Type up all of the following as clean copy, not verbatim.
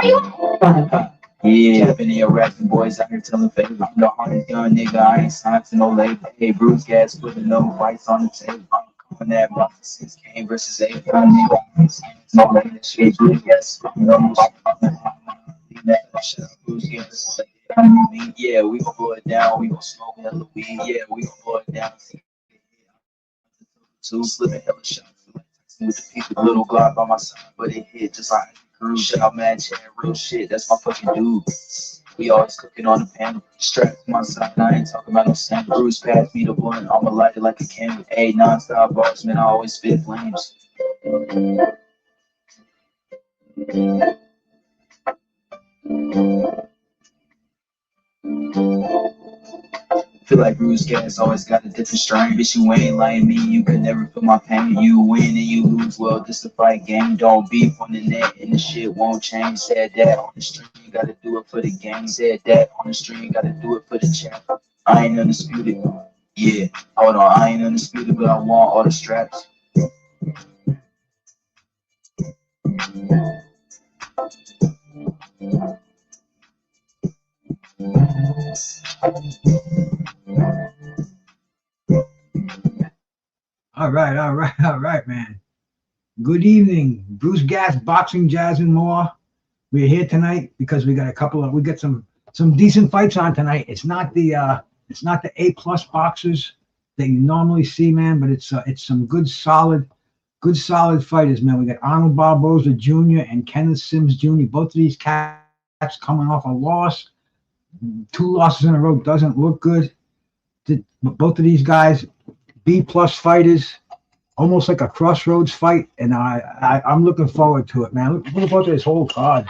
Yeah, been here rapping boys out here telling favors. I'm the hardest young nigga, I ain't signed to no label. Hey, Bruce Gas putting no fights on the table. I'm coming at my 6K versus 8. No latest shit, Bruce Gas. No Bruce Gas. Yeah, we gon' blow it down. We gon' smoke hella weed. Yeah, we gon' blow it down. Two slipping hella shots. With the people, little Glock on my side, but it hit just like cruise. Shit, I'm mad, chat, real shit. That's my fucking dude. We always cooking on the pan, strapped to my side. I ain't talking about no sand. Bruce passed me the blunt. I'ma light it like a candle. Hey, non-stop bars, man. I always spit flames. Feel like Bruce Gas always got a different strain. Bitch, you ain't like me, you could never feel my pain. You win and you lose, well, this a fight game. Don't beef on the net and the shit won't change. Said that on the stream, you gotta do it for the game. Said that on the stream, you gotta do it for the chat. I ain't undisputed. Yeah, hold on, I ain't undisputed, but I want all the straps. All right, man. Good evening, Bruce Gas, Boxing, Jazz, and more. We're here tonight because we got some decent fights on tonight. It's not the A+ boxers that you normally see, man, but it's some good solid fighters, man. We got Arnold Barboza Jr. and Kenneth Sims Jr. Both of these cats coming off a loss. 2 losses in a row doesn't look good. But both of these guys, B+ fighters, almost like a crossroads fight, and I'm looking forward to it, man. I'm looking forward to this whole card.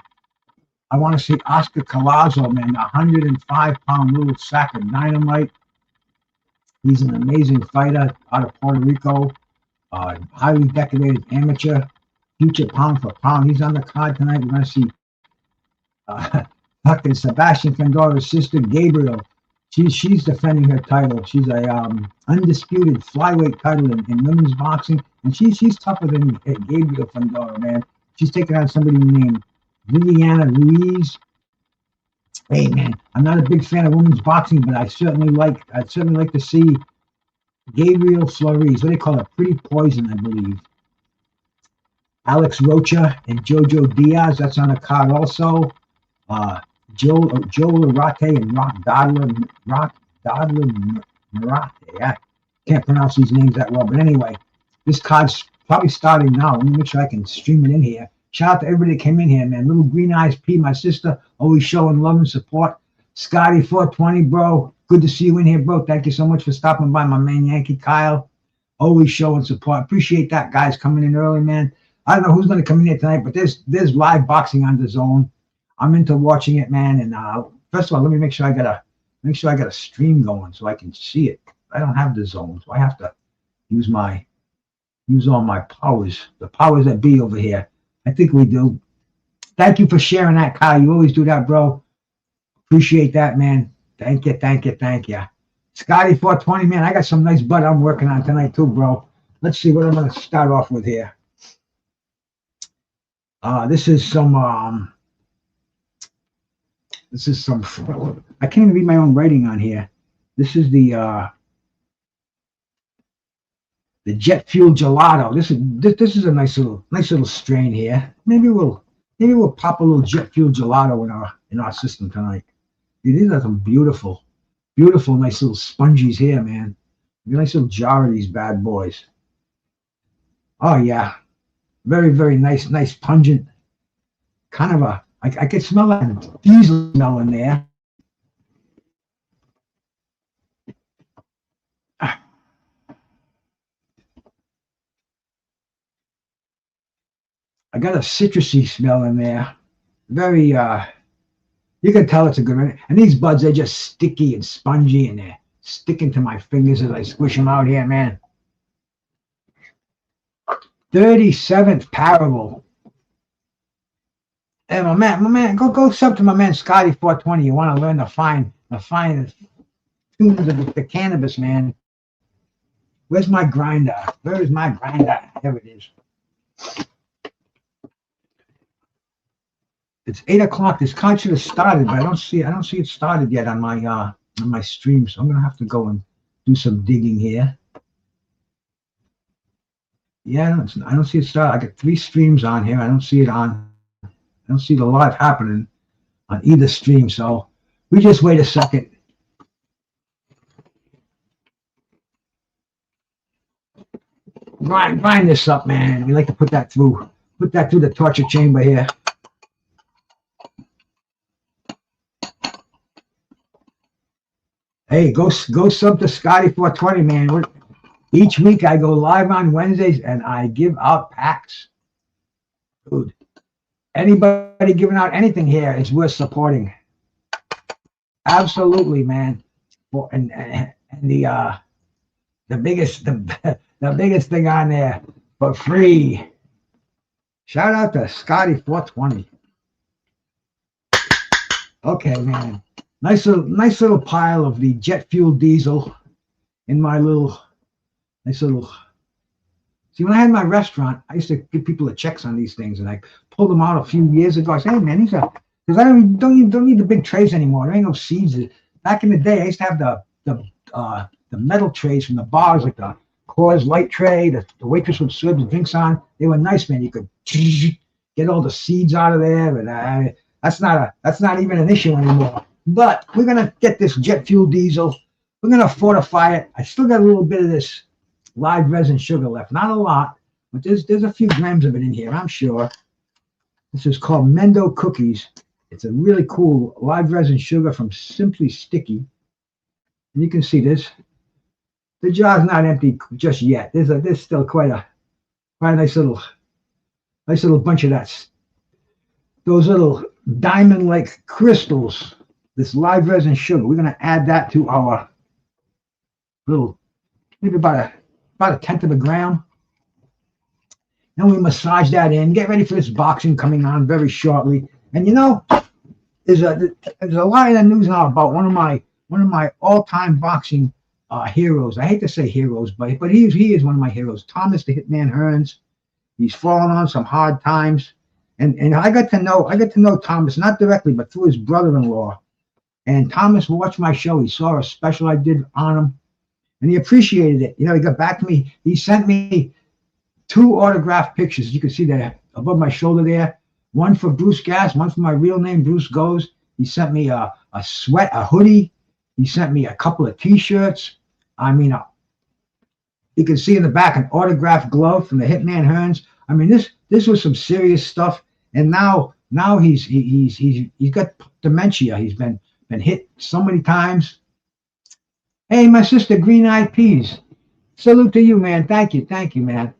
I want to see Oscar Collazo, man, 105-pound little sack of dynamite. He's an amazing fighter out of Puerto Rico, highly decorated amateur, future pound for pound. He's on the card tonight. We're going to see fucking Sebastian Fundora's sister, Gabriel. She's defending her title. She's a undisputed flyweight title in women's boxing, and she's tougher than Gabriel Fundora, man. She's taking on somebody named Viviana Ruiz. Hey, man, I'm not a big fan of women's boxing, but I'd certainly like to see Gabriel Flores. What do they call it? Pretty Poison, I believe. Alex Rocha and Jojo Diaz. That's on the card also. Joe Larate and Roch Dodler Marate. I can't pronounce these names that well, but anyway, this card's probably starting now. Let me make sure I can stream it in here. Shout out to everybody that came in here, man. Little Green Eyes P, my sister, always showing love and support. Scotty 420, bro. Good to see you in here, bro. Thank you so much for stopping by. My man Yankee Kyle, always showing support. Appreciate that, guys, coming in early, man. I don't know who's going to come in here tonight, but there's live boxing on the zone. I'm into watching it, man. And first of all, let me make sure I got a stream going so I can see it. I don't have the zone, so I have to use all my powers, the powers that be over here. I think we do. Thank you for sharing that, Kyle. You always do that, bro. Appreciate that, man. Thank you. Scotty 420, man. I got some nice butt I'm working on tonight too, bro. Let's see what I'm gonna start off with here. This is some. I can't even read my own writing on here. This is the jet fuel gelato. This is a nice little strain here. Maybe we'll pop a little jet fuel gelato in our system tonight. These are some beautiful nice little sponges here, man. A nice little jar of these bad boys. Oh yeah, very, very nice pungent. Kind of I could smell that diesel smell in there. I got a citrusy smell in there. Very, you can tell it's a good one. And these buds, they're just sticky and spongy, and they're sticking to my fingers as I squish them out here, man. 37th parable. Hey, my man, go sub to my man Scotty 420. You want to learn the fine tunes of the cannabis, man. Where's my grinder? Where is my grinder? There it is. It's 8 o'clock. This card should have started, but I don't see it started yet on my stream. So I'm gonna have to go and do some digging here. Yeah, I don't see it start. I got 3 streams on here. I don't see it on. I don't see the live happening on either stream. So we just wait a second. Grind this up, man. We like to put that through the torture chamber here. Hey, go sub to Scotty 420, man. Each week I go live on Wednesdays and I give out packs. Dude, anybody giving out anything here is worth supporting. Absolutely, man. And the biggest thing on there for free. Shout out to Scotty 420. Okay, man. Nice little pile of the jet fuel diesel in my nice little. See, when I had my restaurant, I used to give people the checks on these things, and I pulled them out a few years ago. I said, "Hey, man, these are because I don't need the big trays anymore. There ain't no seeds." Back in the day, I used to have the metal trays from the bars, like the Coors Light tray. The waitress would serve the drinks on. They were nice, man. You could get all the seeds out of there, and that's not even an issue anymore. But we're gonna get this jet fuel diesel. We're gonna fortify it. I still got a little bit of this live resin sugar left. Not a lot, but there's a few grams of it in here, I'm sure. This is called Mendo Cookies. It's a really cool live resin sugar from Simply Sticky. And you can see this. The jar's not empty just yet. There's still quite a nice little bunch of that. Those little diamond-like crystals. This live resin sugar. We're gonna add that to our little, maybe about a tenth of a gram. And we massage that in. Get ready for this boxing coming on very shortly. And you know, there's a lot in the news now about one of my all-time boxing heroes. I hate to say heroes, but he is one of my heroes. Thomas the Hitman Hearns. He's fallen on some hard times, and I got to know Thomas not directly, but through his brother-in-law. And Thomas watched my show. He saw a special I did on him, and he appreciated it. You know, he got back to me. He sent me 2 autographed pictures. You can see that above my shoulder there. One for Bruce Gas, one for my real name, Bruce Goes. He sent me a hoodie. He sent me a couple of T-shirts. I mean, you can see in the back an autographed glove from the Hitman Hearns. I mean, this was some serious stuff. And now he's got dementia. He's been hit so many times. Hey, my sister, Green Eyed Peas. Salute to you, man. Thank you, man.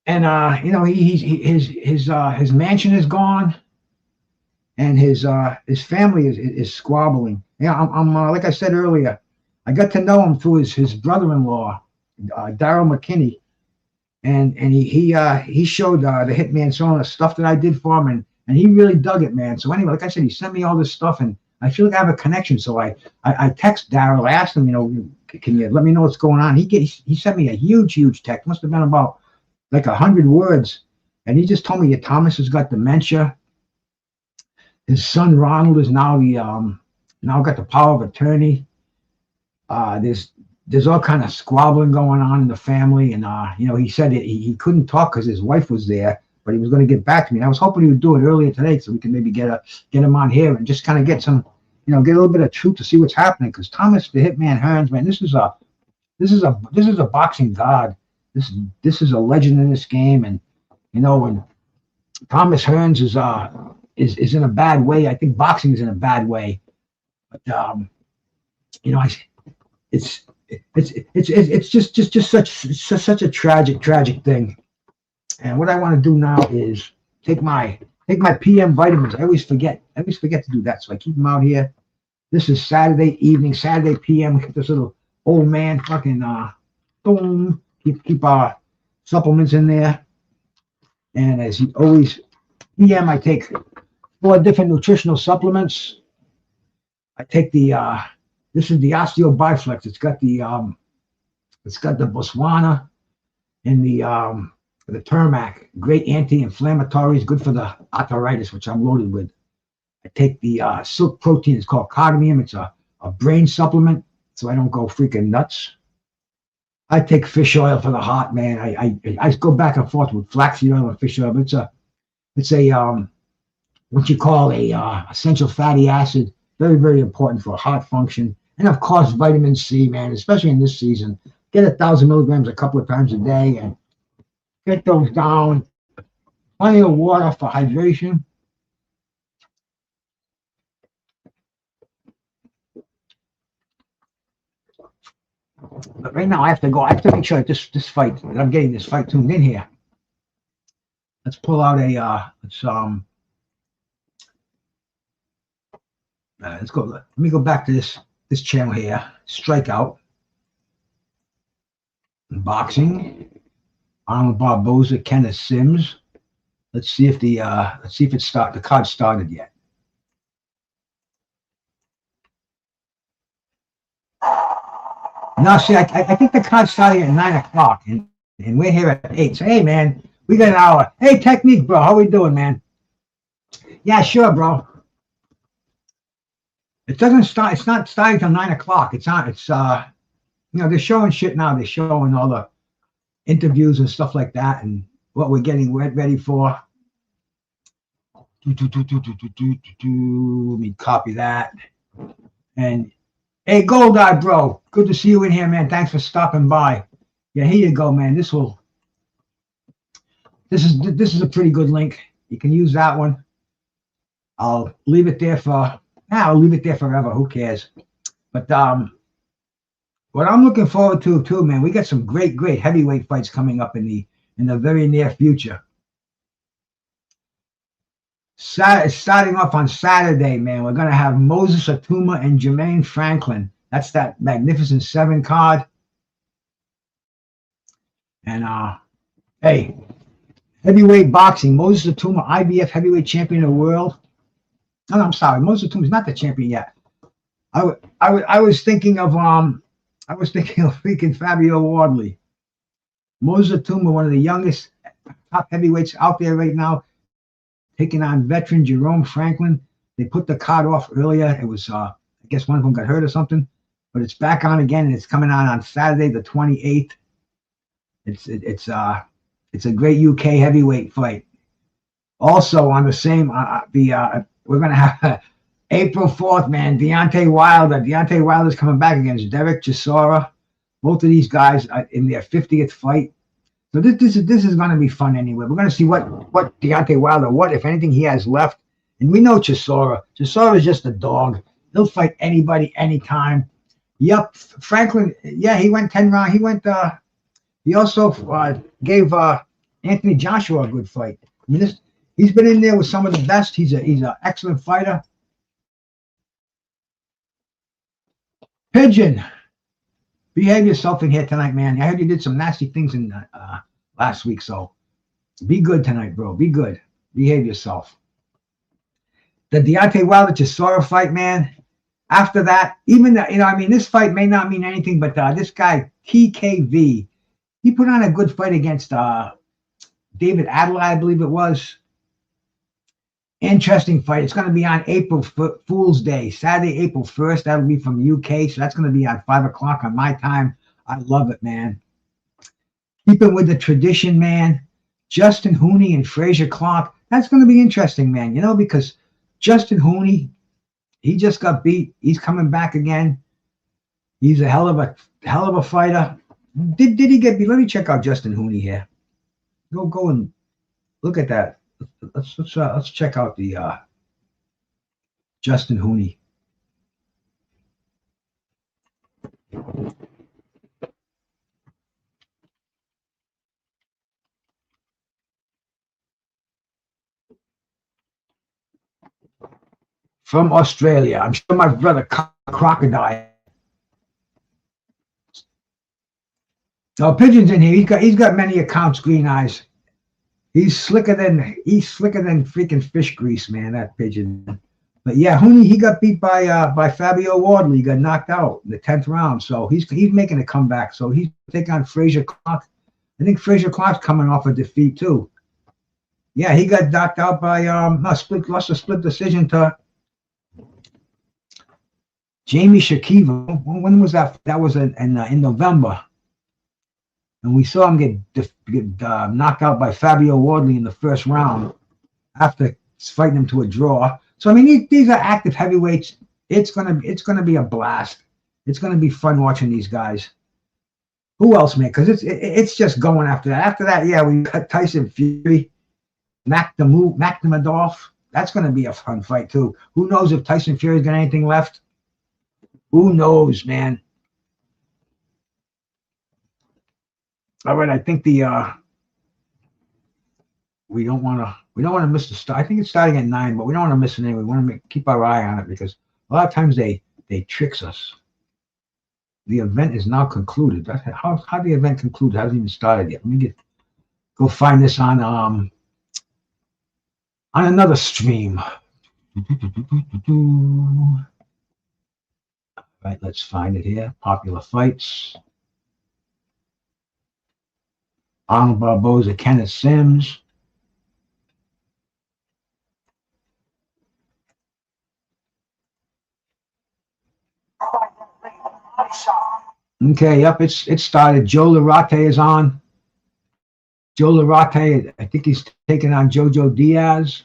And you know, his mansion is gone, and his family is squabbling. Yeah, I'm like I said earlier, I got to know him through his brother-in-law, Daryl McKinney, and he showed the Hitman some of the stuff that I did for him, and he really dug it, man. So anyway, like I said, he sent me all this stuff, and I feel like I have a connection. So I text Daryl. I asked him, you know, can you let me know what's going on? He sent me a huge text. Must have been about like 100 words, and he just told me, yeah, Thomas has got dementia. His son Ronald is now got the power of attorney. There's all kind of squabbling going on in the family, and you know, he said he couldn't talk because his wife was there, but he was going to get back to me. And I was hoping he would do it earlier today, so we can maybe get him on here and just kind of get some, you know, get a little bit of truth to see what's happening. Because Thomas the Hitman Hearns, man, this is a boxing god. This is a legend in this game, and you know, when Thomas Hearns is in a bad way, I think boxing is in a bad way. But you know, it's just such a tragic thing. And what I want to do now is take my PM vitamins. I always forget to do that, so I keep them out here. This is Saturday evening, Saturday PM. Get this little old man fucking boom. Keep our supplements in there. And as you always, PM, I take 4 different nutritional supplements. I take this is the Osteo Biflex. It's got the Botswana and the the Turmac, great anti-inflammatories, good for the arthritis, which I'm loaded with. I take the silk protein. It's called cadmium. It's a brain supplement, so I don't go freaking nuts. I take fish oil for the heart, man. I go back and forth with flaxseed oil and fish oil, but it's a what you call a essential fatty acid. Very, very important for heart function. And of course, vitamin C, man, especially in this season. Get 1,000 milligrams a couple of times a day and get those down. Plenty of water for hydration. But right now I have to go. I have to make sure that this fight, that I'm getting this fight tuned in here. Let's pull out a let's go. Let me go back to this channel here. Strikeout. Boxing. Arnold Barboza, Kenneth Sims. Let's see if the card started yet. No, see, I think the card's starting at 9 o'clock, and we're here at 8. So, hey, man, we got an hour. Hey, Technique, bro, how we doing, man? Yeah, sure, bro. It doesn't start. It's not starting till 9 o'clock. It's on. It's you know, they're showing shit now. They're showing all the interviews and stuff like that, and what we're getting ready for. Let me copy that. And hey, Gold Eye, bro, good to see you in here, man. Thanks for stopping by. Yeah, here you go, man. This is a pretty good link. You can use that one. I'll leave it there I'll leave it there forever. Who cares? But what I'm looking forward to too, man, we got some great heavyweight fights coming up in the very near future. Starting off on Saturday, man, we're gonna have Moses Atuma and Jermaine Franklin. That's that Magnificent 7 card. And hey, heavyweight boxing, Moses Atuma, IBF heavyweight champion of the world. No, I'm sorry, Moses Atuma's not the champion yet. I was thinking of freaking Fabio Wardley. Moses Atuma, one of the youngest top heavyweights out there right now, taking on veteran Jerome Franklin. They put the card off earlier. It was, I guess one of them got hurt or something, but it's back on again, and it's coming on Saturday, the 28th. It's a great UK heavyweight fight. Also on the same, we're gonna have April 4th, man. Deontay Wilder. Deontay Wilder's coming back against Derek Chisora. Both of these guys are in their 50th fight. So this is going to be fun anyway. We're going to see what Deontay Wilder, what, if anything, he has left. And we know Chisora. Chisora is just a dog. He'll fight anybody, anytime. Yep, Franklin, yeah, he went 10 rounds. He also gave Anthony Joshua a good fight. I mean, he's been in there with some of the best. He's an excellent fighter. Pigeon, behave yourself in here tonight, man. I heard you did some nasty things in last week, so be good tonight, bro. Be good. Behave yourself. The Deontay Wilder Chisora fight, man. After that, even this fight may not mean anything, but this guy TKV, he put on a good fight against David Adelaide, I believe it was. Interesting fight. It's going to be on April Fool's Day, Saturday, April 1st. That'll be from UK, so that's going to be on 5 o'clock on my time. I love it, man. Keeping with the tradition, man. Justin Hooney and Frazier Clark. That's going to be interesting, man. You know, because Justin Hooney, he just got beat. He's coming back again. He's a hell of a fighter. Did he get beat? Let me check out Justin Hooney here. Go and look at that. Let's check out the Justin Hooney. From Australia. I'm sure my brother Crocodile. No, Pigeon's in here. He's got many accounts, Green Eyes. He's slicker than freaking fish grease, man, that Pigeon. But yeah, Hooney, he got beat by Fabio Wardley. He got knocked out in the 10th round. So he's making a comeback. So he's taking on Frazier Clark. I think Frazier Clark's coming off a defeat too. Yeah, he got knocked out by lost a split decision to Jamie Shakiva. When was that? That was in November. And we saw him get knocked out by Fabio Wardley in the first round after fighting him to a draw. So I mean, these are active heavyweights. It's gonna be a blast. It's gonna be fun watching these guys. Who else, man? Because it's just going after that. After that, yeah, we got Tyson Fury, Makhmadov. That's gonna be a fun fight too. Who knows if Tyson Fury's got anything left? Who knows, man? All right, I think we don't want to miss the start. I think it's starting at 9, but we don't want to miss it anyway. We want to keep our eye on it because a lot of times they tricks us. The event is now concluded. How the event concluded? Hasn't even started yet. Let me go find this on another stream. All right, let's find it here. Popular fights. Arnold Barboza, Kenneth Sims. Okay, yep, it started. Joe Larate is on. Joe Larate, I think he's taking on Jojo Diaz.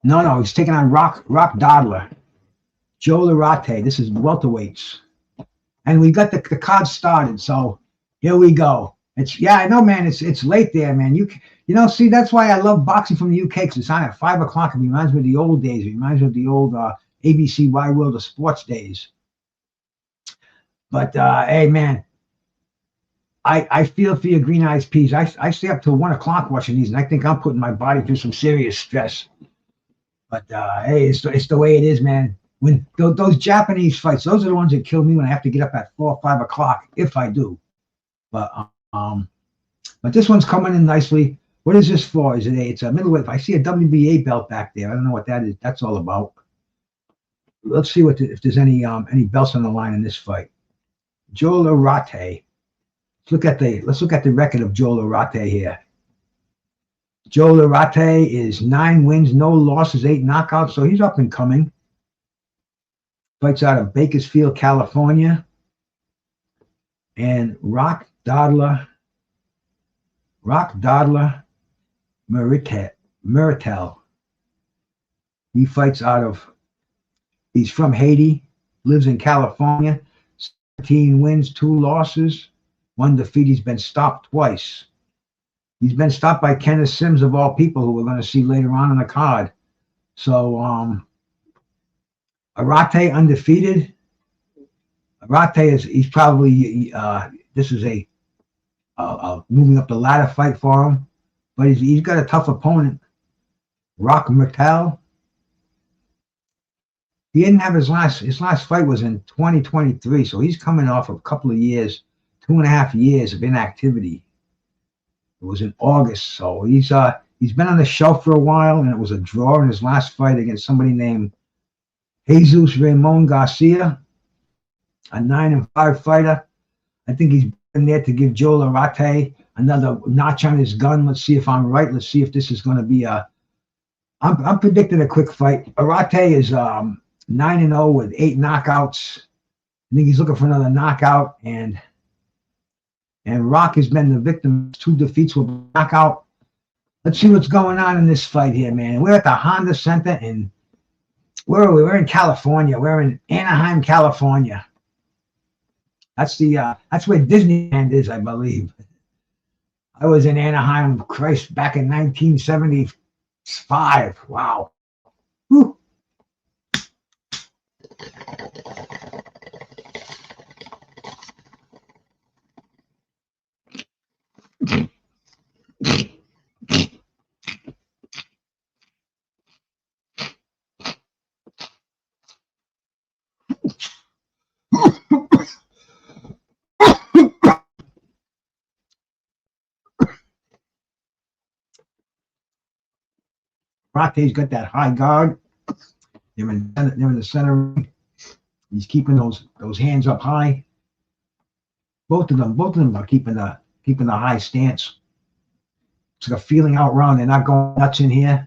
No, he's taking on Rock Dodler. Joe Larate. This is welterweights, and we got the card started. So here we go. I know, man. It's late there, man. You know, see, that's why I love boxing from the UK because it's on at 5 o'clock. It reminds me of the old days. It reminds me of the old ABC Wide World of Sports days. But hey, man, I feel for your green eyes peas. I stay up till 1 o'clock watching these, and I think I'm putting my body through some serious stress. But hey, it's the way it is, man. When those Japanese fights, those are the ones that kill me when I have to get up at 4 or 5 o'clock, if I do. But this one's coming in nicely. What is this for? It's a middleweight. I see a WBA belt back there. I don't know what that is. That's all about. Let's see if there's any belts on the line in this fight. Joe Larate. Let's look at the record of Joe Larate here. Joe Larate is 9 wins, no losses, 8 knockouts, so he's up and coming. Fights out of Bakersfield, California. And Rock Dodler Meritel. He fights he's from Haiti, lives in California, 17 wins, 2 losses, 1 defeat. He's been stopped twice. He's been stopped by Kenneth Sims, of all people, who we're going to see later on in the card. So, Arate undefeated. Arate he's probably, this is a moving up the ladder fight for him, but he's got a tough opponent, Rock Mertel. He didn't have his last fight was in 2023, so he's coming off a couple of years, 2.5 years of inactivity. It was in August, so he's been on the shelf for a while, and it was a draw in his last fight against somebody named Jesus Ramon Garcia, a 9-5 fighter. I think he's been there to give Joe Larate another notch on his gun. Let's see if I'm right. Let's see if this is going to be I'm predicting a quick fight. Arate is 9-0 with 8 knockouts. I think he's looking for another knockout, and Rock has been the victim of 2 defeats with a knockout. Let's see what's going on in this fight here, man. We're at the Honda Center, and where are we? We're in California. We're in Anaheim, California. That's where Disneyland is, I believe. I was in Anaheim, Christ, back in 1975. Wow. Whew. Rate's got that high guard. They're in the center. He's keeping those hands up high. Both of them are keeping the high stance. It's like a feeling out round. They're not going nuts in here.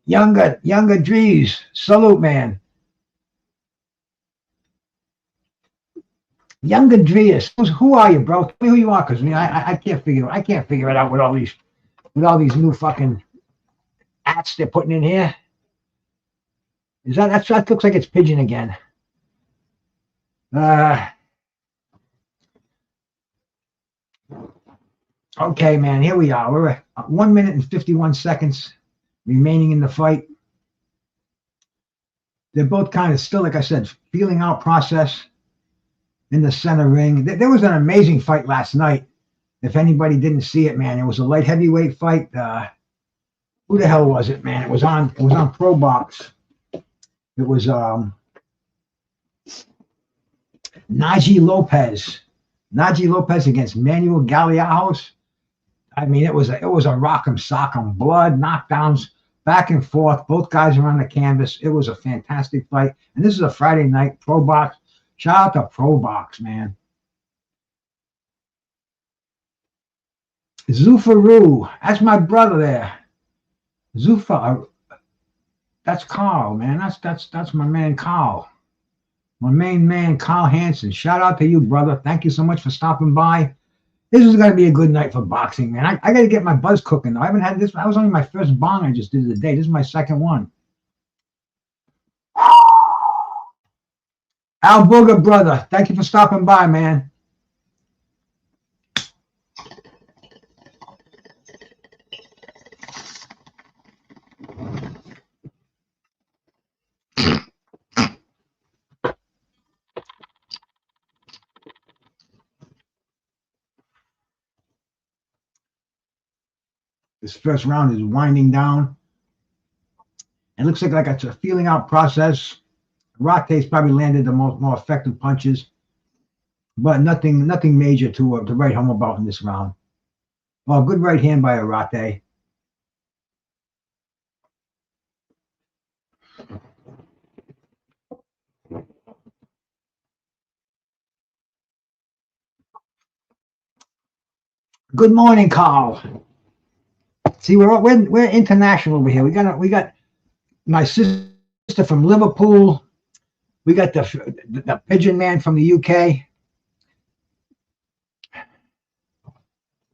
Younger Dries, salute, man. Younger Dries, who are you, bro? Tell me who you are, cause I can't figure it out with all these new fucking hats they're putting in here. Is that looks like it's pigeon again? Okay, man. Here we are. We're at 1 minute and 51 seconds remaining in the fight. They're both kind of still, like I said, feeling out process in the center ring. There was an amazing fight last night. If anybody didn't see it, man, it was a light heavyweight fight. Who the hell was it, man? It was on Pro Box. It was Naji Lopez against Manuel Gallegos. I mean, it was a rock'em sock'em, blood, knockdowns, back and forth. Both guys are on the canvas. It was a fantastic fight. And this is a Friday night, Pro Box. Shout out to Pro Box, man. Zufaru, that's my brother there. Zufa, that's Carl, man. That's my man Carl. My main man, Carl Hansen. Shout out to you, brother. Thank you so much for stopping by. This is going to be a good night for boxing, man. I got to get my buzz cooking. I haven't had this. That was only my first bong I just did today. This is my second one. Al Booger, brother. Thank you for stopping by, man. This first round is winding down. It looks like it's a feeling out process. Rate's probably landed the more effective punches, but nothing major to write home about in this round. Well, good right hand by Arate. Good morning, Carl. See, we're international over here. We got my sister from Liverpool. We got the pigeon man from the UK.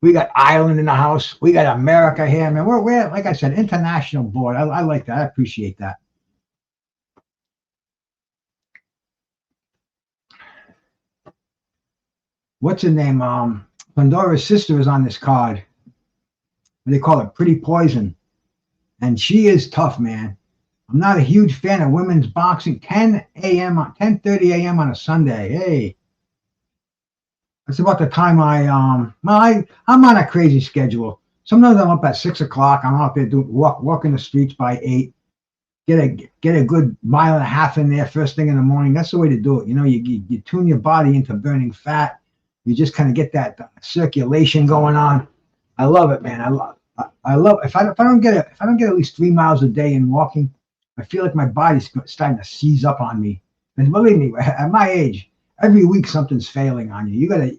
We got Ireland in the house. We got America here, man. We're like I said, international board. I like that. I appreciate that. What's her name? Fundora's sister is on this card. They call it Pretty Poison. And she is tough, man. I'm not a huge fan of women's boxing. 10:30 a.m. on a Sunday. Hey. That's about the time I'm on a crazy schedule. Sometimes I'm up at 6 o'clock. I'm out there walking the streets by 8. Get a good mile and a half in there first thing in the morning. That's the way to do it. You know, you tune your body into burning fat. You just kind of get that circulation going on. I love it, man. I love if I don't get at least 3 miles a day in walking, I feel like my body's starting to seize up on me. And believe me, at my age, every week something's failing on you.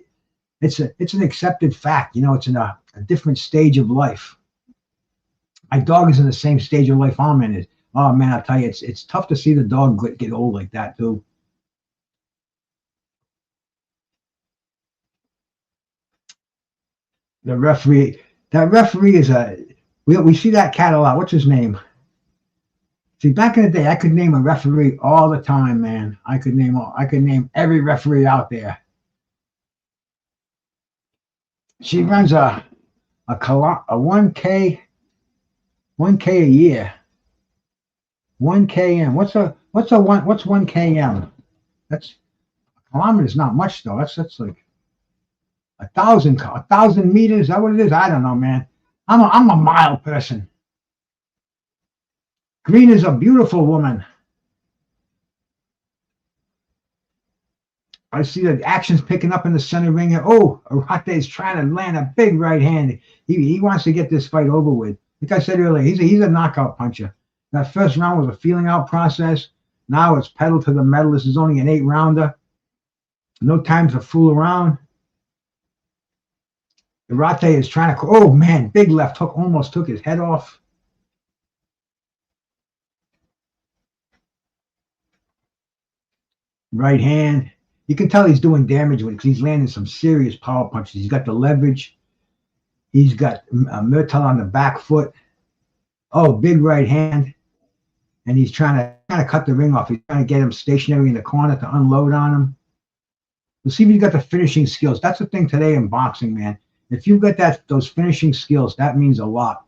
It's an accepted fact. You know, it's in a different stage of life. My dog is in the same stage of life I'm in. Oh man, I'll tell you, it's tough to see the dog get old like that too. That referee is we see that cat a lot. What's his name? See, back in the day, I could name a referee all the time, man. I could name every referee out there. She runs a 1K a year. 1 km. What's 1 km? That's a kilometer is not much though. That's like 1,000 meters. Is that what it is? I don't know, man. I'm a mile person. Green is a beautiful woman. I see the action's picking up in the center ring. Oh, Arate is trying to land a big right hand. He wants to get this fight over with. Like I said earlier, he's a knockout puncher. That first round was a feeling out process. Now it's pedal to the metal. This is only an 8-rounder. No time to fool around. Arate is trying to, oh man, big left hook, almost took his head off. Right hand. You can tell he's doing damage with it because he's landing some serious power punches. He's got the leverage. He's got Myrtle on the back foot. Oh, big right hand. And he's trying to cut the ring off. He's trying to get him stationary in the corner to unload on him. We'll see if he's got the finishing skills. That's the thing today in boxing, man. If you've got those finishing skills, that means a lot.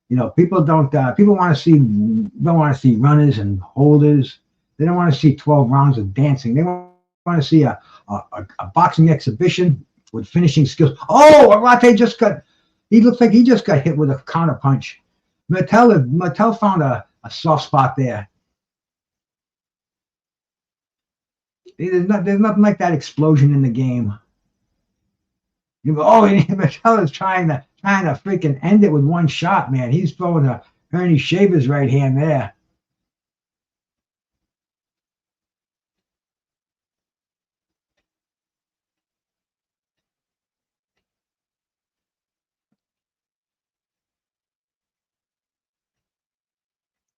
You know, people don't want to see runners and holders. They don't want to see 12 rounds of dancing. They want to see a boxing exhibition with finishing skills. Oh, Arate he looks like he just got hit with a counter punch. Martel found a soft spot there. There's nothing like that explosion in the game. You go, oh, Martel is trying to freaking end it with one shot, man. He's throwing a Ernie Shavers right hand there.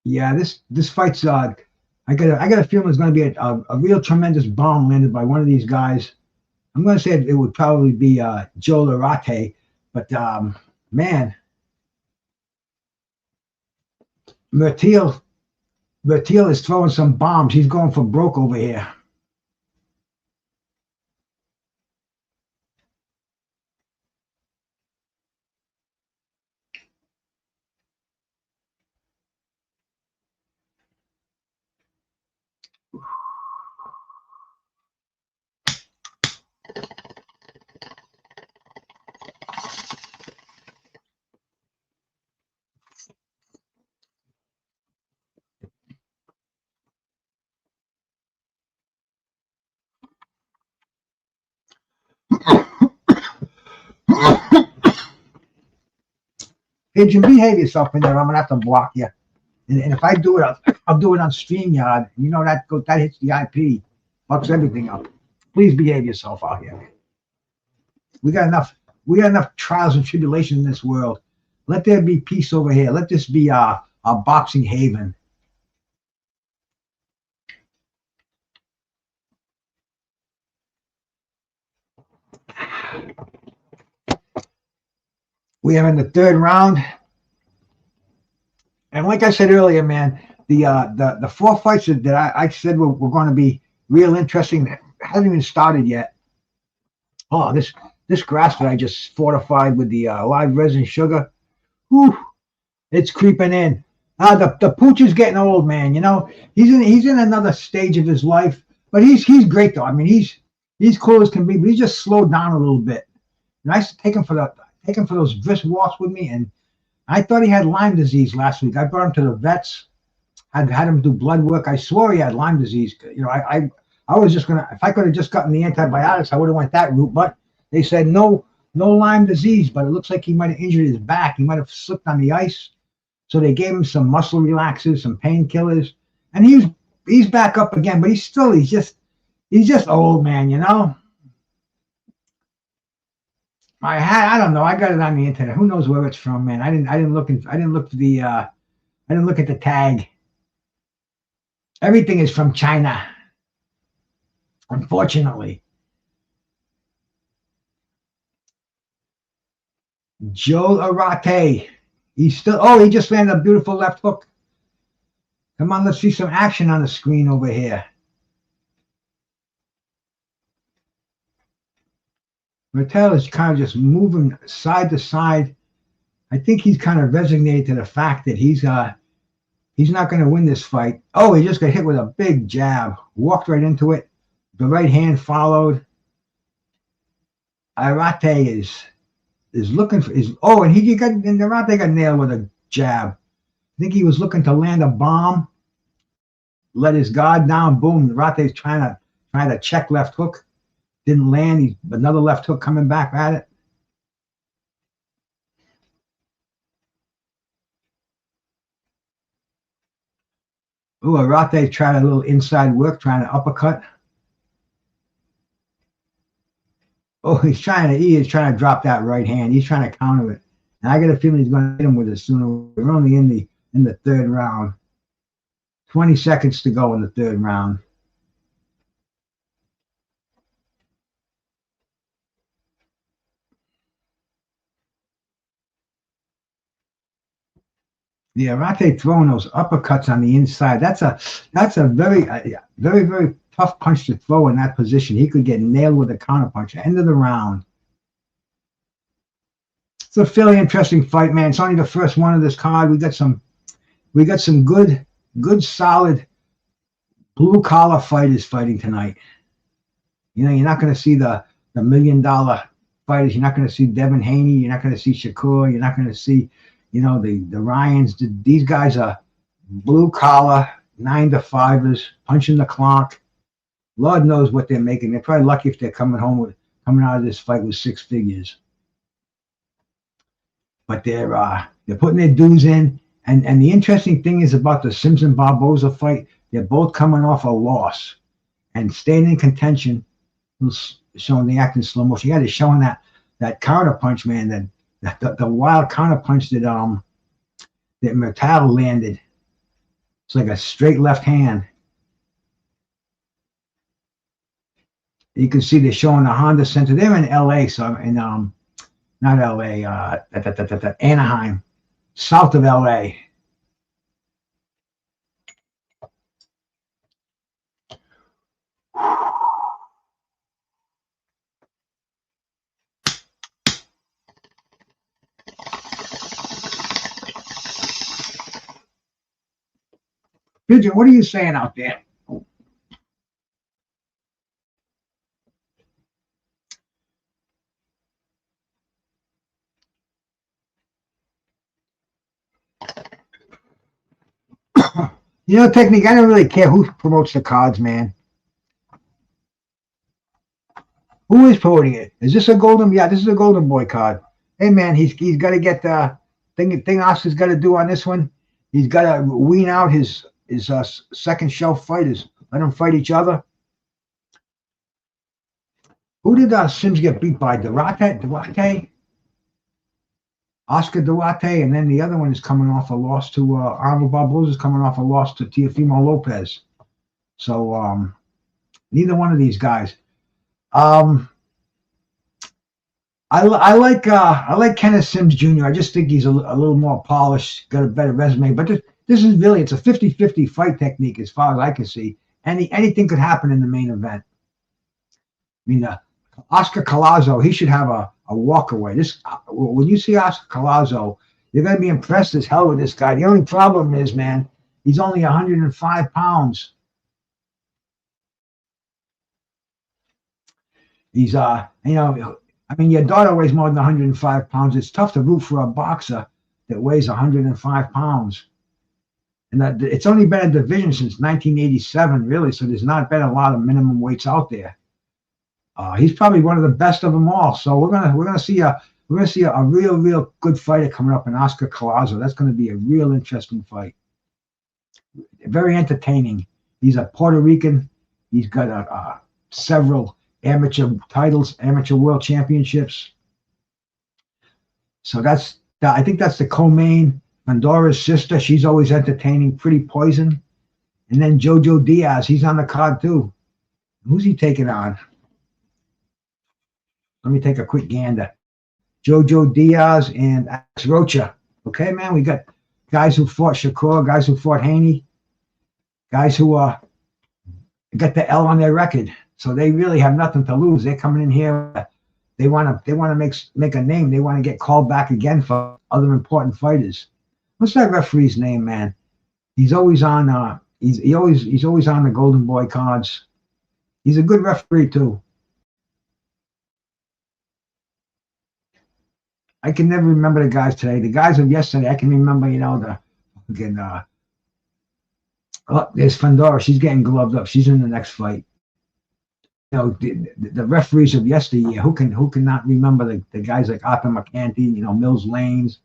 Yeah, this fight's I got a feeling it's going to be a real tremendous bomb landed by one of these guys. I'm going to say it would probably be Joe Arate, but man, Mertiel is throwing some bombs. He's going for broke over here. Hey, Jim, behave yourself in there. I'm gonna have to block you. And if I do it, I'll do it on StreamYard. You know that hits the IP, fucks everything up. Please behave yourself out here. We got enough trials and tribulations in this world. Let there be peace over here. Let this be our boxing haven. We are in the third round. And like I said earlier, man, the 4 fights that I said were going to be real interesting hasn't even started yet. Oh, this grass that I just fortified with the live resin sugar, whew, it's creeping in. The pooch is getting old, man. You know, he's in another stage of his life, but he's great though. I mean, he's cool as can be, but he just slowed down a little bit. And I used to take him for those brisk walks with me, and I thought he had Lyme disease last week. I brought him to the vets. I had him do blood work. I swore he had Lyme disease. You know, I was just gonna, if I could have just gotten the antibiotics, I would have went that route. But they said no Lyme disease. But it looks like he might have injured his back. He might have slipped on the ice. So they gave him some muscle relaxers, some painkillers, and he's back up again. But he's just old, man. You know. I don't know. I got it on the internet. Who knows where it's from, man? I didn't look at the tag. Everything is from China, unfortunately. Joe Arate. He just landed a beautiful left hook. Come on, let's see some action on the screen over here. Martel is kind of just moving side to side. I think he's kind of resignated to the fact that he's not going to win this fight. Oh, he just got hit with a big jab. Walked right into it. The right hand followed. Arate is looking for his. Oh, and Arate got nailed with a jab. I think he was looking to land a bomb. Let his guard down. Boom. Arate's trying to check left hook. Didn't land. Another left hook coming back at it. Oh, Arate tried a little inside work, trying to uppercut. Oh, he is trying to drop that right hand. He's trying to counter it. And I got a feeling he's going to hit him with it sooner. We're only in the third round. 20 seconds to go in the third round. The Arate throwing those uppercuts on the inside. That's a very, very tough punch to throw in that position. He could get nailed with a counter punch. End of the round. It's a fairly interesting fight, man. It's only the first one of this card. We got some good solid blue collar fighters fighting tonight. You know, you're not going to see the $1 million fighters. You're not going to see Devin Haney. You're not going to see Shakur. You're not going to see, you know, the Ryans. These guys are blue collar, 9-to-5ers, punching the clock. Lord knows what they're making. They're probably lucky if they're coming out of this fight with 6 figures. But they're putting their dues in. And the interesting thing is about the Sims and Barboza fight, they're both coming off a loss and staying in contention. Showing the act in slow motion. Yeah, they're showing that counter punch, man. The wild counter punch that Mertal landed. It's like a straight left hand. You can see they're showing the Honda Center. They're in LA, so in not LA, Anaheim, south of LA. Pigeon, what are you saying out there? You know, technique, I don't really care who promotes the cards, man. Who is promoting it? Is this a Golden? Yeah, this is a Golden Boy card. Hey, man, he's got to get the thing Oscar's got to do on this one. He's got to wean out his second shelf fighters. Let them fight each other. Who did Sims get beat by? Duarte? Oscar Duarte, and then the other one is coming off a loss to Arnold Barboza is coming off a loss to Teofimo Lopez. So neither one of these guys. I like Kenneth Sims Jr. I just think he's a little more polished, got a better resume. But this is really, it's a 50-50 fight technique as far as I can see. Anything could happen in the main event. I mean, Oscar Collazo, he should have a walkaway. When you see Oscar Collazo, you're going to be impressed as hell with this guy. The only problem is, man, he's only 105 pounds. He's, you know, I mean, your daughter weighs more than 105 pounds. It's tough to root for a boxer that weighs 105 pounds. And it's only been a division since 1987, really. So there's not been a lot of minimum weights out there. He's probably one of the best of them all. So we're gonna see a real good fighter coming up in Oscar Collazo. That's going to be a real interesting fight. Very entertaining. He's a Puerto Rican. He's got several amateur titles, amateur world championships. So I think that's the co-main. Fundora's sister. She's always entertaining. Pretty Poison. And then Jojo Diaz. He's on the card too. Who's he taking on? Let me take a quick gander. Jojo Diaz and Alex Rocha. Okay, man, we got guys who fought Shakur, guys who fought Haney, guys who got the L on their record. So they really have nothing to lose. They're coming in here. They want to make a name. They want to get called back again for other important fighters. What's that referee's name, man? He's always on. He's always on the Golden Boy cards. He's a good referee too. I can never remember the guys today. The guys of yesterday, I can remember, you know, there's Fundora. She's getting gloved up. She's in the next fight. You know, the referees of yesteryear, who can not remember the guys like Arthur McCanty, you know, Mills Lanes,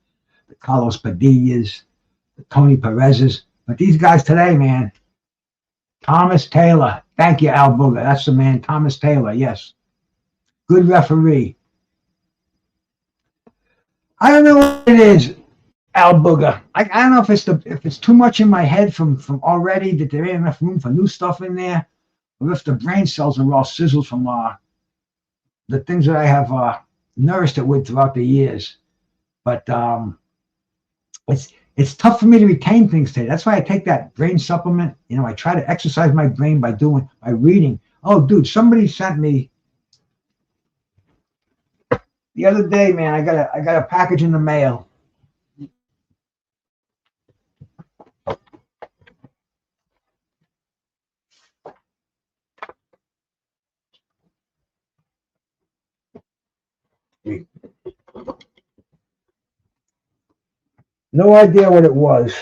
the Carlos Padillas, the Tony Perez's. But these guys today, man, Thomas Taylor. Thank you, Al Booger. That's the man, Thomas Taylor. Yes. Good referee. I don't know what it is, Al Booger. I don't know if it's too much in my head from already that there ain't enough room for new stuff in there, or if the brain cells are all sizzled from the things that I have nourished it with throughout the years. But it's tough for me to retain things today. That's why I take that brain supplement. You know, I try to exercise my brain by reading. Oh, dude, somebody sent me the other day, man. I got a package in the mail. No idea what it was.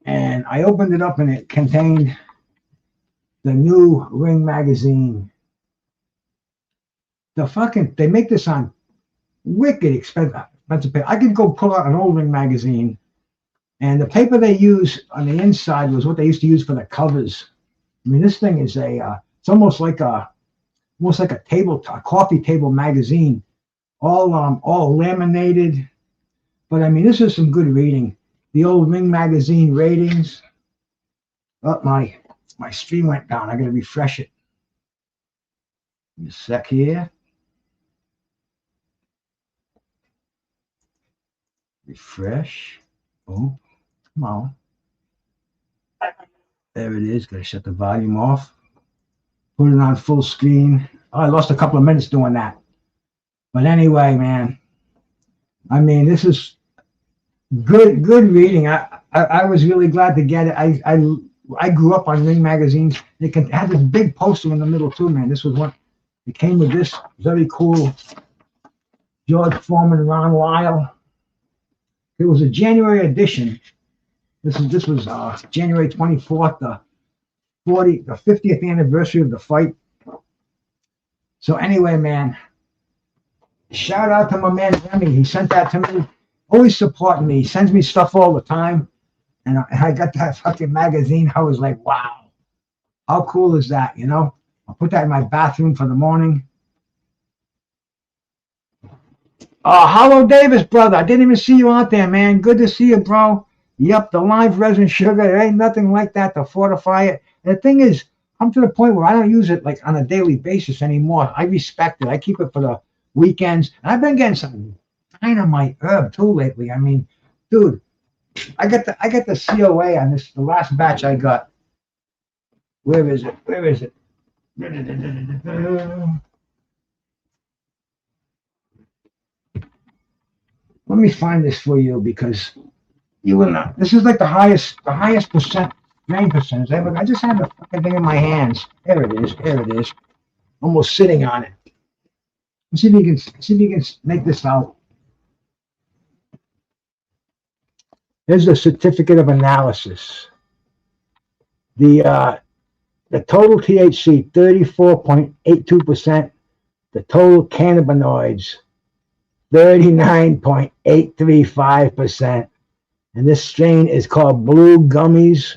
And I opened it up and it contained the new Ring magazine. They make this on wicked expensive paper. I could go pull out an old Ring magazine, and the paper they use on the inside was what they used to use for the covers. I mean, this thing is it's almost like a coffee table magazine, all laminated. But I mean, this is some good reading. The old Ring magazine ratings. Oh, my stream went down. I got to refresh it. Give me a sec here. Refresh. Oh, come on. There it is. Got to shut the volume off. Put it on full screen. Oh, I lost a couple of minutes doing that. But anyway, man. I mean, this is good reading. I was really glad to get it. I grew up on Ring magazines. It had this big poster in the middle too, man. This was one. It came with this very cool George Foreman, Ron Lyle. It was a January edition. This was January 24th, the 50th anniversary of the fight. So anyway, man, shout out to my man Remy. He sent that to me. Always supporting me. He sends me stuff all the time. And I got that fucking magazine. I was like, wow, how cool is that? You know, I'll put that in my bathroom for the morning. Hello, Davis, brother. I didn't even see you out there, man. Good to see you, bro. Yep, the live resin sugar. There ain't nothing like that to fortify it. And the thing is, I'm to the point where I don't use it like on a daily basis anymore. I respect it. I keep it for the weekends. And I've been getting some dynamite herb too lately. I mean, dude, I got the COA on this, the last batch I got. Where is it? Let me find this for you because you will not. This is like the highest grain percentage ever. I just had the fucking thing in my hands. There it is. Almost sitting on it. Let's see if you can make this out. Here's the certificate of analysis. The total THC 34.82%. The total cannabinoids 39.835%. And this strain is called Blue Gummies.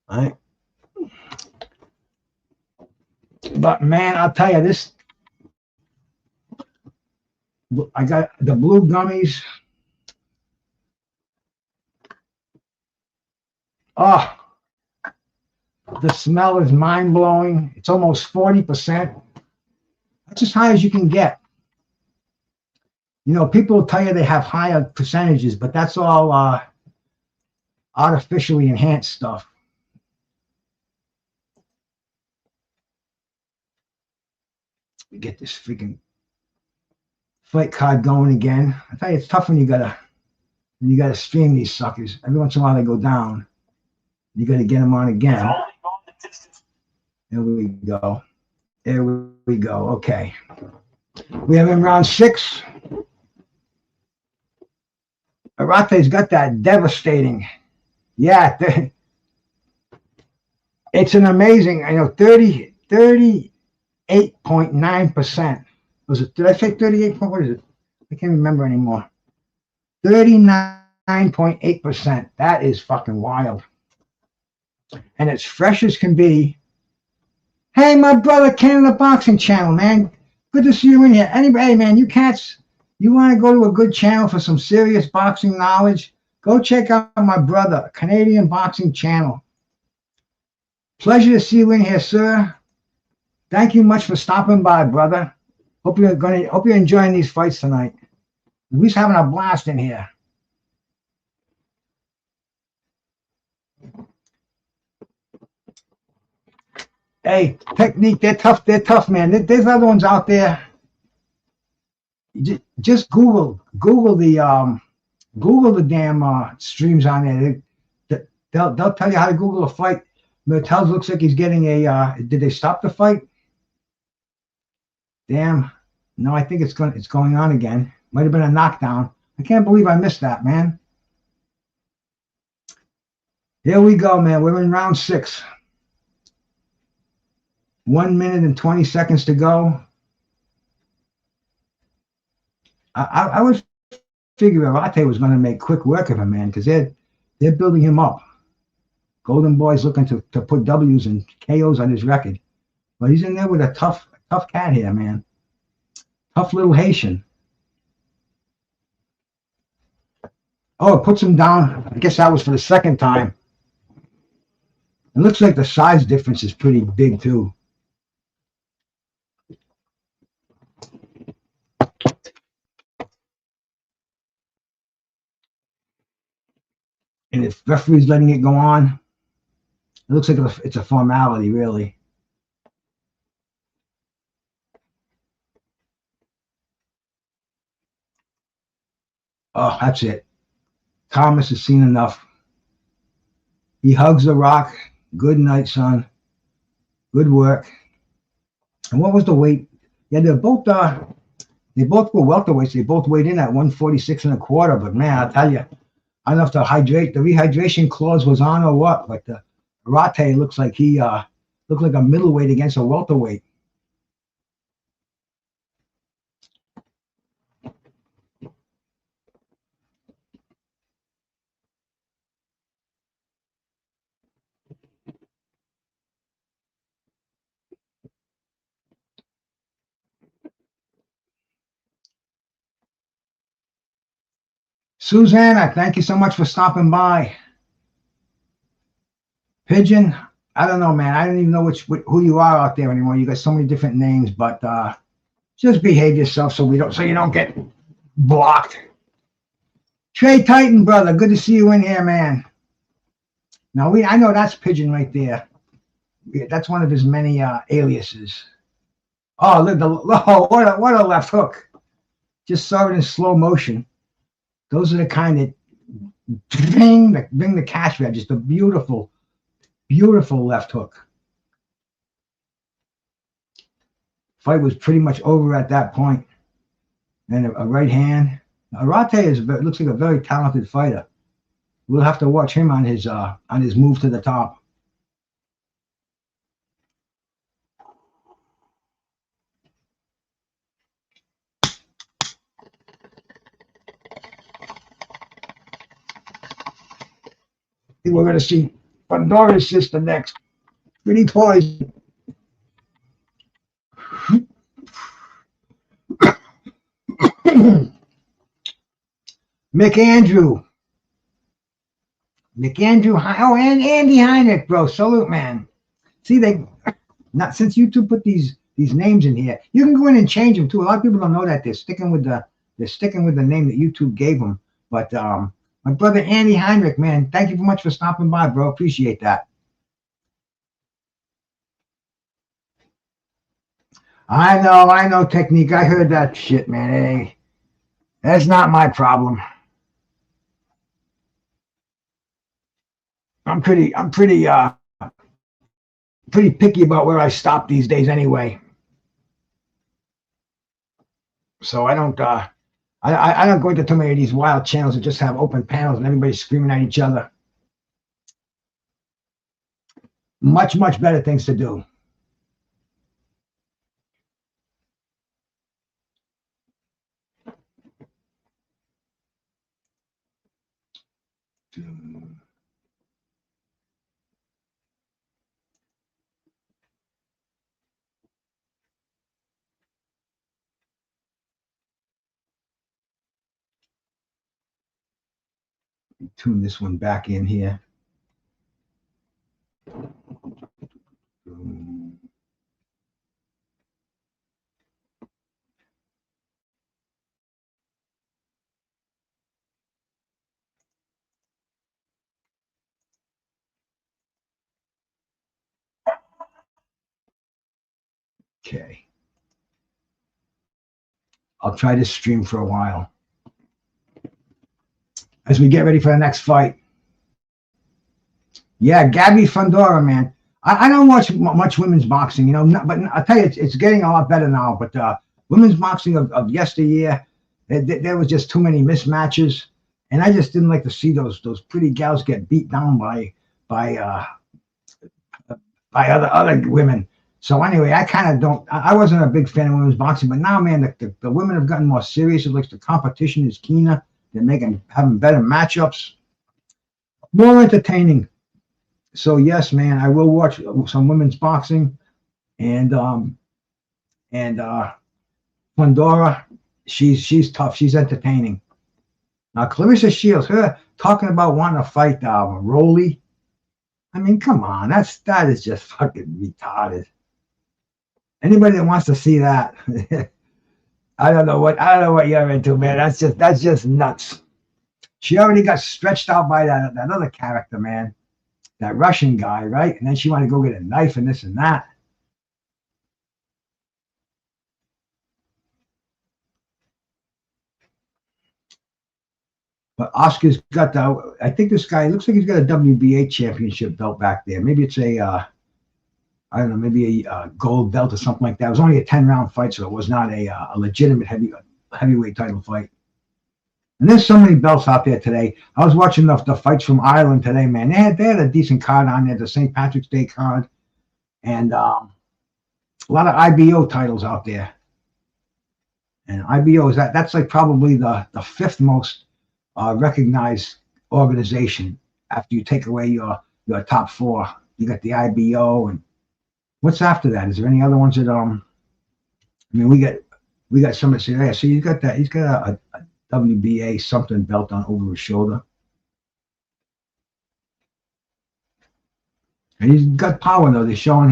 All right. But man, I'll tell you this. I got the Blue Gummies. Oh, the smell is mind-blowing. It's almost 40%. That's as high as you can get. You know, people will tell you they have higher percentages, but that's all artificially enhanced stuff. We get this freaking fight card going again. I tell you, it's tough when you gotta stream these suckers. Every once in a while they go down. You gotta get them on again. There we go. Okay. We have in round 6. Arate's got that devastating. Yeah, it's an amazing. I know 38.9%. Was it? Did I say 38? What is it? I can't remember anymore. 39.8%. That is fucking wild. And it's fresh as can be. Hey, my brother Ken on the Boxing Channel, man. Good to see you in here. Anybody, hey, man, you cats, you want to go to a good channel for some serious boxing knowledge? Go check out my brother, Canadian Boxing Channel. Pleasure to see you in here, sir. Thank you much for stopping by, brother. Hope you're enjoying these fights tonight. We're having a blast in here. Hey, technique, they're tough, man. There's other ones out there. Just Google the damn streams on there. They'll tell you how to Google a fight. Mertels looks like he's getting a. Did they stop the fight? Damn. No, I think it's going on again. Might have been a knockdown. I can't believe I missed that, man. Here we go, man. We're in round 6. 1 minute and 20 seconds to go. I would figure Arate was going to make quick work of him, man, because they're building him up. Golden Boy's looking to put W's and KOs on his record. But he's in there with a tough cat here, man. Tough little Haitian. Oh, it puts him down. I guess that was for the second time. It looks like the size difference is pretty big, too. And if referee's letting it go on, it looks like it's a formality, really. Oh, that's it. Thomas has seen enough. He hugs the rock. Good night, son. Good work. And what was the weight? Yeah, they both were welterweights. They both weighed in at 146 and a quarter. But man, I'll tell you, I don't know if the rehydration clause was on or what. But the Arate looks like he looked like a middleweight against a welterweight. Susanna, thank you so much for stopping by. Pigeon, I don't know, man. I don't even know who you are out there anymore. You got so many different names, but just behave yourself so you don't get blocked. Trey Titan, brother, good to see you in here, man. Now I know that's Pigeon right there. That's one of his many aliases. Oh, look, what a left hook! Just saw it in slow motion. Those are the kind that bring the cash grab. Just a beautiful, beautiful left hook. Fight was pretty much over at that point. And a right hand. Arate looks like a very talented fighter. We'll have to watch him on his move to the top. I think we're going to see Fundora's sister next. Pretty poison. McAndrew. Oh, and Andy Heinrich, bro. Salute, man. See, not since YouTube put these names in here, you can go in and change them too. A lot of people don't know that they're sticking with the name that YouTube gave them. But my brother Andy Heinrich, man, thank you very much for stopping by, bro. Appreciate that. I know, technique. I heard that shit, man. Hey, that's not my problem. I'm pretty picky about where I stop these days anyway. So I don't go into too many of these wild channels that just have open panels and everybody's screaming at each other. Much better things to do. Tune this one back in here. Okay. I'll try this stream for a while as we get ready for the next fight. Yeah, Gabby Fundora, man. I don't watch much women's boxing, you know, but I'll tell you, it's getting a lot better now. But women's boxing of yesteryear, there was just too many mismatches, and I just didn't like to see those pretty gals get beat down by other women. So anyway, I kind of don't. I wasn't a big fan of women's boxing, but now, man, the women have gotten more serious. It looks the competition is keener. They're having better matchups, more entertaining. So yes, man, I will watch some women's boxing, and Fundora, she's tough. She's entertaining. Now Clarissa Shields, her talking about wanting to fight Rolly. I mean, come on, that is just fucking retarded. Anybody that wants to see that, I don't know what you're into, man. That's just nuts. She already got stretched out by that other character, man. That Russian guy, right? And then she wanted to go get a knife and this and that. But Oscar's got I think this guy looks like he's got a WBA championship belt back there. Maybe it's I don't know, maybe a gold belt or something like that. It was only a 10-round fight, so it was not a legitimate heavyweight title fight. And there's so many belts out there today. I was watching the fights from Ireland today, man. They had a decent card on there, the St. Patrick's Day card, and a lot of IBO titles out there. And IBO that's like probably the fifth most recognized organization after you take away your top four. You got the IBO, and what's after that? Is there any other ones that I mean, we got some that say, yeah. So he's got a WBA something belt on over his shoulder. And he's got power though. They're showing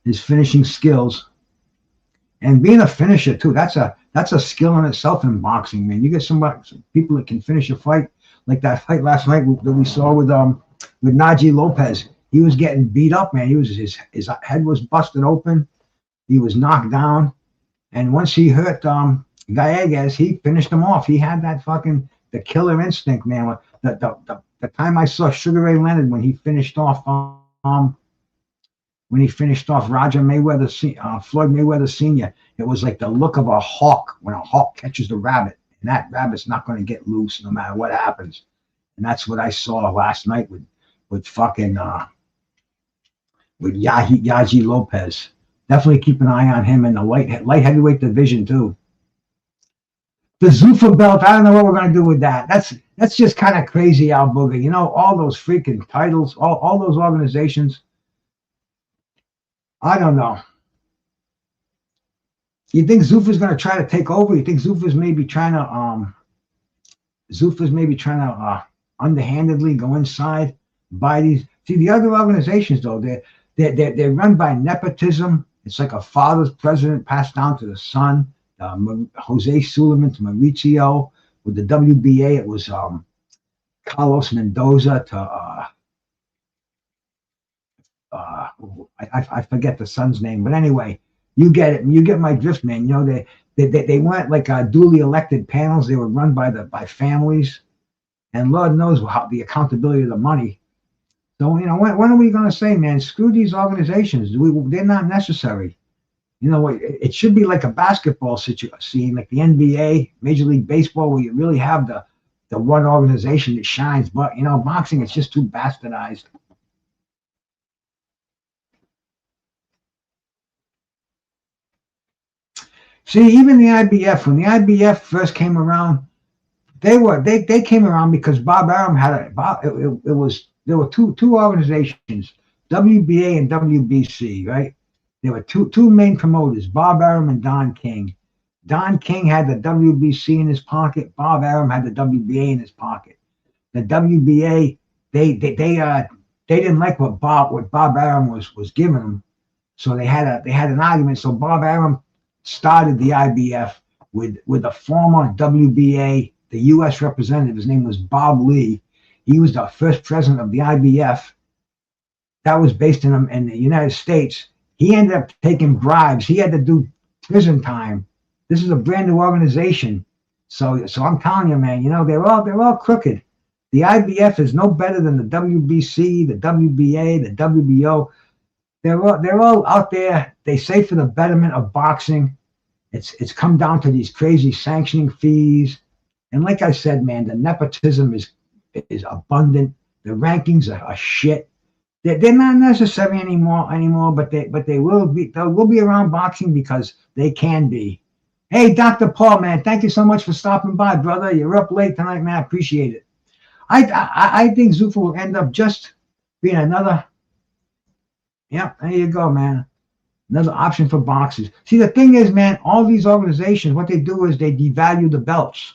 his finishing skills. And being a finisher too, that's a skill in itself in boxing, man. You get some people that can finish a fight, like that fight last night that we saw with Najee Lopez. He was getting beat up, man. His head was busted open. He was knocked down. And once he hurt Gallegos, he finished him off. He had that the killer instinct, man. The time I saw Sugar Ray Leonard when he finished off Roger Mayweather, Floyd Mayweather Sr., it was like the look of a hawk when a hawk catches the rabbit, and that rabbit's not going to get loose no matter what happens. And that's what I saw last night with Yaji Lopez. Definitely keep an eye on him in the light heavyweight division too. The Zuffa belt, I don't know what we're going to do with that. That's just kind of crazy, Al Booger. You know, all those freaking titles, all those organizations. I don't know. You think Zuffa's going to try to take over? You think Zuffa's maybe trying to underhandedly go inside, buy these? See, the other organizations though, they're run by nepotism. It's like a father's president passed down to the son. Jose Suleiman to Mauricio. With the WBA, it was Carlos Mendoza to I forget the son's name, but anyway, you get it. You get my drift, man. You know, they weren't like duly elected panels. They were run by families, and Lord knows how the accountability of the money. So you know, when are we going to say, man, screw these organizations? They're not necessary. You know, it should be like a basketball scene, like the NBA, Major League Baseball, where you really have the one organization that shines. But, you know, boxing, it's just too bastardized. See, even the IBF, when the IBF first came around, they came around because Bob Arum had there were two organizations, WBA and WBC, right? There were two main promoters, Bob Arum and Don King. Don King had the WBC in his pocket. Bob Arum had the WBA in his pocket. the WBA, they didn't like what Bob Arum was giving them, so they had an argument. So Bob Arum started the IBF with a former WBA, the U.S. representative. His name was Bob Lee. He was the first president of the IBF. That was based in the United States. He ended up taking bribes. He had to do prison time. This is a brand new organization. So I'm telling you, man, they're all crooked. The IBF is no better than the WBC, the WBA, the WBO. They're all out there. They say for the betterment of boxing. It's come down to these crazy sanctioning fees. And like I said, man, the nepotism is abundant. The rankings are shit. They're not necessary anymore, but they will be around boxing because they can be. Hey, Dr. Paul, man, thank you so much for stopping by, brother. You're up late tonight, man. I appreciate it. I think Zuffa will end up just being another. Yeah, there you go, man. Another option for boxers. See, the thing is, man, all these organizations, what they do is they devalue the belts.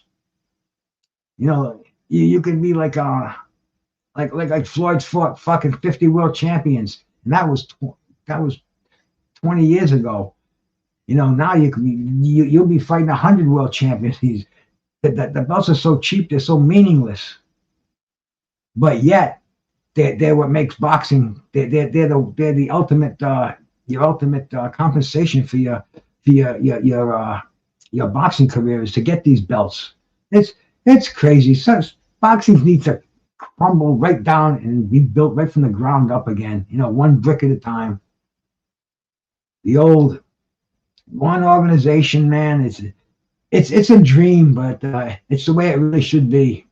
You can be like Floyd's fought fucking 50 world champions, and that was 20 years ago. Now you'll be fighting 100 world champions. The belts are so cheap, they're so meaningless. But yet, they're what makes boxing. They're the ultimate your ultimate compensation for your boxing career is to get these belts. It's crazy. Boxing needs to crumble right down and be built right from the ground up again. One brick at a time. The old one organization, man. It's a dream, but it's the way it really should be.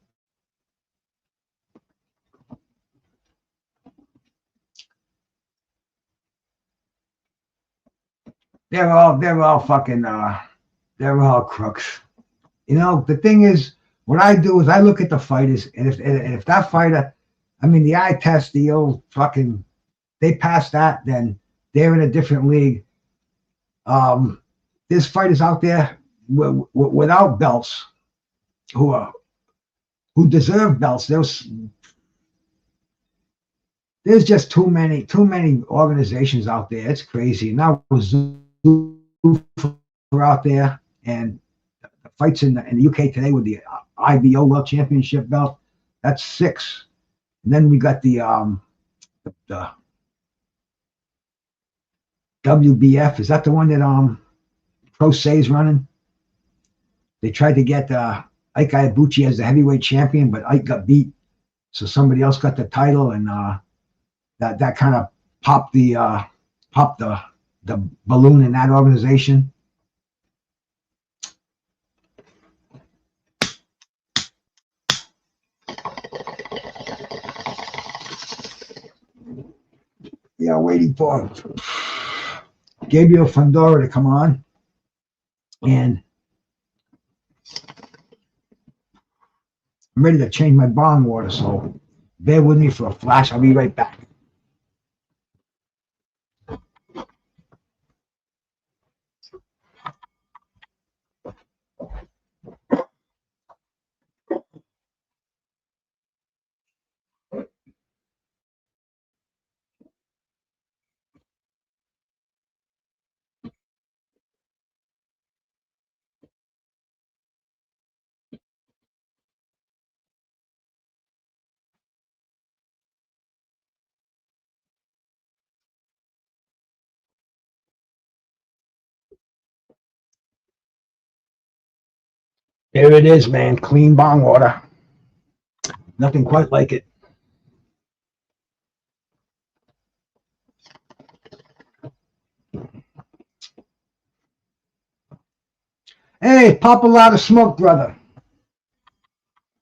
They're all fucking they're all crooks. The thing is, what I do is I look at the fighters, and if that fighter, the eye test, the old fucking, they pass that, then they're in a different league. There's fighters out there without belts who deserve belts. There's just too many organizations out there. It's crazy. Now we're out there, and the fights in the UK today with the IBO World Championship belt, that's 6. And then we got the WBF. Is that the one that Pro Say's running? They tried to get Ike Iabuchi as the heavyweight champion, but Ike got beat, so somebody else got the title, and that kind of popped the balloon in that organization. Yeah, waiting for Gabriela Fundora to come on, and I'm ready to change my bong water, so bear with me for a flash. I'll be right back. There it is, man. Clean bong water. Nothing quite like it. Hey, pop a lot of smoke, brother.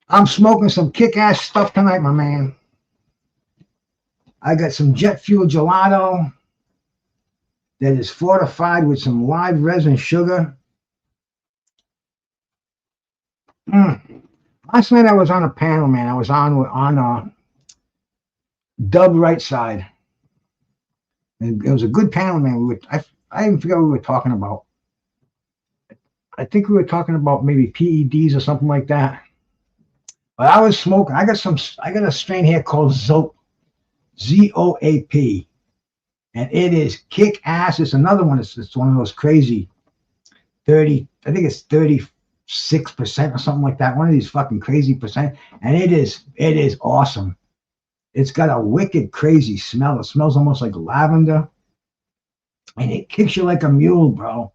I'm smoking some kick-ass stuff tonight, my man. I got some jet fuel gelato that is fortified with some live resin sugar. Last night I was on a panel, man. I was on Dub Right Side. And it was a good panel, man. I even forgot what we were talking about. I think we were talking about maybe PEDs or something like that. But I was smoking. I got a strain here called Zoap, ZOAP, and it is kick ass. It's another one. It's one of those crazy 30. I think it's 36% or something like that. One of these fucking crazy percent, and it is awesome. It's got a wicked crazy smell. It smells almost like lavender, and it kicks you like a mule, bro.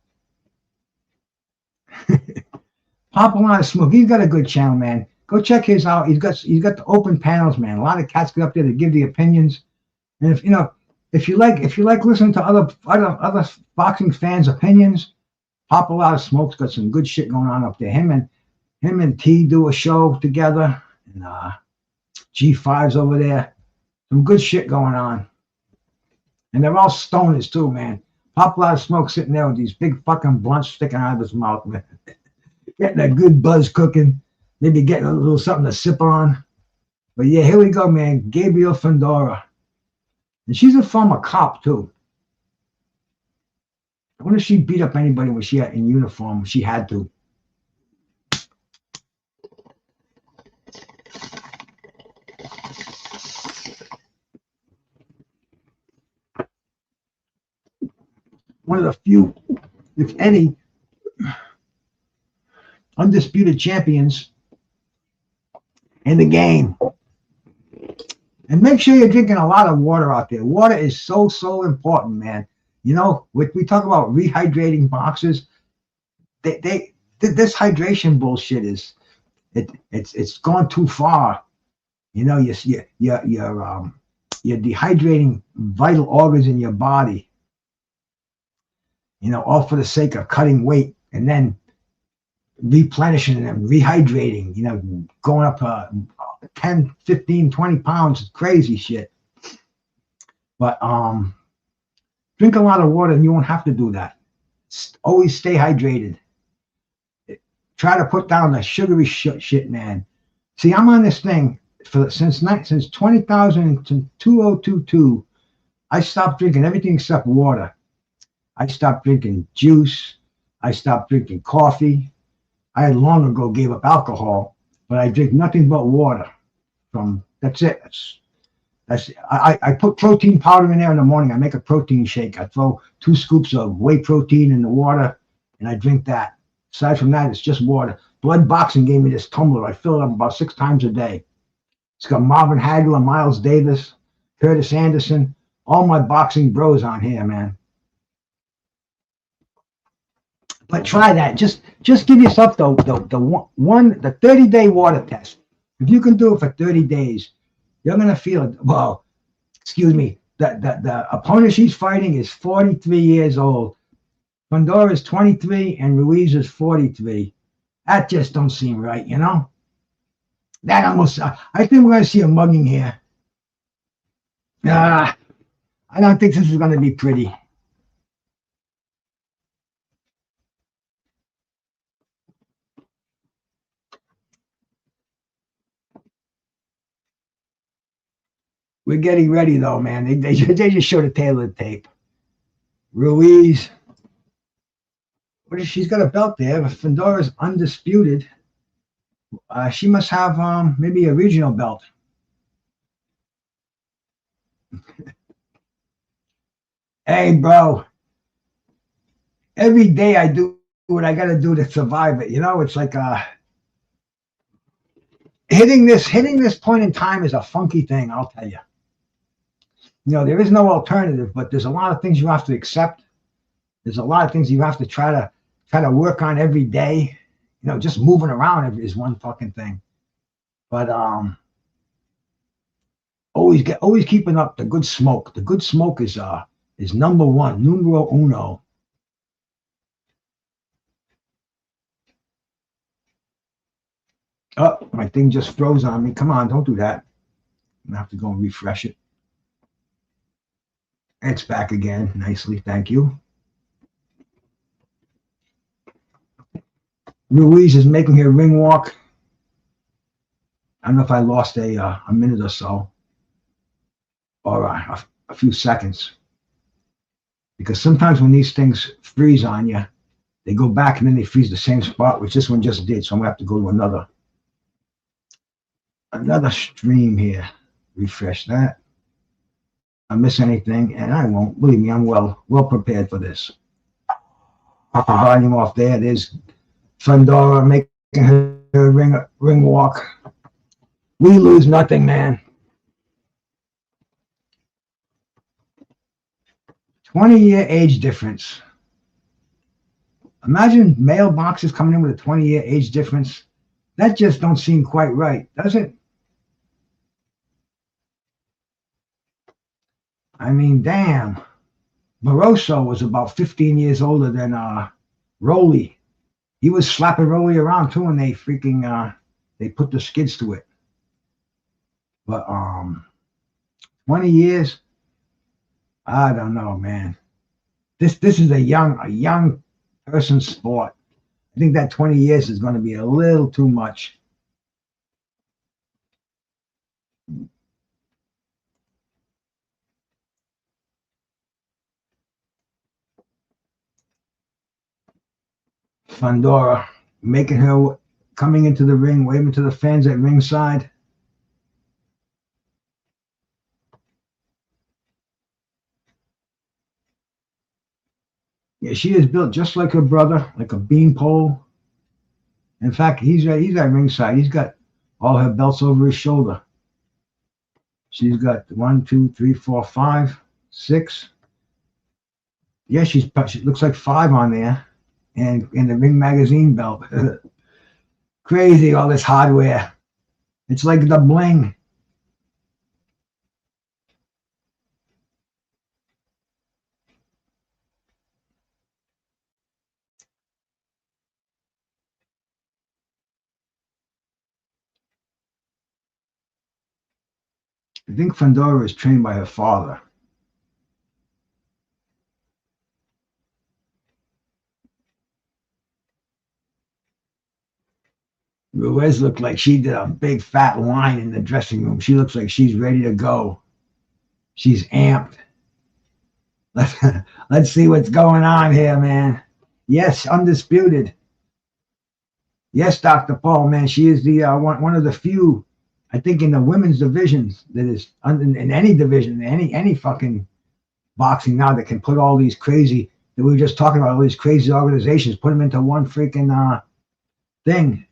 Pop a lot of smoke. He's got a good channel, man. Go check his out. He's got the open panels, man. A lot of cats get up there to give the opinions. And if you like listening to other boxing fans' opinions, Pop a lot of smoke's got some good shit going on up there. Him and T do a show together, and G5's over there. Some good shit going on. And they're all stoners too, man. Pop a lot of smoke sitting there with these big fucking blunts sticking out of his mouth, man. Getting a good buzz cooking. Maybe getting a little something to sip on. But yeah, here we go, man. Gabriela Fundora. And she's a former cop, too. I wonder if she beat up anybody when she had in uniform. She had to. One of the few, if any, undisputed champions in the game. And make sure you're drinking a lot of water out there. Water is so important, man. You know, we talk about rehydrating boxers. This hydration bullshit it's gone too far. You know, you're dehydrating vital organs in your body. You know, all for the sake of cutting weight and then replenishing them, rehydrating. You know, going up 10, 15, 20 pounds is crazy shit. But drink a lot of water and you won't have to do that. Always stay hydrated. Try to put down the sugary shit, man. See, I'm on this thing since 2022. I stopped drinking everything except water. I stopped drinking juice. I stopped drinking coffee. I had long ago gave up alcohol, but I drink nothing but water. That's it. I put protein powder in there in the morning. I make a protein shake. I throw 2 scoops of whey protein in the water, and I drink that. Aside from that, it's just water. Blood Boxing gave me this tumbler. I fill it up about 6 times a day. It's got Marvin Hagler, Miles Davis, Curtis Anderson, all my boxing bros on here, man. But try that. Just give yourself the 30-day water test. If you can do it for 30 days, you're gonna feel it. Well, excuse me. The opponent she's fighting is 43 years old. Fundora is 23 and Ruiz is 43. That just don't seem right, you know. That almost. I think we're gonna see a mugging here. I don't think this is gonna be pretty. We're getting ready though, man. They just showed a tail of the tape. Ruiz. She's got a belt there. Fundora's undisputed. She must have maybe a regional belt. Hey, bro. Every day I do what I got to do to survive it. You know, it's like hitting this point in time is a funky thing, I'll tell you. You know, there is no alternative, but there's a lot of things you have to accept. There's a lot of things you have to try to work on every day. You know, just moving around is one fucking thing. But always keeping up the good smoke. The good smoke is number one, numero uno. Oh, my thing just froze on me. Come on, don't do that. I'm gonna have to go and refresh it. It's back again nicely, thank you. Ruiz is making her ring walk. I don't know if I lost a minute or so, or a few seconds, because sometimes when these things freeze on you, they go back and then they freeze the same spot, which this one just did. So I'm gonna have to go to another. another stream here. Refresh that. I miss anything, and I won't. Believe me, I'm well prepared for this. Put the volume off there. There's Fundora making her ring walk. We lose nothing, man. 20-year age difference. Imagine male boxers coming in with a 20-year age difference. That just don't seem quite right, does it? I mean, damn. Barroso was about 15 years older than Rolly. He was slapping Rolly around too, and they freaking they put the skids to it. But 20 years, I don't know, man. This is a young person's sport. I think that 20 years is going to be a little too much. Fundora making her coming into the ring, waving to the fans at ringside. Yeah, she is built just like her brother, like a beanpole. In fact, he's at ringside. He's got all her belts over his shoulder. She's got 1, 2, 3, 4, 5, 6. Yeah, she looks like 5 on there, and in the Ring Magazine belt. Crazy, all this hardware. It's like the bling. I think Fundora is trained by her father. Ruiz looked like she did a big fat line in the dressing room. She looks like she's ready to go. She's amped. Let's see what's going on here, man. Yes, Undisputed. Yes, Dr. Paul, man. She is the one of the few, I think, in the women's divisions that is in any division, any fucking boxing now that can put all these crazy that we were just talking about, all these crazy organizations, put them into one freaking thing.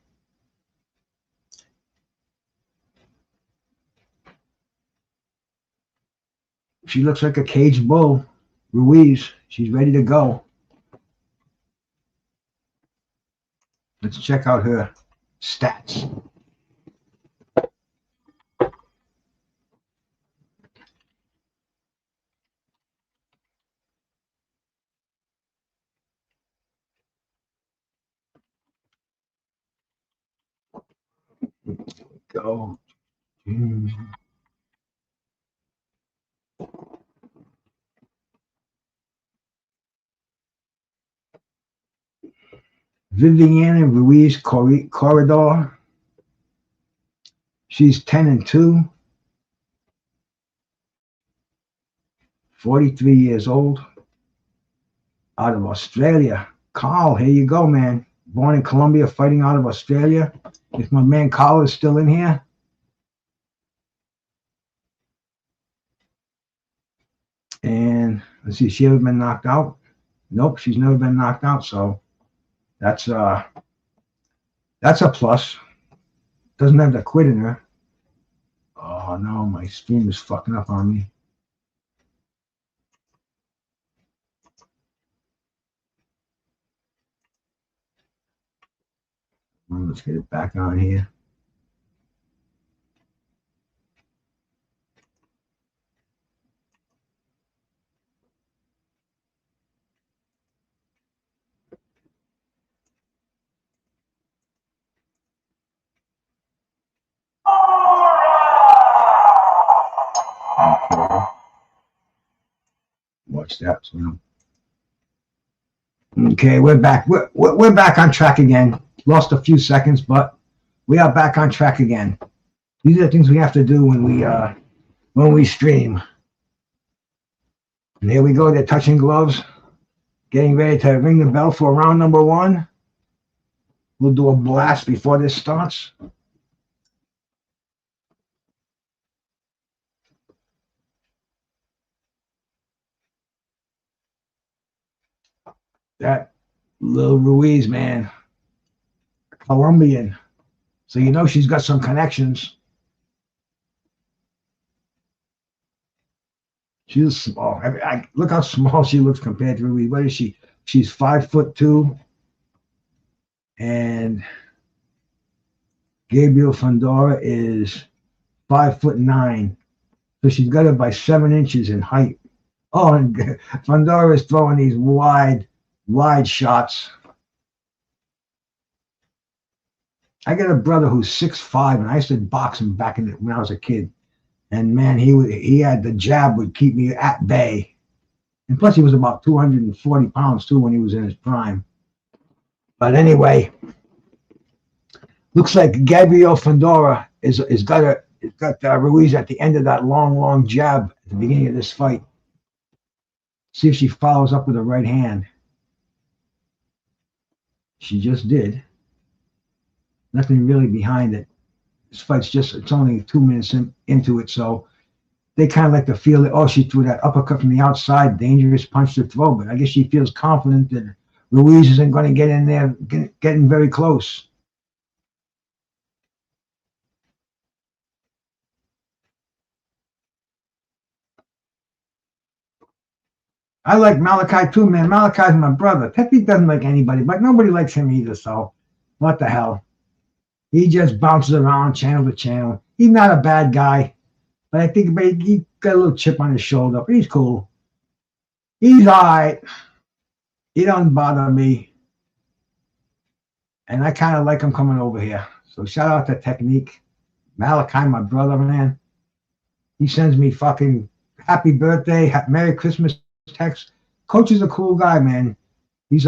She looks like a caged bull. Ruiz, she's ready to go. Let's check out her stats. Go. Viviana Ruiz Corredor. She's 10-2. 43 years old. Out of Australia. Carl, here you go, man. Born in Colombia, fighting out of Australia. If my man Carl is still in here. And let's see, she ever been knocked out? Nope, she's never been knocked out, so that's a plus. Doesn't have to quit in her. Oh no, my stream is fucking up on me. Let's get it back on here. Okay. Watch that. Okay, we're back. We're back on track again. Lost a few seconds, but we are back on track again. These are the things we have to do when we stream. And here we go. They're touching gloves, getting ready to ring the bell for round number 1. We'll do a blast before this starts. That little Ruiz, man, Colombian. So you know she's got some connections. She's small. Look how small she looks compared to Ruiz. What is she? She's 5'2", and Gabriela Fundora is 5'9". So she's got her by 7 inches in height. Oh, and Fundora is throwing these wide shots. I got a brother who's 6'5", and I used to box him back when I was a kid. And man, he had the jab would keep me at bay. And plus, he was about 240 pounds too when he was in his prime. But anyway, looks like Gabriela Fundora is got Ruiz at the end of that long jab at the beginning of this fight. See if she follows up with a right hand. She just did. Nothing really behind it. This fight's it's only 2 minutes into it, so they kind of like to feel that, oh, she threw that uppercut from the outside, dangerous punch to throw, but I guess she feels confident that Ruiz isn't going to get in there, getting very close. I like Malachi too, man. Malachi's my brother. Pepe doesn't like anybody, but nobody likes him either, so what the hell. He just bounces around channel to channel. He's not a bad guy, but I think he got a little chip on his shoulder, but he's cool. He's all right. He doesn't bother me. And I kind of like him coming over here. So shout out to Technique. Malachi, my brother, man. He sends me fucking happy birthday, Merry Christmas text. Coach is a cool guy, man. He's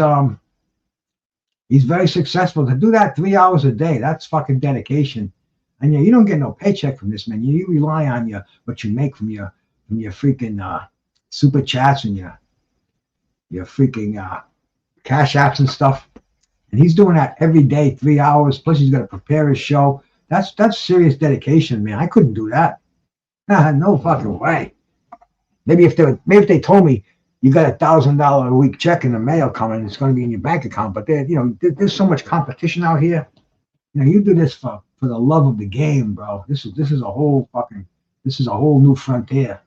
very successful. To do that 3 hours a day, that's fucking dedication. And you don't get no paycheck from this, man. You rely on what you make from your freaking super chats and your freaking cash apps and stuff. And he's doing that every day, 3 hours. Plus he's got to prepare his show. That's serious dedication, man. I couldn't do that. No fucking way. Maybe if they told me you got $1,000 a week check in the mail coming, it's going to be in your bank account. But there's so much competition out here. You do this for the love of the game, bro. This is a whole new frontier.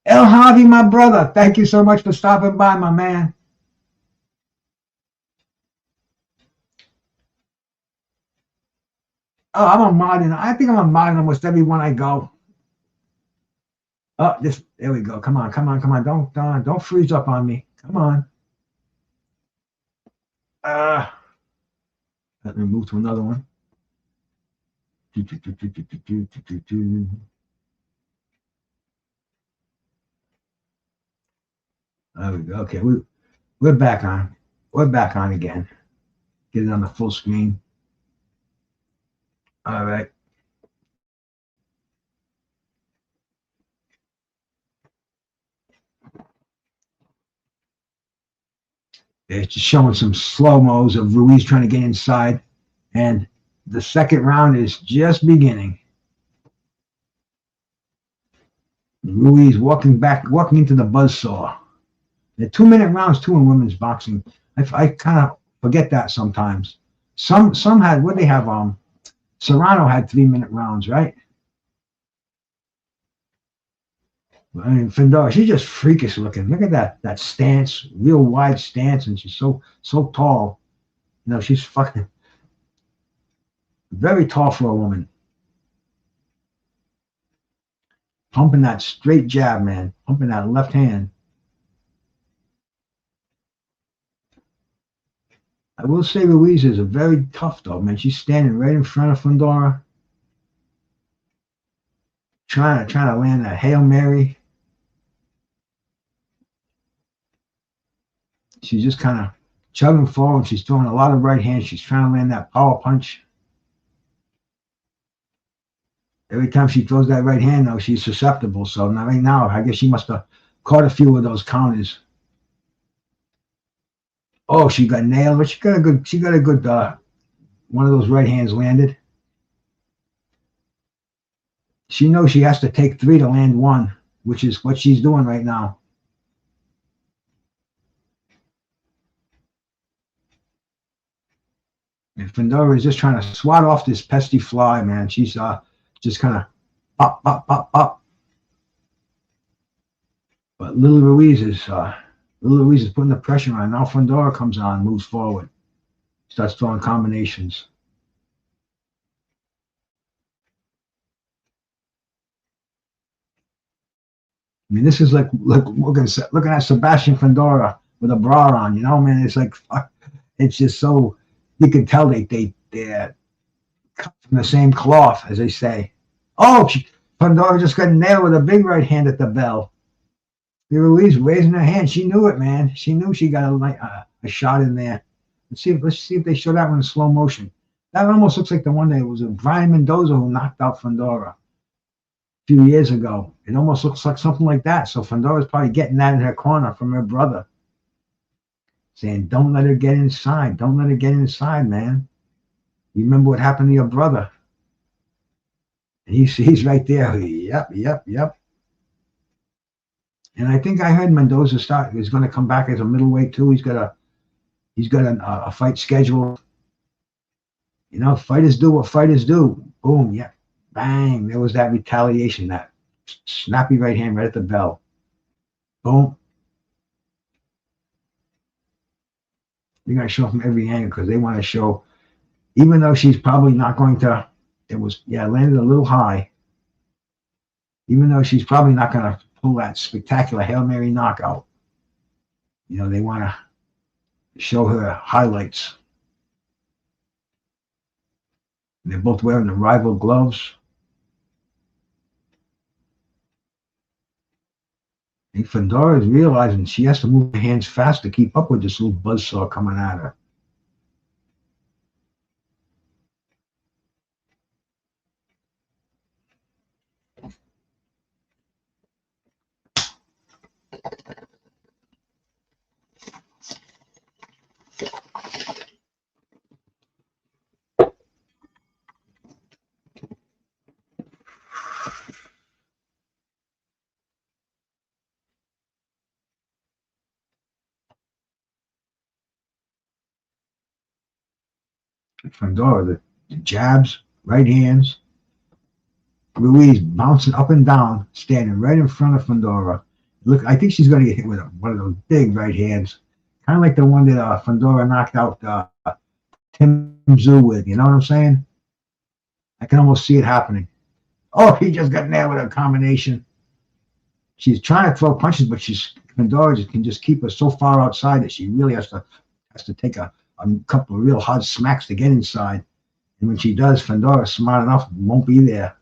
El Javi, my brother, thank you so much for stopping by, my man. Oh, I'm a mod I think I'm a mod in almost everyone I go. Oh, there we go. Come on. Don't freeze up on me. Come on. Let me move to another one. There we go. Okay, we're back on. We're back on again. Get it on the full screen. All right. It's just showing some slow-mos of Ruiz trying to get inside. And the second round is just beginning. Ruiz walking into the buzzsaw. The 2-minute rounds too in women's boxing. I kind of forget that sometimes. Some had, what they have, Serrano had 3-minute rounds, right? I mean, Fundora, she's just freakish looking. Look at that stance, real wide stance, and she's so tall. She's fucking very tall for a woman. Pumping that straight jab, man. Pumping that left hand. I will say Ruiz is a very tough though, man. She's standing right in front of Fundora. Trying to land a Hail Mary. She's just kind of chugging forward. She's throwing a lot of right hands. She's trying to land that power punch. Every time she throws that right hand, though, she's susceptible. So right now, I guess she must have caught a few of those counters. Oh, she got nailed, but she got a good one of those right hands landed. She knows she has to take 3 to land 1, which is what she's doing right now. And Fundora is just trying to swat off this pesky fly, man. She's just kind of up, up, up, up. But Lily Ruiz is putting the pressure on. Now Fundora comes on, moves forward, starts throwing combinations. I mean, this is like looking at Sebastian Fundora with a bra on. You know, man, it's like it's just so you can tell they're cut from the same cloth, as they say. Oh, Fundora just got nailed with a big right hand at the bell. Ruiz raising her hand. She knew it, man. She knew she got a shot in there. Let's see if they show that one in slow motion. That almost looks like the one that was Brian Mendoza who knocked out Fundora a few years ago. It almost looks like something like that. So Fundora's probably getting that in her corner from her brother, saying, "Don't let her get inside. Don't let her get inside, man. You remember what happened to your brother?" And he's right there. Yep. And I think I heard Mendoza is going to come back as a middleweight too. He's got a fight scheduled. You know, fighters do what fighters do. Boom, yeah, bang. There was that retaliation, that snappy right hand right at the bell. Boom. They're going to show from every angle because they want to show, even though she's probably not going to. It landed a little high. Even though she's probably not going to pull that spectacular Hail Mary knockout. You know, they want to show her highlights. And they're both wearing the rival gloves. I think Fundora is realizing she has to move her hands fast to keep up with this little buzzsaw coming at her. Fundora, the jabs, right hands. Ruiz bouncing up and down, standing right in front of Fundora. Look, I think she's going to get hit with one of those big right hands, kind of like the one that Fundora knocked out Tim Tszyu with. You know what I'm saying? I can almost see it happening. Oh, he just got nailed with a combination. She's trying to throw punches, but Fundora can just keep her so far outside that she really has to take a couple of real hard smacks to get inside. And when she does, Fundora, smart enough, won't be there.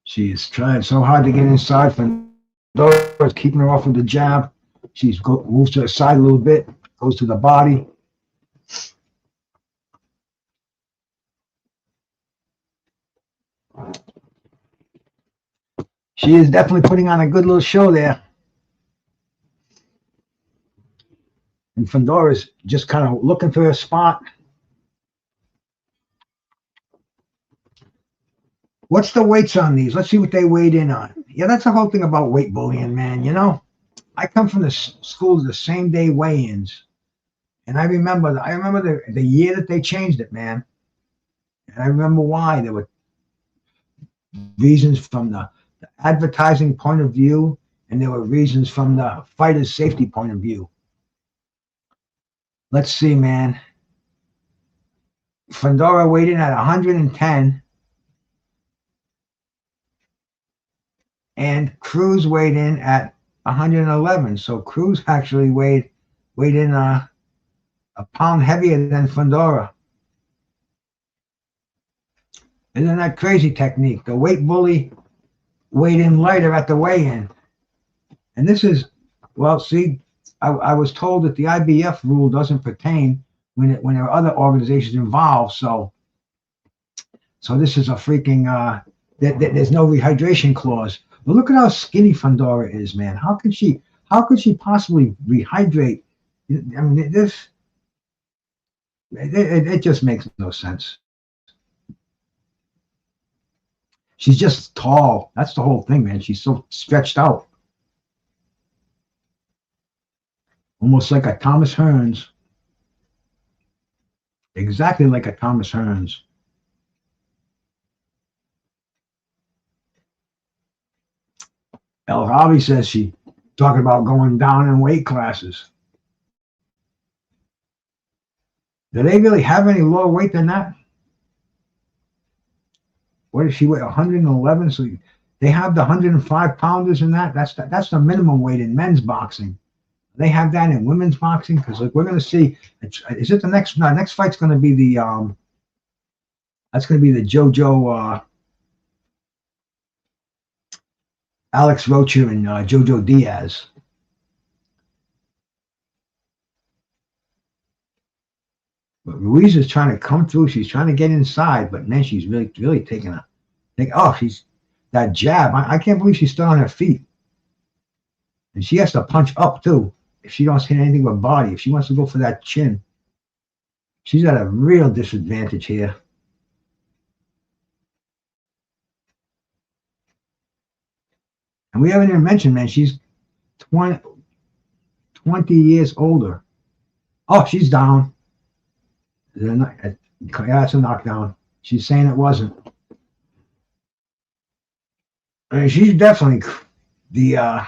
She is trying so hard to get inside. Fundora is keeping her off with the jab. She moves to the side a little bit, goes to the body. She is definitely putting on a good little show there. And Fundora's just kind of looking for a spot. What's the weights on these? Let's see what they weighed in on. Yeah, that's the whole thing about weight bullying, man. You know, I come from the school of the same day weigh-ins. And I remember the year that they changed it, man. And I remember why. There were reasons from the advertising point of view, and there were reasons from the fighter's safety point of view. Let's see, man. Fundora weighed in at 110. And Cruz weighed in at 111. So Cruz actually weighed in a pound heavier than Fundora. Isn't that crazy technique? The weight bully weighed in lighter at the weigh-in. And this is, well, see, I was told that the IBF rule doesn't pertain when there are other organizations involved. So this is a freaking, there's no rehydration clause. But look at how skinny Fundora is, man. How could she possibly rehydrate? I mean, It just makes no sense. She's just tall. That's the whole thing, man. She's so stretched out. Almost like a Thomas Hearns. Exactly like a Thomas Hearns. El Javi says she talking about going down in weight classes. Do they really have any lower weight than that? What does she weigh? 111. So they have the 105 pounders in that. That's the minimum weight in men's boxing. They have that in women's boxing because like we're going to see. Is it the next? No, next fight's going to be the That's going to be the JoJo Alex Rocha and JoJo Diaz. But Ruiz is trying to come through. She's trying to get inside, but man, she's really taking a. She's that jab. I can't believe she's still on her feet, and she has to punch up too. If she don't hit anything but body, if she wants to go for that chin, she's at a real disadvantage here. And we haven't even mentioned, man, she's 20 years older. Oh, she's down. Yeah, that's a knockdown. She's saying it wasn't. I mean, she's definitely the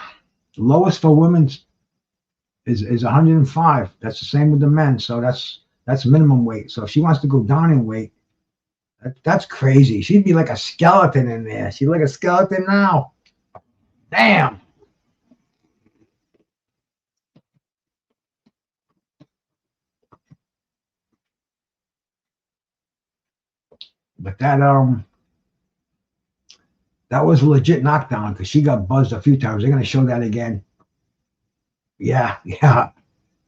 lowest for women's is 105. That's the same with the men. So that's minimum weight. So if she wants to go down in weight, that's crazy. She'd be like a skeleton in there. She's like a skeleton now. Damn. But that was a legit knockdown because she got buzzed a few times. They're gonna show that again. Yeah,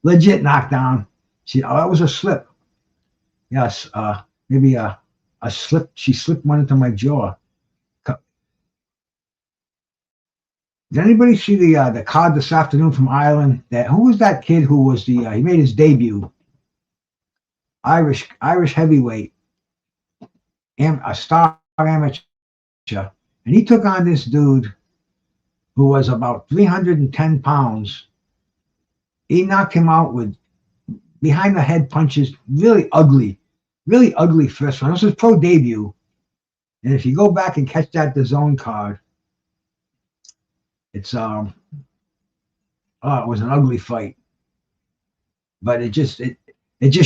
legit knockdown. That was a slip. Yes, maybe a slip. She slipped one into my jaw. Did anybody see the card this afternoon from Ireland? Who was that kid who was he made his debut? Irish heavyweight, a star amateur, and he took on this dude who was about 310 pounds. He knocked him out with behind the head punches, really ugly first round. This was pro debut, and if you go back and catch that DAZN card, it's it was an ugly fight, but it just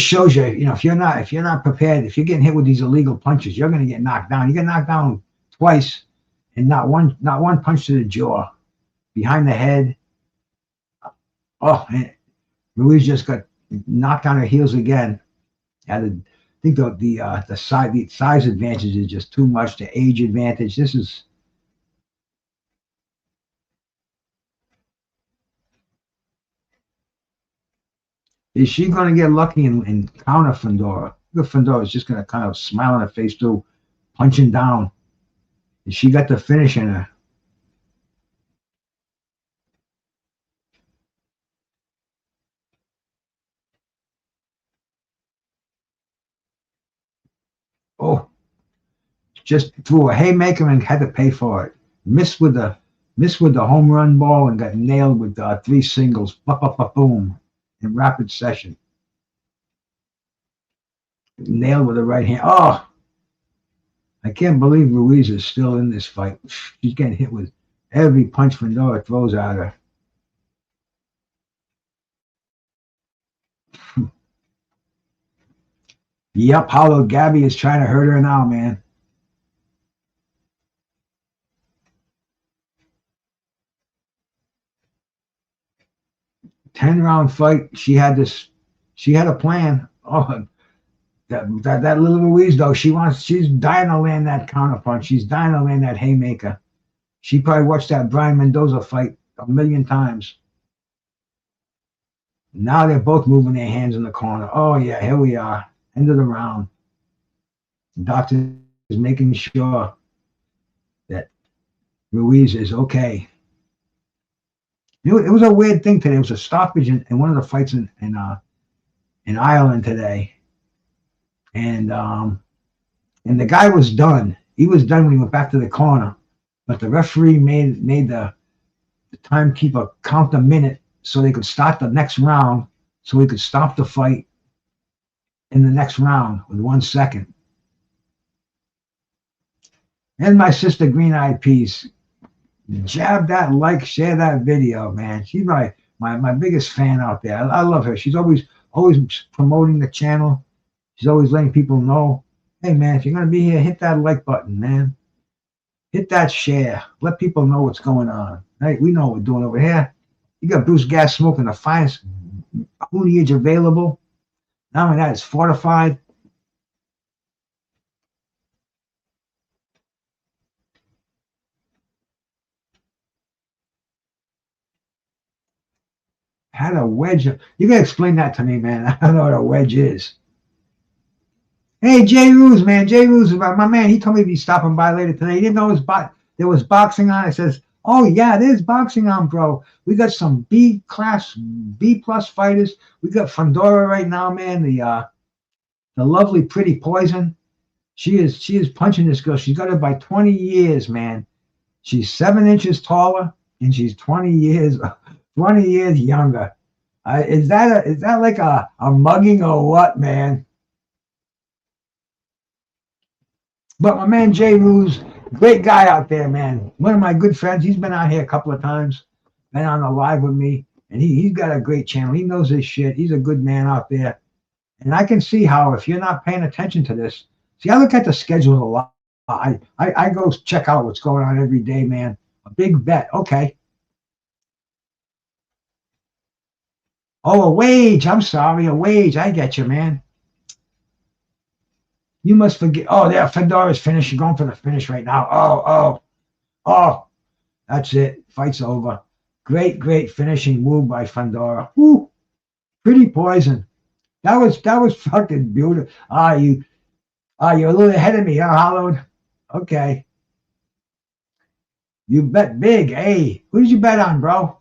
shows you, if you're not prepared, if you're getting hit with these illegal punches, you're going to get knocked down. You get knocked down twice, and not one punch to the jaw, behind the head. Oh, man. Ruiz just got knocked on her heels again. I think the size advantage is just too much. The age advantage. Is she going to get lucky and counter Fundora? Fundora is just going to kind of smile on her face too, punching down. And she got the finish in her. Oh, just threw a haymaker and had to pay for it. Missed with the home run ball and got nailed with 3 singles. Boom. In rapid session. Nailed with the right hand. Oh, I can't believe Ruiz is still in this fight. She's getting hit with every punch Fundora throws at her. Yep, Paulo Gabby is trying to hurt her now, man. Ten-round fight. She had a plan. Oh, that little Ruiz though, she's dying to land that counterpunch. She's dying to land that haymaker. She probably watched that Brian Mendoza fight a million times. Now they're both moving their hands in the corner. Oh yeah, here we are. End of the round. The doctor is making sure that Ruiz is okay. It was a weird thing today. It was a stoppage in one of the fights in Ireland today. and the guy was done. He was done when he went back to the corner, but the referee made the timekeeper count a minute so they could start the next round, so we could stop the fight in the next round with 1 second. And my sister Green Eyed Peas, jab that like, share that video, man. She's my biggest fan out there. I love her. She's always promoting the channel. She's always letting people know, hey man, if you're gonna be here, hit that like button, man. Hit that share. Let people know what's going on. Right? We know what we're doing over here. You got Bruce Gas smoking the finest Hoonage available. Not only that, it's fortified. Had a wedge. You gotta explain that to me, man. I don't know what a wedge is. Hey, Jay Ruse, man. Jay Ruse, my man. He told me he'd be stopping by later today. He didn't know there was boxing on. I says, oh yeah, there's boxing on, bro. We got some B class, B plus fighters. We got Fundora right now, man. The lovely Pretty Poison. She is punching this girl. She's got her by 20 years, man. She's 7 inches taller and she's 20 years younger. Is that like a mugging or what, man? But my man Jay Ruse, great guy out there, man. One of my good friends. He's been out here a couple of times, been on a live with me, and he's got a great channel. He knows his shit. He's a good man out there. And I can see how if you're not paying attention to this, see, I look at the schedule a lot. I go check out what's going on every day, man. A big bet. Okay. Oh, a wage. I'm sorry, a wage. I get you, man. You must forget. Oh, there, Fundora's finished. You're going for the finish right now. Oh. That's it. Fight's over. Great finishing move by Fundora. Woo. Pretty Poison. That was fucking beautiful. You're a little ahead of me, huh, Howard? Okay. You bet big. Hey, who did you bet on, bro?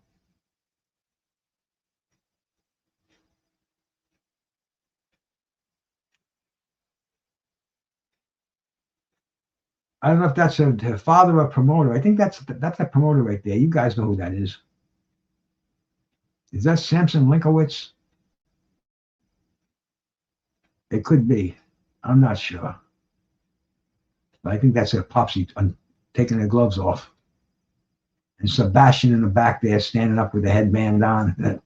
I don't know if that's a father or promoter. I think that's a promoter right there. You guys know who that is. Is that Samson Linkowitz? It could be. I'm not sure. But I think that's a Popsy taking their gloves off. And Sebastian in the back there standing up with the headband on.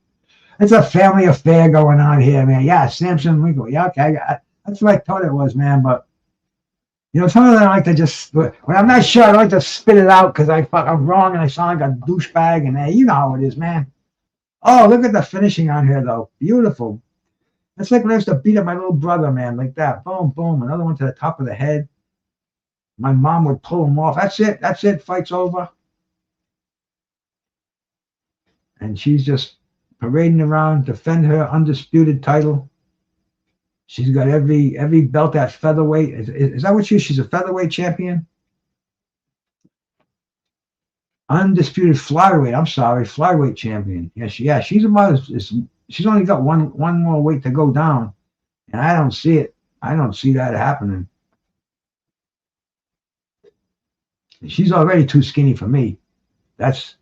It's a family affair going on here, man. Yeah, Samson Linkowitz. Yeah, okay. That's what I thought it was, man. But you know, some of them I like to just, when I'm not sure, I like to spit it out because I'm wrong and I sound like a douchebag. And you know how it is, man. Oh, look at the finishing on here, though. Beautiful. That's like when I used to beat up my little brother, man, like that. Boom, boom. Another one to the top of the head. My mom would pull him off. That's it. Fight's over. And she's just parading around, defend her undisputed title. She's got every belt at featherweight. Is that what she's a featherweight champion? Undisputed flyweight. I'm sorry, flyweight champion. She's about she's only got one more weight to go down, and I don't see it. I don't see that happening. She's already too skinny for me. That's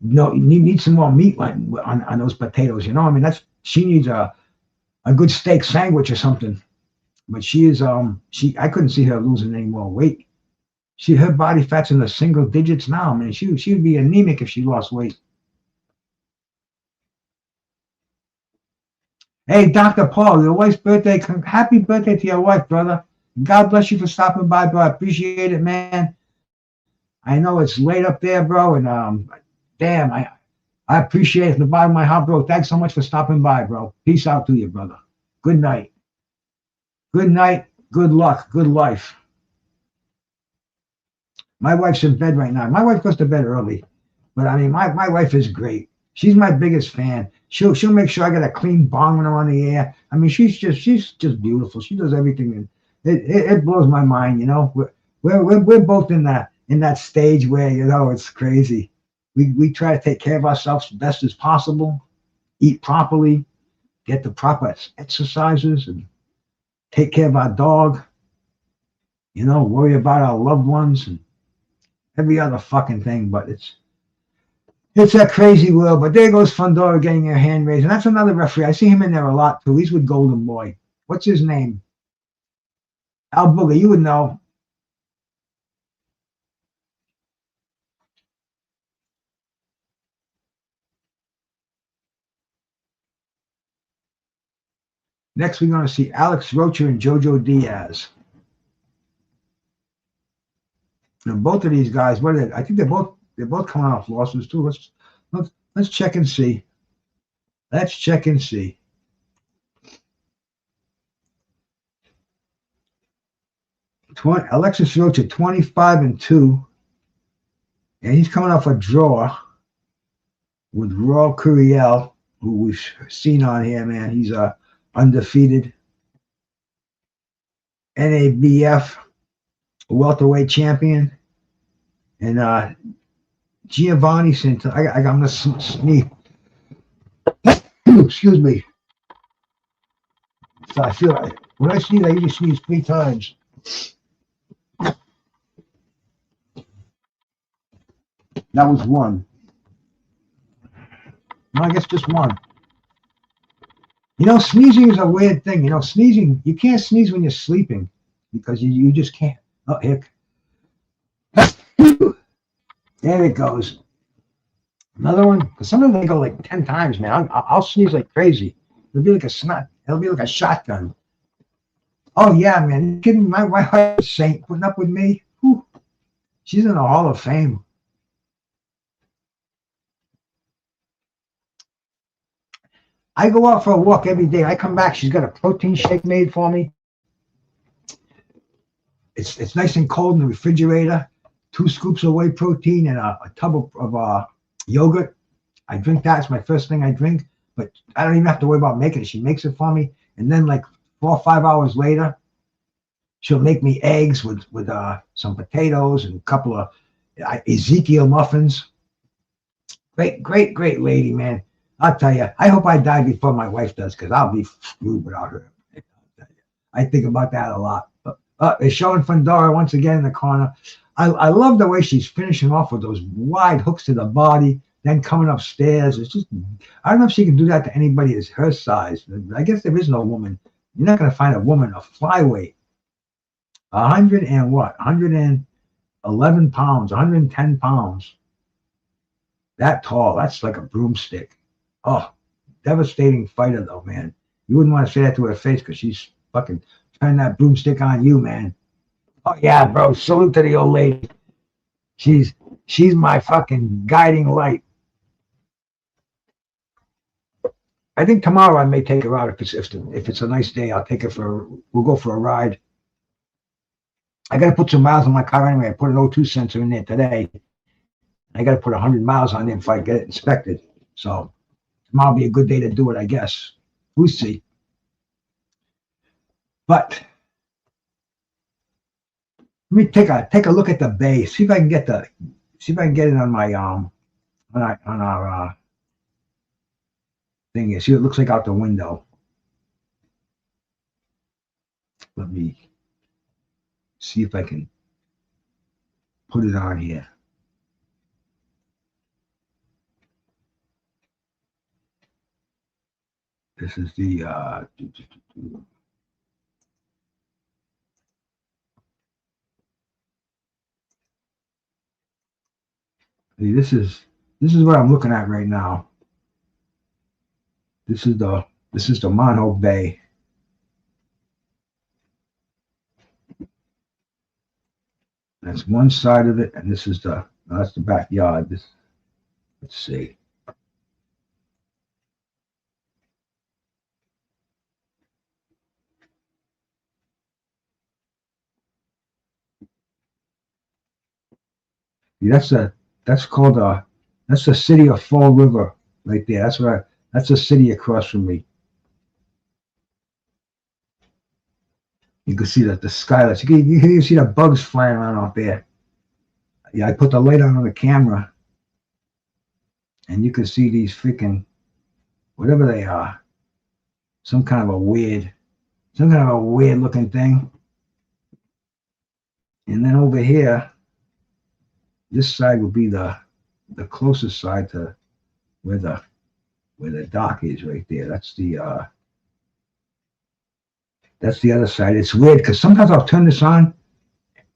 no, you need some more meat on those potatoes. You know, I mean, she needs a good steak sandwich or something. But she is I couldn't see her losing any more weight. Her body fat's in the single digits now, man. She would be anemic if she lost weight. Hey, Dr. Paul, your wife's birthday. Happy birthday to your wife, brother. God bless you for stopping by, bro. I appreciate it, man. I know it's late up there, bro, and damn, I appreciate it from the bottom of my heart, bro. Thanks so much for stopping by, bro. Peace out to you, brother. Good night. Good night. Good luck. Good life. My wife's in bed right now. My wife goes to bed early, but I mean, my wife is great. She's my biggest fan. She'll make sure I get a clean bong when I'm on the air. I mean, she's just beautiful. She does everything, and it blows my mind. You know, we're both in that stage where, you know, it's crazy. We try to take care of ourselves as best as possible, eat properly, get the proper exercises and take care of our dog, you know, worry about our loved ones and every other fucking thing. But it's a crazy world. But there goes Fundora getting her hand raised. And that's another referee. I see him in there a lot too. He's with Golden Boy. What's his name? Al Booger, you would know. Next, we're going to see Alex Rocha and Jojo Diaz. Now, both of these guys, what are they? I think they're both coming off losses too. Let's check and see. Let's check and see. Alexis Rocha 25-2, and he's coming off a draw with Raw Curiel, who we've seen on here, man. He's undefeated NABF welterweight champion, and Giovanni Santo. I'm gonna sneeze. Excuse me. So I feel like when I sneeze, I usually sneeze 3 times. That was 1. No, I guess just 1. You know, sneezing is a weird thing. You know, sneezing, you can't sneeze when you're sleeping because you just can't. Oh, hick. There it goes. Another one, because sometimes they go like 10 times, man. I'll sneeze like crazy. It'll be like a snot. It'll be like a shotgun. Oh, yeah, man. You kidding? My wife is saint putting up with me. Whew. She's in the Hall of Fame. I go out for a walk every day. I come back. She's got a protein shake made for me. It's nice and cold in the refrigerator. 2 scoops of whey protein and a tub of yogurt. I drink that. It's my first thing I drink. But I don't even have to worry about making it. She makes it for me. And then like 4 or 5 hours later, she'll make me eggs with some potatoes and a couple of Ezekiel muffins. Great lady, man. I'll tell you, I hope I die before my wife does, because I'll be screwed without her. I think about that a lot. They're showing Fundora once again in the corner. I love the way she's finishing off with those wide hooks to the body, then coming upstairs. It's just, I don't know if she can do that to anybody that's her size. I guess there is no woman. You're not going to find a woman, a flyweight, 100 and what? 111 pounds, 110 pounds. That tall. That's like a broomstick. Oh, devastating fighter though, man. You wouldn't want to say that to her face, because she's fucking turning that broomstick on you, man. Oh yeah, bro. Salute to the old lady. She's my fucking guiding light. I think tomorrow I may take her out if it's a nice day. I'll take her we'll go for a ride. I got to put some miles on my car anyway. I put an O2 sensor in there today. I got to put 100 miles on there if I get it inspected. So tomorrow will be a good day to do it, I guess. We'll see. But let me take a look at the bay. See if I can get it on my on our thing here. See what it looks like out the window. Let me see if I can put it on here. This is the this is what I'm looking at right now. This is the Monho Bay. That's one side of it, and this is that's the backyard. Let's see. That's the city of Fall River right there. That's the city across from me. You can see the skylights. You can see the bugs flying around out there. Yeah, I put the light on the camera, and you can see these freaking whatever they are. some kind of a weird looking thing. And then over here, this side will be the closest side to where the dock is right there. That's the other side. It's weird because sometimes I'll turn this on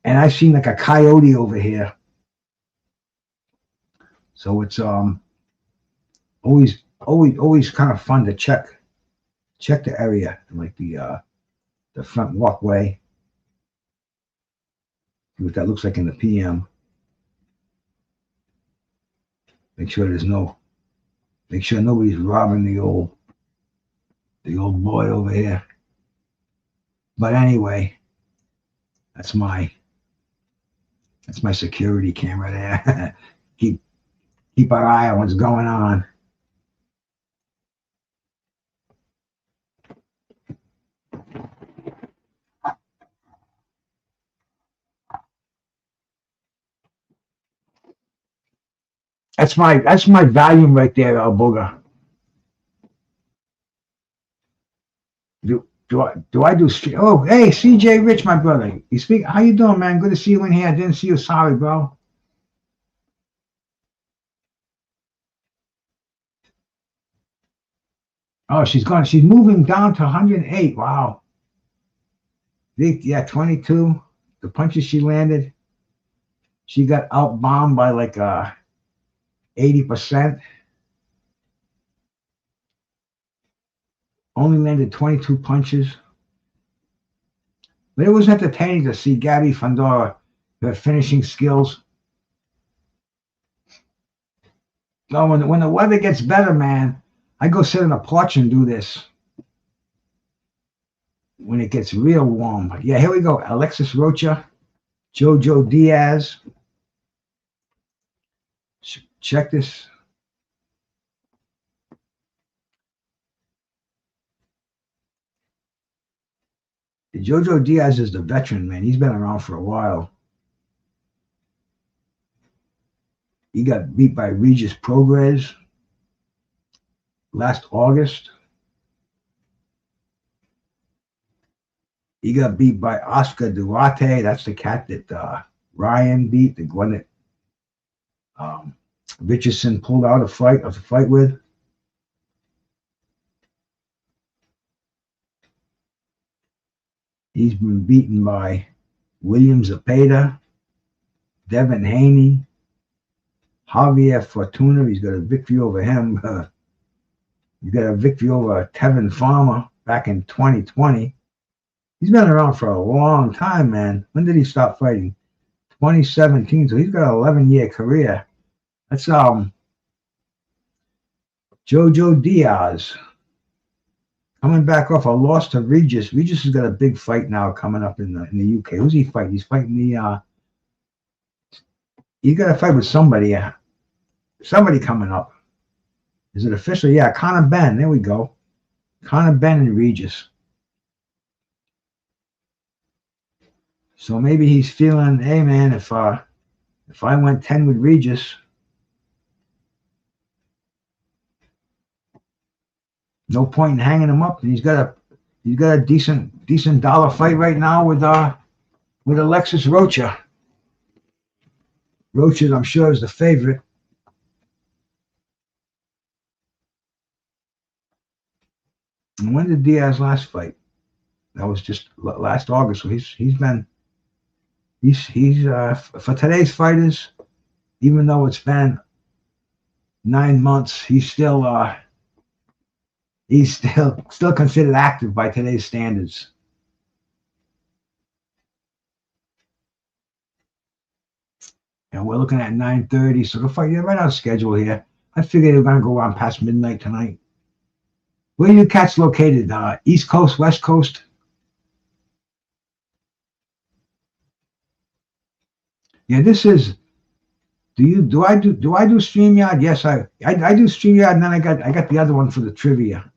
and I see like a coyote over here. So it's always kind of fun to check the area, like the front walkway. See what that looks like in the PM. Make sure nobody's robbing the old boy over here. But anyway, that's my security camera there. Keep our eye on what's going on. That's my volume right there, Booger. Do I do stream? Oh, hey, CJ Rich, my brother. You speak? How you doing, man? Good to see you in here. I didn't see you. Sorry, bro. Oh, she's gone. She's moving down to 108. Wow. Yeah, 22. The punches she landed, she got outbombed by like 80%. Only landed 22 punches. But it was entertaining to see Gabby Fundora, her finishing skills. No, when the weather gets better, man, I go sit on the porch and do this. When it gets real warm. Yeah, here we go. Alexis Rocha, Jojo Diaz. Check this. Jojo Diaz is the veteran, man. He's been around for a while. He got beat by Regis Prograis last August. He got beat by Oscar Duarte. That's the cat that Ryan beat, the one that Richardson pulled out of the fight with. He's been beaten by William Zepeda, Devin Haney, Javier Fortuna. He's got a victory over him. He's got a victory over Tevin Farmer back in 2020. He's been around for a long time, man. When did he stop fighting? 2017. So he's got an 11-year career. That's Jojo Diaz coming back off a loss to Regis. Regis has got a big fight now coming up in the UK. Who's he fighting? He's fighting he got a fight with somebody. Somebody coming up. Is it official? Yeah, Conor Benn. There we go. Conor Benn and Regis. So maybe he's feeling, hey man, if I went 10 with Regis, no point in hanging him up. And he's got a decent dollar fight right now with Alexis Rocha. Rocha, I'm sure, is the favorite. And when did Diaz last fight? That was just last August. So he's for today's fighters, even though it's been 9 months, he's still considered active by today's standards. And we're looking at 9:30, so the fight, yeah, right on schedule here. I figured they're gonna go on past midnight tonight. Where are you cats located? East Coast, West Coast? Yeah, this is. Do I do StreamYard? Yes, I do StreamYard, and then I got the other one for the trivia.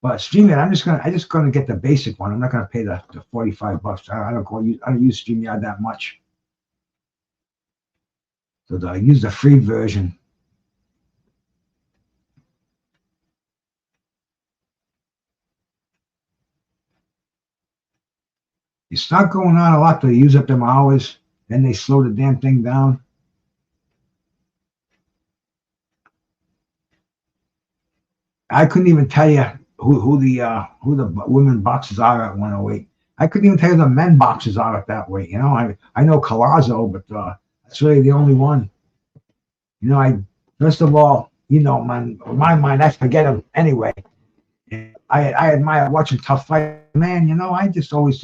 But StreamYard, I'm just gonna get the basic one. I'm not gonna pay the $45. I don't use StreamYard that much. So I use the free version. start going on a lot, they use up them hours, then they slow the damn thing down. I couldn't even tell you who the women boxers are at 108. I couldn't even tell you the men boxers are at that weight. You know, I know Collazo, but that's really the only one. You know, first of all, you know, man, in my mind, I forget him anyway. I admire watching tough fight, man. You know, I just always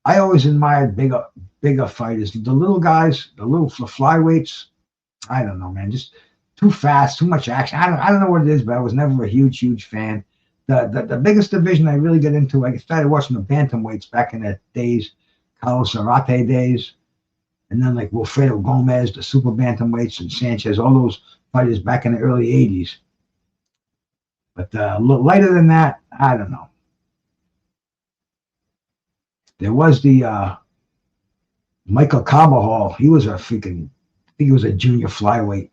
I always admired bigger fighters. The little guys, the flyweights. I don't know, man. Just too fast, too much action. I don't know what it is, but I was never a huge fan. The biggest division I really got into, I started watching the bantamweights back in the days, Carlos Zarate days, and then like Wilfredo Gomez, the super bantamweights, and Sanchez, all those fighters back in the early 80s. But lighter than that, I don't know. There was the Michael Carbajal. He was I think he was a junior flyweight.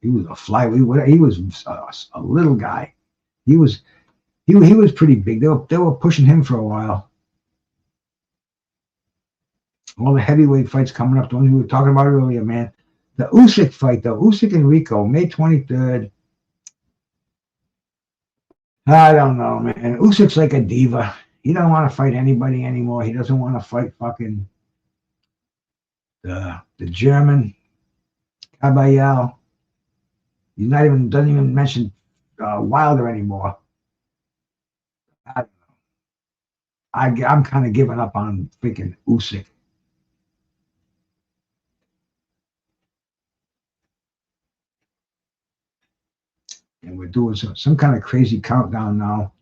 He was a flyweight. He was a little guy. He was pretty big. They were pushing him for a while. All the heavyweight fights coming up, the ones we were talking about earlier, man. The Usyk fight, though, Usyk and Rico, May 23rd. I don't know, man. Usyk's like a diva. He don't want to fight anybody anymore. He doesn't want to fight fucking the German Caballero. He's doesn't even mention Wilder anymore. I don't know. I'm kind of giving up on freaking Usyk. And we're doing some kind of crazy countdown now.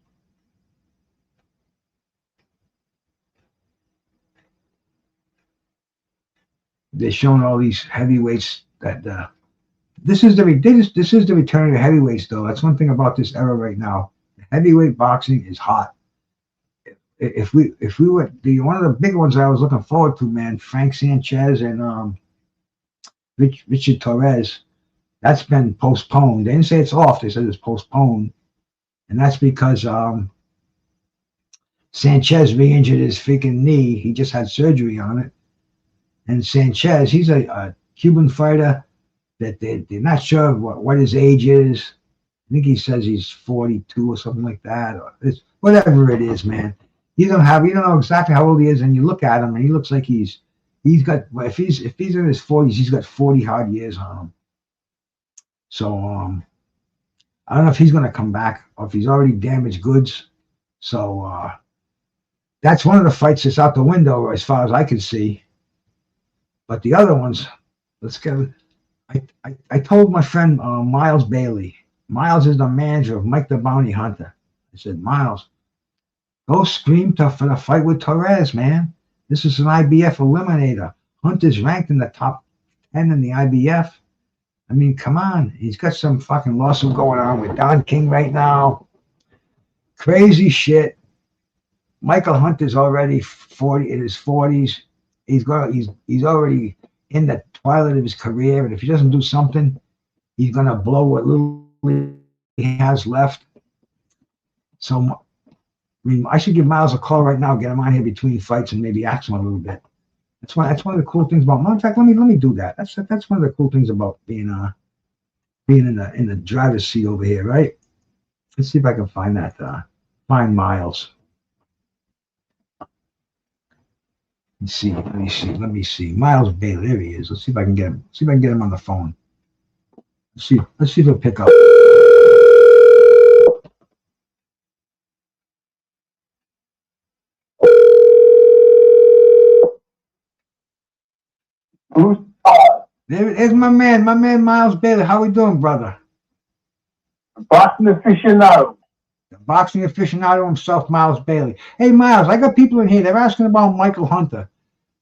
They're showing all these heavyweights that this is the return of the heavyweights, though. That's one thing about this era right now. Heavyweight boxing is hot. If we were one of the big ones I was looking forward to, man, Frank Sanchez and Richard Torres. That's been postponed. They didn't say it's off. They said it's postponed. And that's because Sanchez re-injured his freaking knee. He just had surgery on it. And Sanchez, he's a Cuban fighter that they're not sure what his age is. I think he says he's 42 or something like that. Or whatever it is, man. You don't know exactly how old he is, and you look at him, and he looks like he's got, if he's in his 40s, he's got 40 hard years on him. So I don't know if he's going to come back or if he's already damaged goods. So that's one of the fights that's out the window as far as I can see. But the other ones, let's get. I told my friend Miles Bailey. Miles is the manager of Mike the Bounty Hunter. I said, Miles, go scream for the fight with Torres, man. This is an IBF eliminator. Hunter's ranked in the top 10 in the IBF. I mean, come on. He's got some fucking lawsuit going on with Don King right now. Crazy shit. Michael Hunter's already 40 in his 40s. He's already in the twilight of his career, and if he doesn't do something, he's gonna blow what little he has left. So, I mean, I should give Miles a call right now, get him on here between fights, and maybe ask him a little bit. That's one of the cool things about. In fact, let me do that. That's one of the cool things about being in the driver's seat over here, right? Let's see if I can find that. Find Miles. Let me see. Miles Bailey, there he is. Let's see if I can get him. See if I can get him on the phone. Let's see if he'll pick up. There's my man Miles Bailey. How we doing, brother? Boxing aficionado. The boxing aficionado himself, Miles Bailey. Hey, Miles, I got people in here. They're asking about Michael Hunter.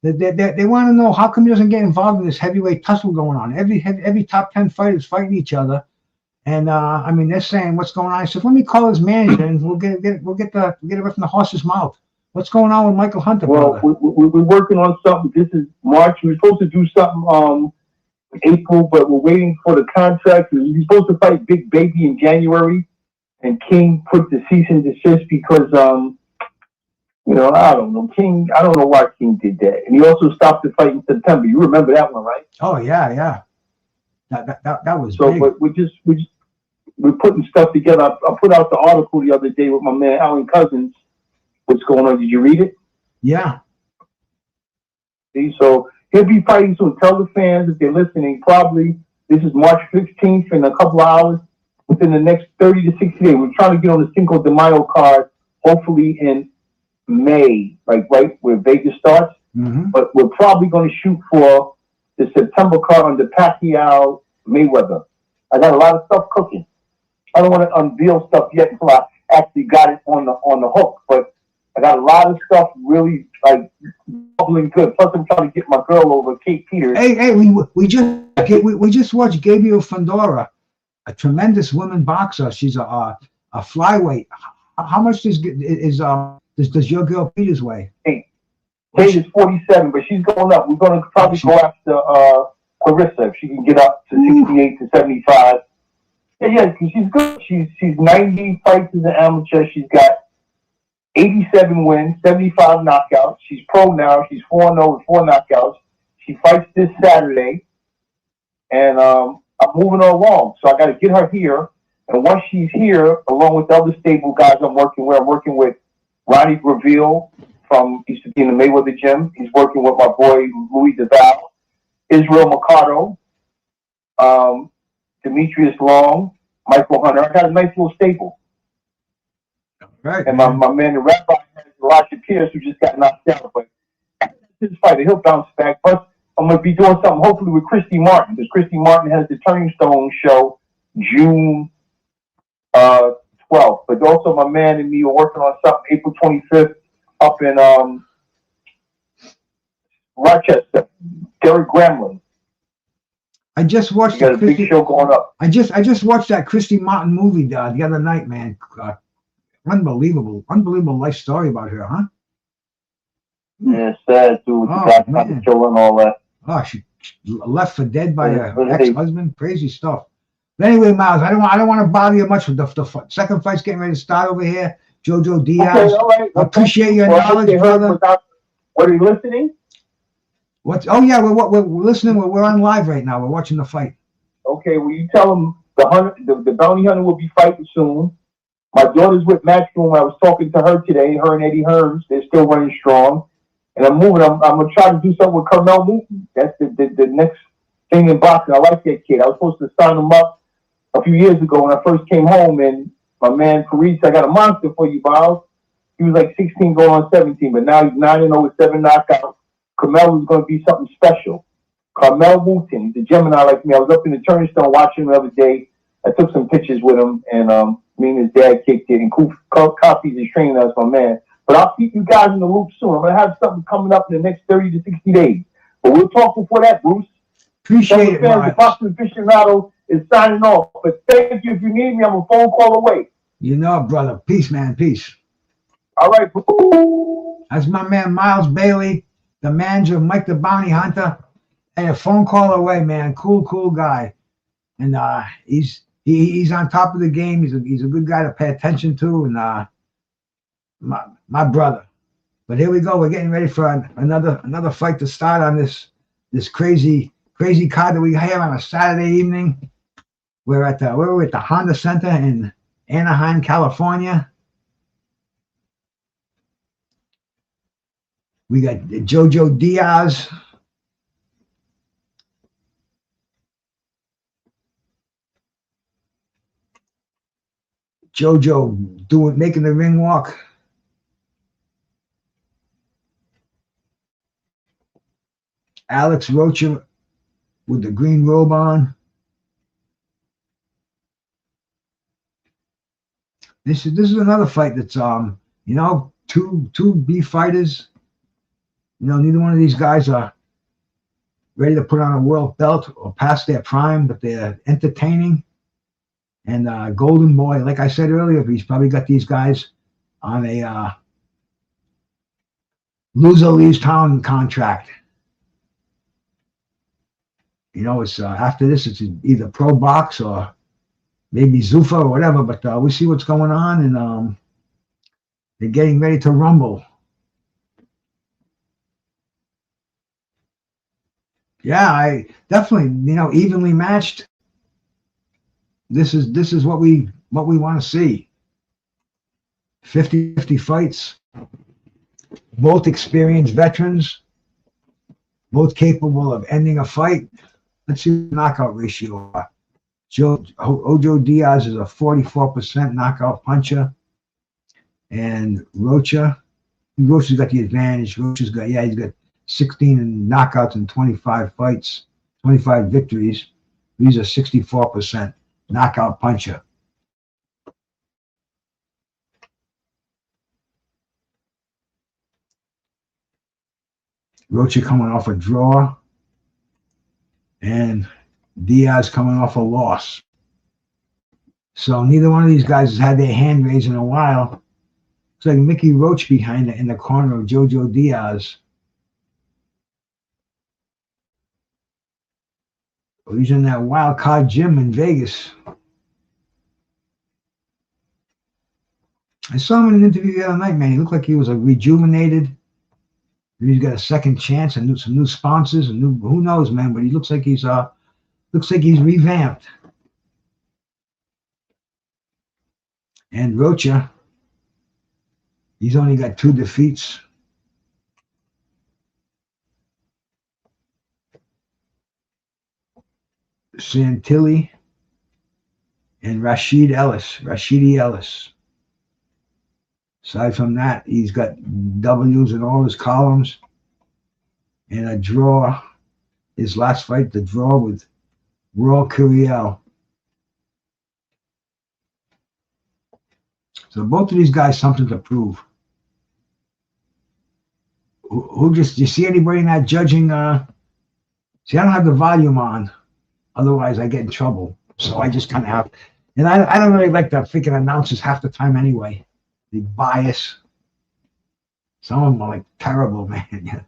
They want to know how come he doesn't get involved in this heavyweight tussle going on. Every top 10 fighters fighting each other, and I mean they're saying what's going on. I said, let me call his manager and we'll get it right from the horse's mouth. What's going on with Michael Hunter? Well, we're working on something. This is March. We're supposed to do something April, but we're waiting for the contract. He's supposed to fight Big Baby in January, and King put the cease and desist because You know, I don't know. King, I don't know why King did that. And he also stopped the fight in September. You remember that one, right? Oh yeah. That was so. Big. But we're putting stuff together. I put out the article the other day with my man Alan Cousins. What's going on? Did you read it? Yeah. See, so he'll be fighting soon. Tell the fans if they're listening. Probably this is March 15th in a couple of hours. Within the next 30 to 60 days, we're trying to get on the Cinco de Mayo card. Hopefully in May, like right where Vegas starts. Mm-hmm. But we're probably going to shoot for the September card under Pacquiao Mayweather. I got a lot of stuff cooking. I don't want to unveil stuff yet until I actually got it on the hook. But I got a lot of stuff really like bubbling good. Plus, I'm trying to get my girl over, Kate Peters. Hey, we just watched Gabriela Fundora, a tremendous woman boxer. She's a flyweight. How much does your girl Peters weigh? Kate is 47, but she's going up. We're going to probably go after Clarissa if she can get up to 68 to 75. Yeah, because she's good. She's 90 fights as an amateur. She's got 87 wins, 75 knockouts. She's pro now. She's 4-0 with 4 knockouts. She fights this Saturday, and I'm moving her along. So I got to get her here. And once she's here, along with the other stable guys I'm working with Ronnie Graville from used to be in the Mayweather gym. He's working with my boy Louis DeVal, Israel Mercado, Demetrius Long, Michael Hunter. I got a nice little stable. Right. And my man, the rabbi, Rocha Pierce, who just got knocked out. But this fighter, he'll bounce back. Plus, I'm going to be doing something hopefully with Christy Martin, because Christy Martin has the Turning Stone show June 12th. But also my man and me are working on something April 25th up in Rochester. Derek Gramlin. I just watched. You got a big show going up. I just watched that Christy Martin movie the other night, man. Unbelievable life story about her, huh? Yeah, sad too. With the guy show and all that. Oh, she left for dead by her ex-husband. Crazy stuff. But anyway, Miles, I don't want to bother you much with the second fight's getting ready to start over here. Jojo Diaz. Okay, all right. I appreciate your knowledge, brother. What, are you listening? What? Oh yeah, we're listening. We're on live right now. We're watching the fight. Okay, well you tell them the bounty hunter will be fighting soon. My daughter's with Matchroom. I was talking to her today. Her and Eddie Hearns. They're still running strong. And I'm moving. I'm gonna try to do something with Carmel Newton. That's the next thing in boxing. I like that kid. I was supposed to sign him up a few years ago when I first came home, and my man Paris, I got a monster for you, Miles. He was like 16 going on 17, but now he's 9-0 with 7 knockouts. Carmel is going to be something special. Carmel Wooten, he's a Gemini like me. I was up in the Turnstone watching him the other day. I took some pictures with him, and me and his dad kicked it, and Coffee's is training us, my man. But I'll keep you guys in the loop soon. I'm going to have something coming up in the next 30 to 60 days. But we'll talk before that, Bruce. Appreciate it, man. The Boxing Aficionado is signing off. But thank you. If you need me, I'm a phone call away. You know, brother. Peace, man. Peace. All right. That's my man, Miles Bailey, the manager of Mike the Bounty Hunter. Hey, a phone call away, man. Cool guy. And he's on top of the game. He's a good guy to pay attention to. And my brother. But here we go. We're getting ready for another fight to start on this crazy card that we have on a Saturday evening. We're at the Honda Center in Anaheim, California. We got Jojo Diaz. Jojo making the ring walk. Alex Rocha with the green robe on. This is another fight that's two beef fighters. Neither one of these guys are ready to put on a world belt or past their prime, but they're entertaining. And Golden Boy, like I said earlier, he's probably got these guys on a loser leaves town contract. It's after this, it's either Pro Box or maybe Zuffa or whatever. But we see what's going on, and they're getting ready to rumble. Yeah, I definitely, evenly matched. This is what we want to see. 50-50 fights, both experienced veterans, both capable of ending a fight. Let's see what the knockout ratio are. Ojo Diaz is a 44% knockout puncher, and Rocha's got the advantage. He's got 16 knockouts in 25 fights, 25 victories. He's a 64% knockout puncher. Rocha coming off a draw, and Diaz coming off a loss. So neither one of these guys has had their hand raised in a while. It's like Mickey Roach behind it in the corner of Jojo Diaz. Well, he's in that wild card gym in Vegas. I saw him in an interview the other night, man. He looked like he was rejuvenated. He's got a second chance and some new sponsors and who knows, man. But he looks like he's revamped. And Rocha, he's only got 2 defeats. Santilli and Rashidi Ellis. Aside from that, he's got W's in all his columns. And a draw, his last fight, the draw with Raul Curiel. So both of these guys something to prove. Do you see anybody in that judging? See, I don't have the volume on. Otherwise, I get in trouble. So I just kind of have. And I don't really like the freaking announcers half the time anyway. The bias. Some of them are like terrible, man.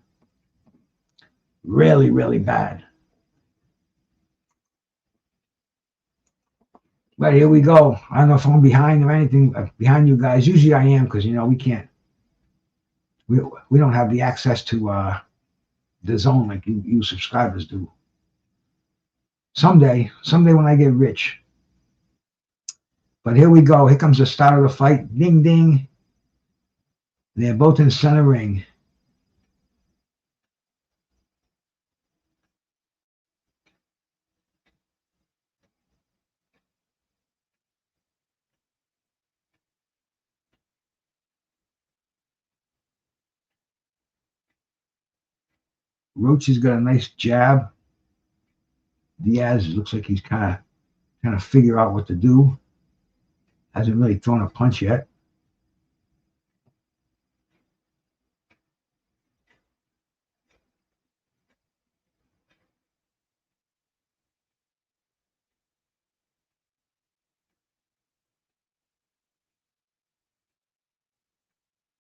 Really, really bad. But here we go. I don't know if I'm behind or anything, behind you guys. Usually I am because, we can't. We don't have the access to the zone like you subscribers do. Someday when I get rich. But here we go. Here comes the start of the fight. Ding, ding. They're both in center ring. Rocha's got a nice jab. Diaz looks like he's kind of figure out what to do. Hasn't really thrown a punch yet.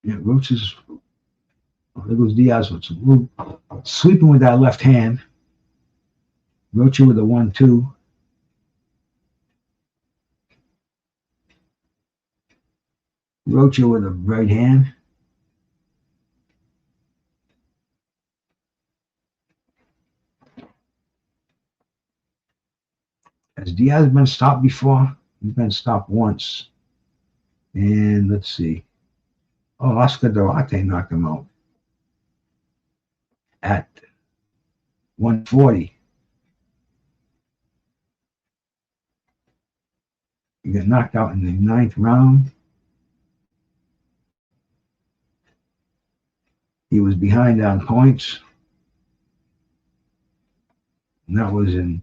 Yeah, Rocha's. There goes Diaz with some sweeping with that left hand. Rocha with a 1-2. Rocha with a right hand. Has Diaz been stopped before? He's been stopped once. And let's see. Oh, Oscar Duarte knocked him out at 140. He got knocked out in the 9th round. He was behind on points. And that was in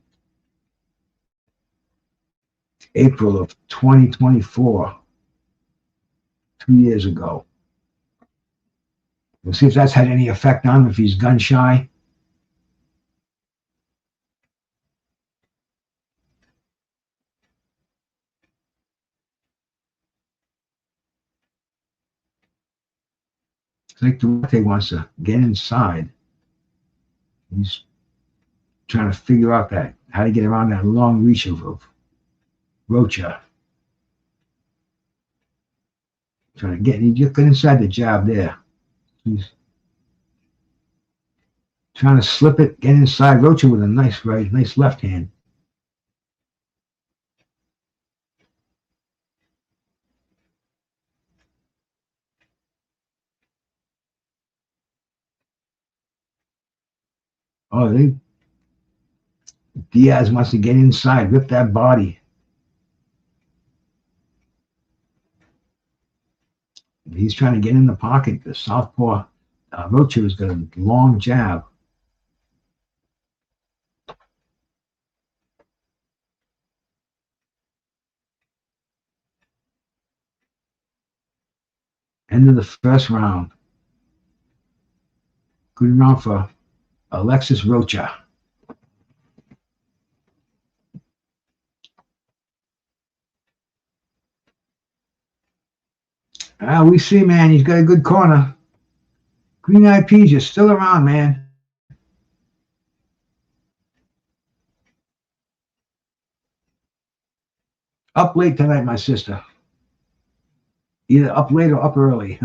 April of 2024, 2 years ago. We'll see if that's had any effect on him, if he's gun shy. It's like Duarte wants to get inside. He's trying to figure out how to get around that long reach of Rocha. He just got inside the jab there. Trying to slip it, get inside. Rocha with a nice right, nice left hand. Oh, Diaz wants to get inside, rip that body. He's trying to get in the pocket. The southpaw Rocha has got a long jab. End of the first round. Good round for Alexis Rocha. We see, man, he's got a good corner. Green Eyed Peas, you're still around, man. Up late tonight, my sister. Either up late or up early.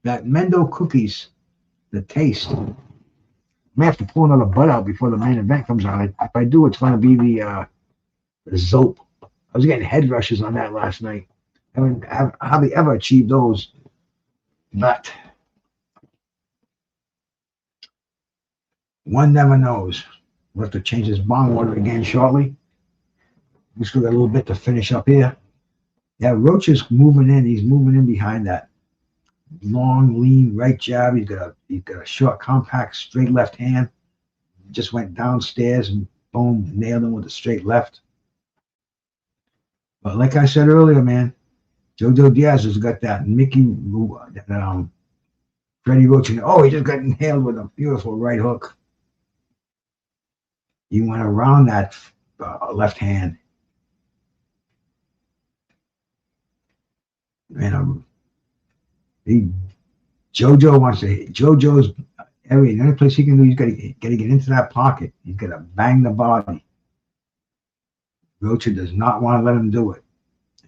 That Mendo cookies, the taste. I may have to pull another butt out before the main event comes on. If I do, it's going to be the Zope. I was getting head rushes on that last night. I mean, hardly ever achieved those. But one never knows. We'll have to change this bong water again shortly. We still got a little bit to finish up here. Yeah, Rocha's moving in. He's moving in behind that long, lean right jab. He's got a short, compact, straight left hand. Just went downstairs and boom, nailed him with a straight left. But like I said earlier, man, Jojo Diaz has got that Freddie Rocha. Oh, he just got nailed with a beautiful right hook. He went around that left hand. And Jojo wants to hit. Jojo's the only place he can do, he's got to get into that pocket. He's got to bang the body. Rocha does not want to let him do it.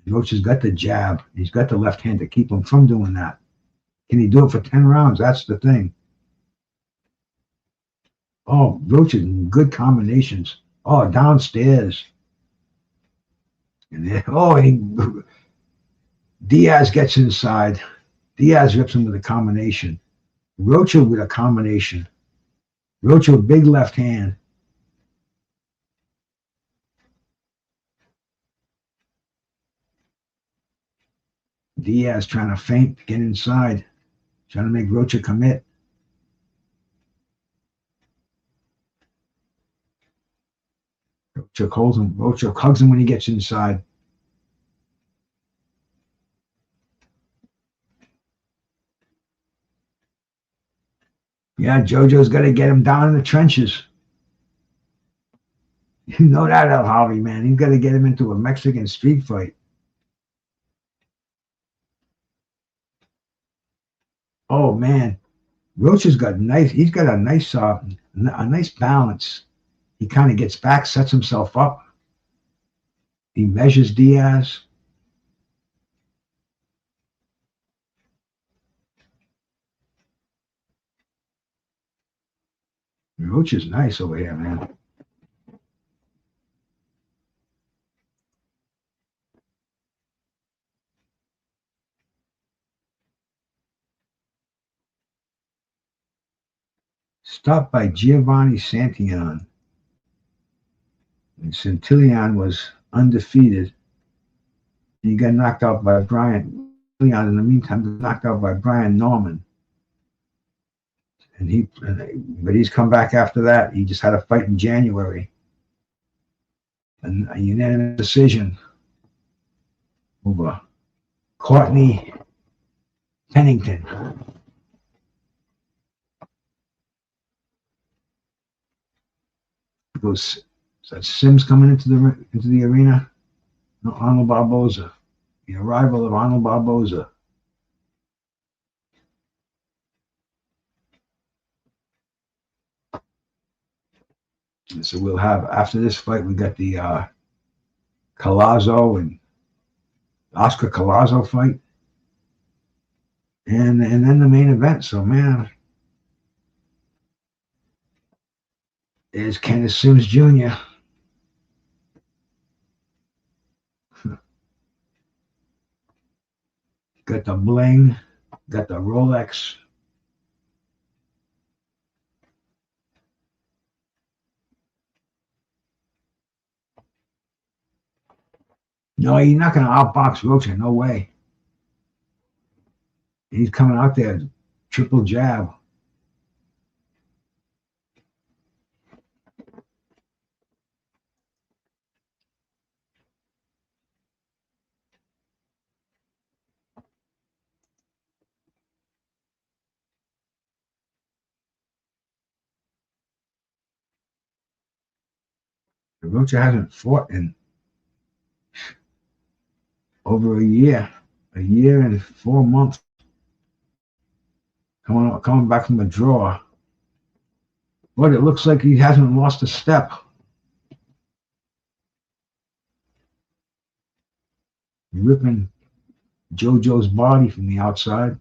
Rocha's got the jab. He's got the left hand to keep him from doing that. Can he do it for 10 rounds? That's the thing. Oh, Rocha, good combinations. Oh, downstairs. And then, Diaz gets inside. Diaz rips him with a combination. Rocha with a combination. Rocha, big left hand. Diaz trying to feint, get inside. Trying to make Rocha commit. Rocha holds him. Rocha hugs him when he gets inside. Yeah, Jojo's got to get him down in the trenches. You know that, El Javi, man. He's got to get him into a Mexican street fight. Oh, man. Rocha's got nice. He's got a nice balance. He kind of gets back, sets himself up. He measures Diaz. Rocha's nice over here, man. Stopped by Giovanni Santillan. And Santillan was undefeated. He got knocked out by Brian. Santillan, in the meantime, got knocked out by Brian Norman. But he's come back after that. He just had a fight in January. And a unanimous decision over Courtney Pennington. Goes, so that's Sims coming into the arena. No, Arnold Barboza. the arrival of Arnold Barboza. And so we'll have, after this fight, we got the Collazo and Oscar Collazo fight. And then the main event. So, man, there's Kenneth Sims Jr. Got the bling, got the Rolex. No, he's not going to outbox Rocha. No way. He's coming out there, triple jab. Rocha hasn't fought in over a year and 4 months. Coming back from a draw. But it looks like he hasn't lost a step. Ripping JoJo's body from the outside.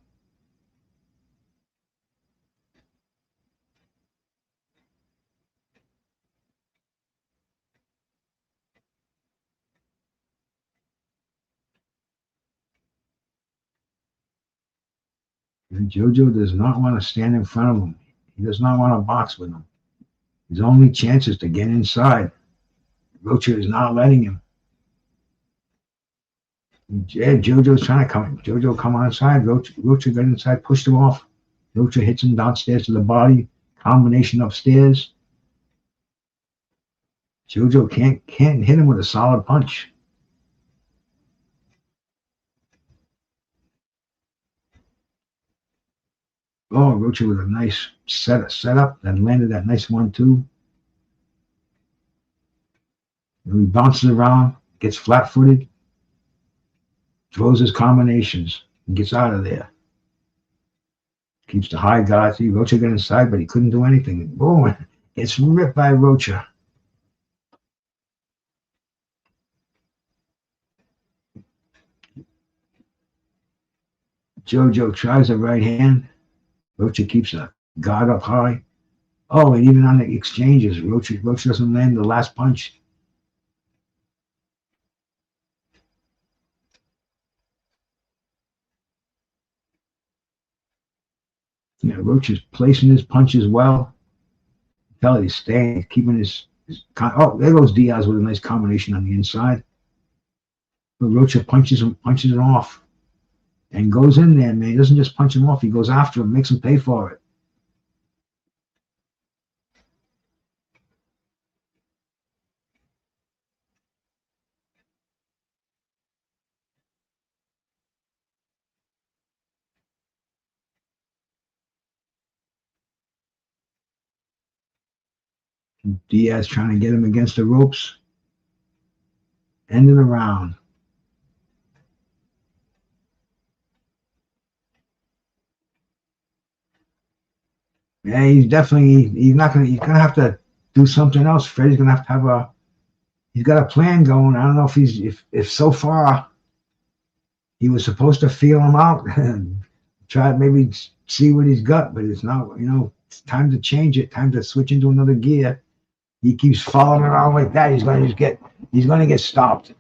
And JoJo does not want to stand in front of him. He does not want to box with him. His only chance is to get inside. Rocha is not letting him. Yeah, JoJo's trying to come. JoJo come inside. Rocha got inside, pushed him off. Rocha hits him downstairs to the body. Combination upstairs. JoJo can't hit him with a solid punch. Oh, Rocha with a nice setup, then landed that nice 1-2. He bounces around, gets flat-footed, throws his combinations, and gets out of there. Keeps the high guard. See, Rocha got inside, but he couldn't do anything. Boom, gets ripped by Rocha. JoJo tries a right hand. Rocha keeps a guard up high. Oh, and even on the exchanges, Rocha doesn't land the last punch. Yeah, Rocha's placing his punches well. Tell he's staying, he's keeping his. Oh, there goes Diaz with a nice combination on the inside. But Rocha punches it off. And goes in there, man. He doesn't just punch him off. He goes after him, makes him pay for it. Diaz trying to get him against the ropes. End of the round. Yeah, he's gonna have to do something else. Freddie's gonna have to have he's got a plan going. I don't know if so far he was supposed to feel him out and try to maybe see what he's got, but it's not, it's time to change it, time to switch into another gear. He keeps following around like that, he's gonna get stopped.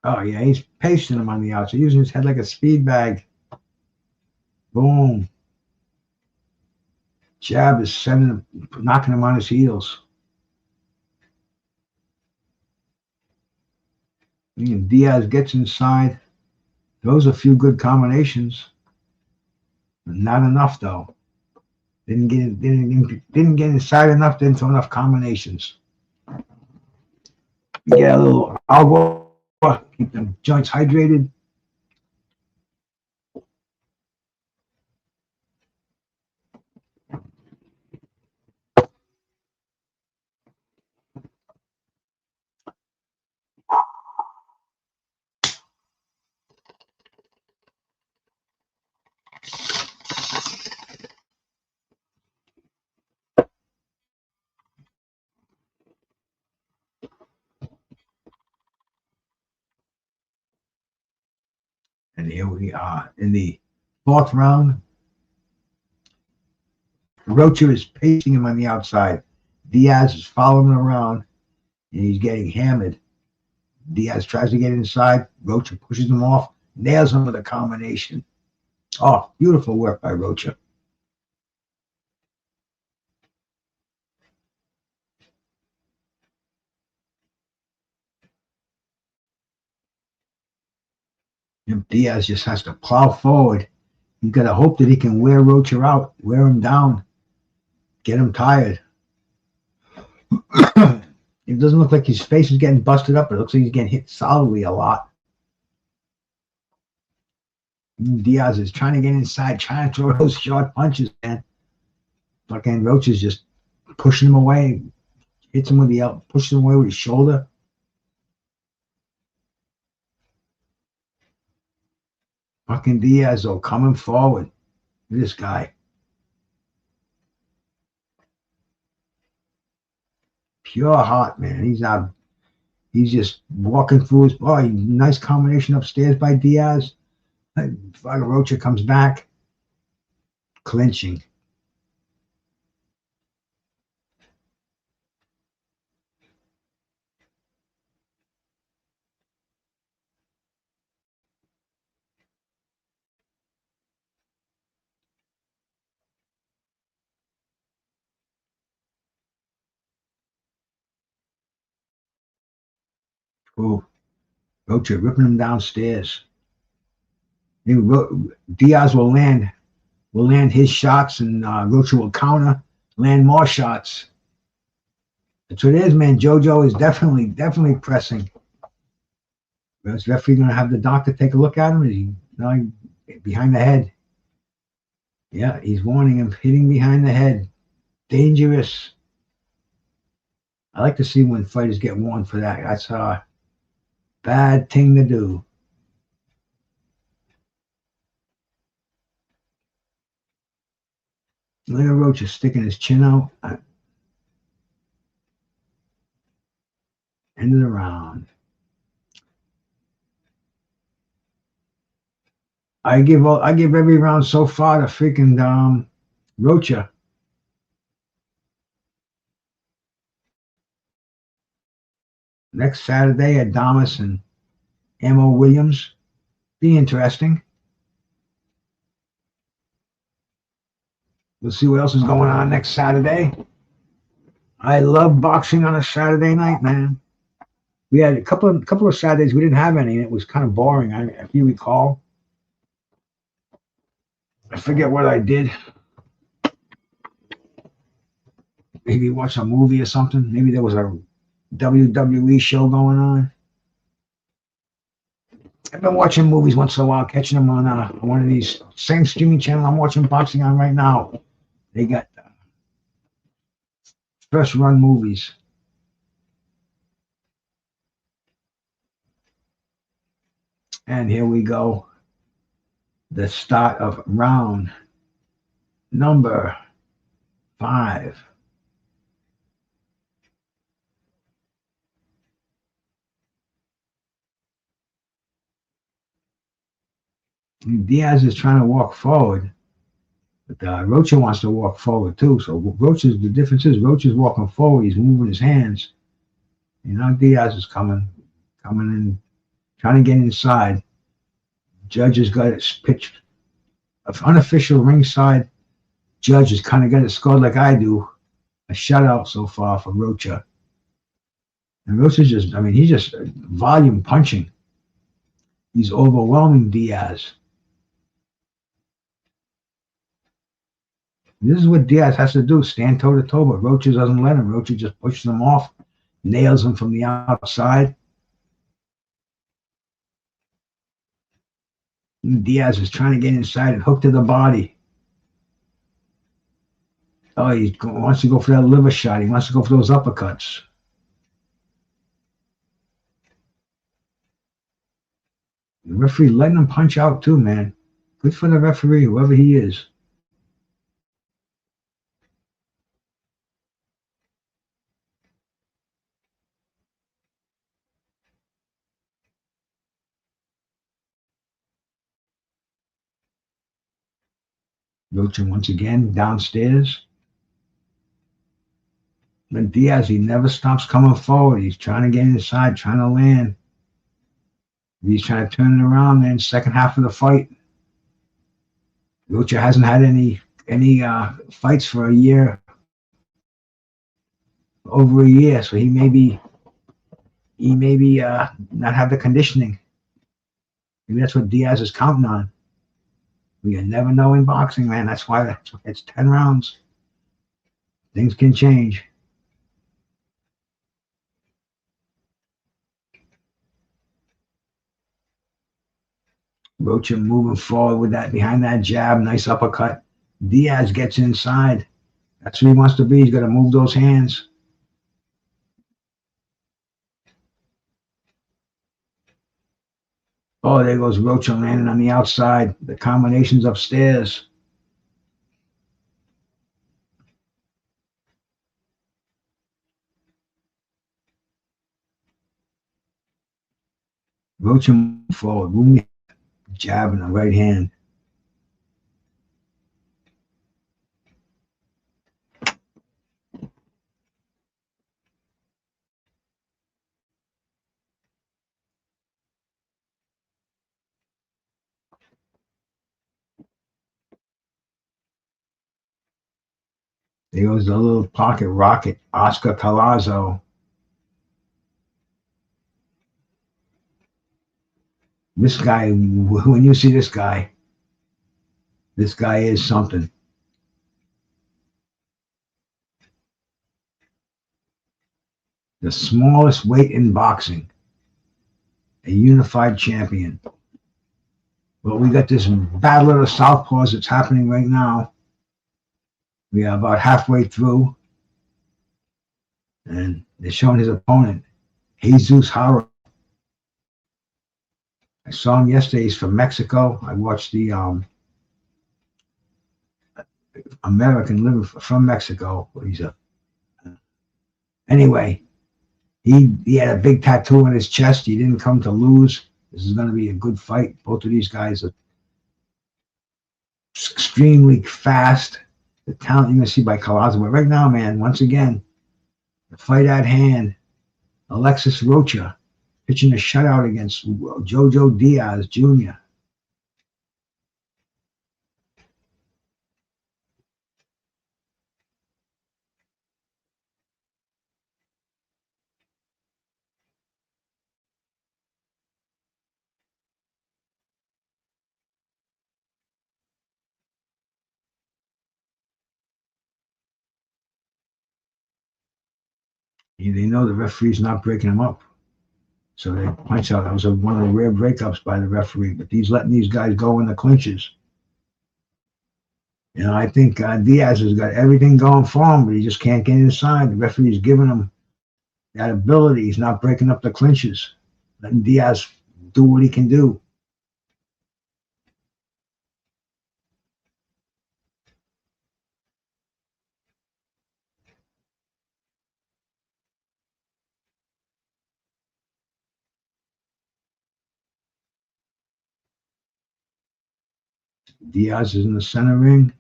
Oh, yeah, he's pasting him on the outside, using his head like a speed bag. Boom. Jab is knocking him on his heels. And Diaz gets inside. Those are a few good combinations. Not enough, though. Didn't get inside enough, didn't throw enough combinations. Get a little elbow. Keep them joints hydrated. And here we are in the fourth round. Rocha is pacing him on the outside. Diaz is following him around, and he's getting hammered. Diaz tries to get inside. Rocha pushes him off, nails him with a combination. Oh, beautiful work by Rocha. And Diaz just has to plow forward. You've got to hope that he can wear Rocha out, wear him down, get him tired. It doesn't look like his face is getting busted up. It looks like he's getting hit solidly a lot. Diaz is trying to get inside, trying to throw those short punches, man. Fucking Roach is just pushing him away, hits him with the pushes him away with his shoulder. Fucking Diaz, though, coming forward. This guy. Pure heart, man. He's just walking through his body. Nice combination upstairs by Diaz. Rocha comes back, clinching. Oh, Rocha ripping him downstairs. Diaz will land his shots, and Rocha will counter, land more shots. That's what it is, man. JoJo is definitely pressing. Is referee going to have the doctor take a look at him? Is he behind the head? Yeah, he's warning him, hitting behind the head. Dangerous. I like to see when fighters get warned for that. That's a bad thing to do. Look at Rocha sticking his chin out. End of the round. I give every round so far to freaking Rocha. Next Saturday at Adamas and Ammo Williams. Be interesting. We'll see what else is going on next Saturday. I love boxing on a Saturday night, man. We had a couple of Saturdays we didn't have any, and it was kind of boring. If you recall, I forget what I did. Maybe watch a movie or something. Maybe there was a WWE show going on. I've been watching movies once in a while, catching them on one of these same streaming channel I'm watching boxing on right now. They got first run movies. And here we go. The start of round number 5. Diaz is trying to walk forward, but Rocha wants to walk forward too. So the difference is Rocha's walking forward. He's moving his hands. Diaz is coming in, trying to get inside. Judge has got it pitched. An unofficial ringside judge has kind of got it scored like I do. A shutout so far for Rocha. And Rocha's he's just volume punching. He's overwhelming Diaz. This is what Diaz has to do, stand toe-to-toe, but Rocha doesn't let him. Rocha just pushes him off, nails him from the outside. Diaz is trying to get inside and hook to the body. Oh, he wants to go for that liver shot. He wants to go for those uppercuts. The referee letting him punch out too, man. Good for the referee, whoever he is. Rocha once again downstairs. But Diaz, he never stops coming forward. He's trying to get inside, trying to land. He's trying to turn it around, man. Second half of the fight. Rocha hasn't had any fights for a year, over a year, so he may be not have the conditioning. Maybe that's what Diaz is counting on. We never know in boxing, man. That's why it's 10 rounds. Things can change. Rocha moving forward with that behind that jab, nice uppercut. Diaz gets inside. That's where he wants to be. He's got to move those hands. Oh, there goes Rocha landing on the outside. The combinations upstairs. Rocha moving forward, moving jab in the right hand. There goes the little pocket rocket, Oscar Collazo. This guy, when you see this guy is something. The smallest weight in boxing, a unified champion. Well, we got this battle of the southpaws that's happening right now. We are about halfway through, and they're showing his opponent, Jesus Haro. I saw him yesterday. He's from Mexico. I watched the American living from Mexico. Anyway. He had a big tattoo on his chest. He didn't come to lose. This is going to be a good fight. Both of these guys are extremely fast. The talent you're going to see by Collazo. But right now, man, once again, the fight at hand. Alexis Rocha pitching a shutout against Jojo Diaz Jr. They know the referee's not breaking them up. So they punch out. That was one of the rare breakups by the referee. But he's letting these guys go in the clinches. You know, I think Diaz has got everything going for him, but he just can't get inside. The referee's giving him that ability. He's not breaking up the clinches, letting Diaz do what he can do. Diaz is in the center ring.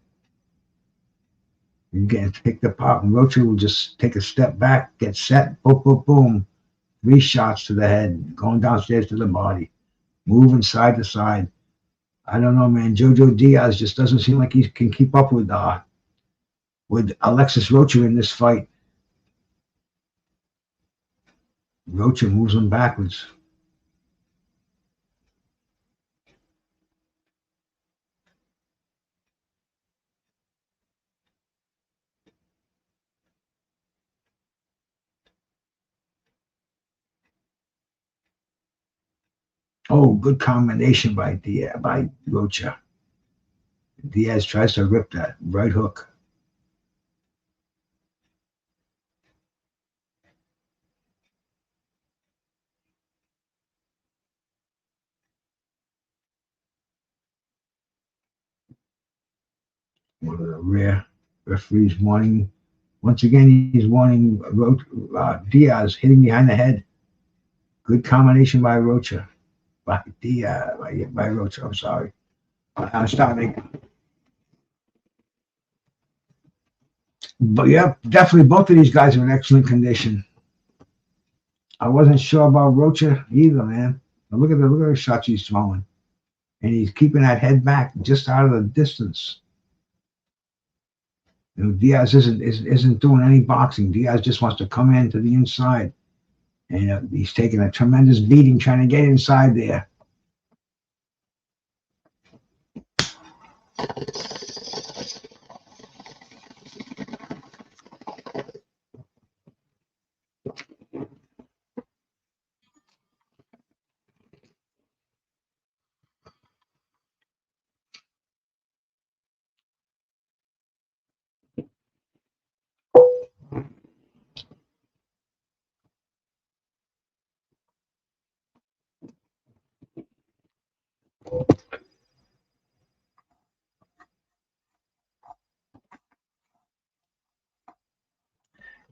He's getting picked apart, and Rocha will just take a step back, get set, boom, boom, boom. 3 shots to the head, going downstairs to the body, moving side to side. I don't know, man. Jojo Diaz just doesn't seem like he can keep up with Alexis Rocha in this fight. Rocha moves him backwards. Oh, good combination by Rocha. Diaz tries to rip that right hook. One of the rare referees warning. Once again, he's warning Diaz hitting behind the head. Good combination by Rocha. By Rocha, I'm sorry. I'm starting. But yeah, definitely both of these guys are in excellent condition. I wasn't sure about Rocha either, man. But look at the shots he's throwing, and he's keeping that head back just out of the distance. You know, Diaz isn't doing any boxing. Diaz just wants to come in to the inside, and he's taking a tremendous beating trying to get inside there.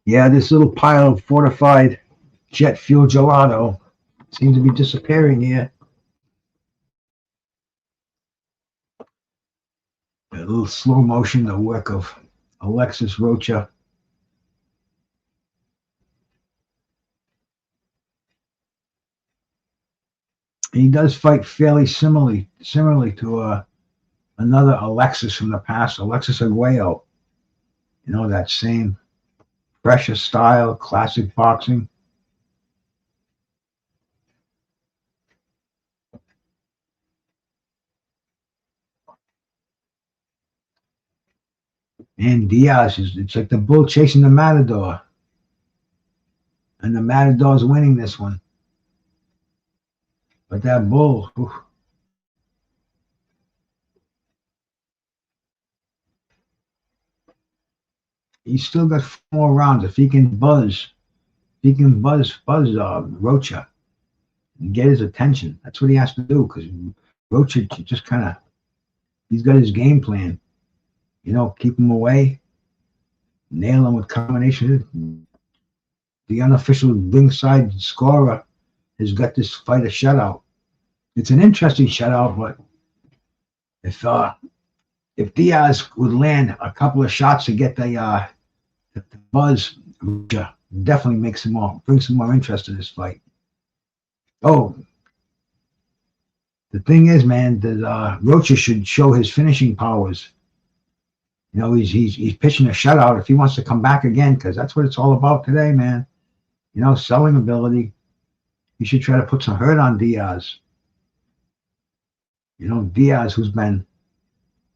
Yeah, this little pile of fortified jet fuel gelato seems to be disappearing here. A little slow motion, the work of Alexis Rocha. He does fight fairly similarly to another Alexis from the past, Alexis Arguello. You know, that same precious style, classic boxing. And Diaz it's like the bull chasing the matador. And the matador's winning this one. But that bull, he's still got 4 more rounds. If he can buzz Rocha and get his attention, that's what he has to do, because Rocha just kind of, he's got his game plan. You know, keep him away, nail him with combination. The unofficial ringside scorer has got this fight a shutout. It's an interesting shutout, but if Diaz would land a couple of shots to get the buzz, definitely brings some more interest to this fight. Oh, the thing is, man, that Rocha should show his finishing powers. You know, he's pitching a shutout if he wants to come back again, because that's what it's all about today, man. You know, selling ability. You should try to put some hurt on Diaz. You know, Diaz, who's been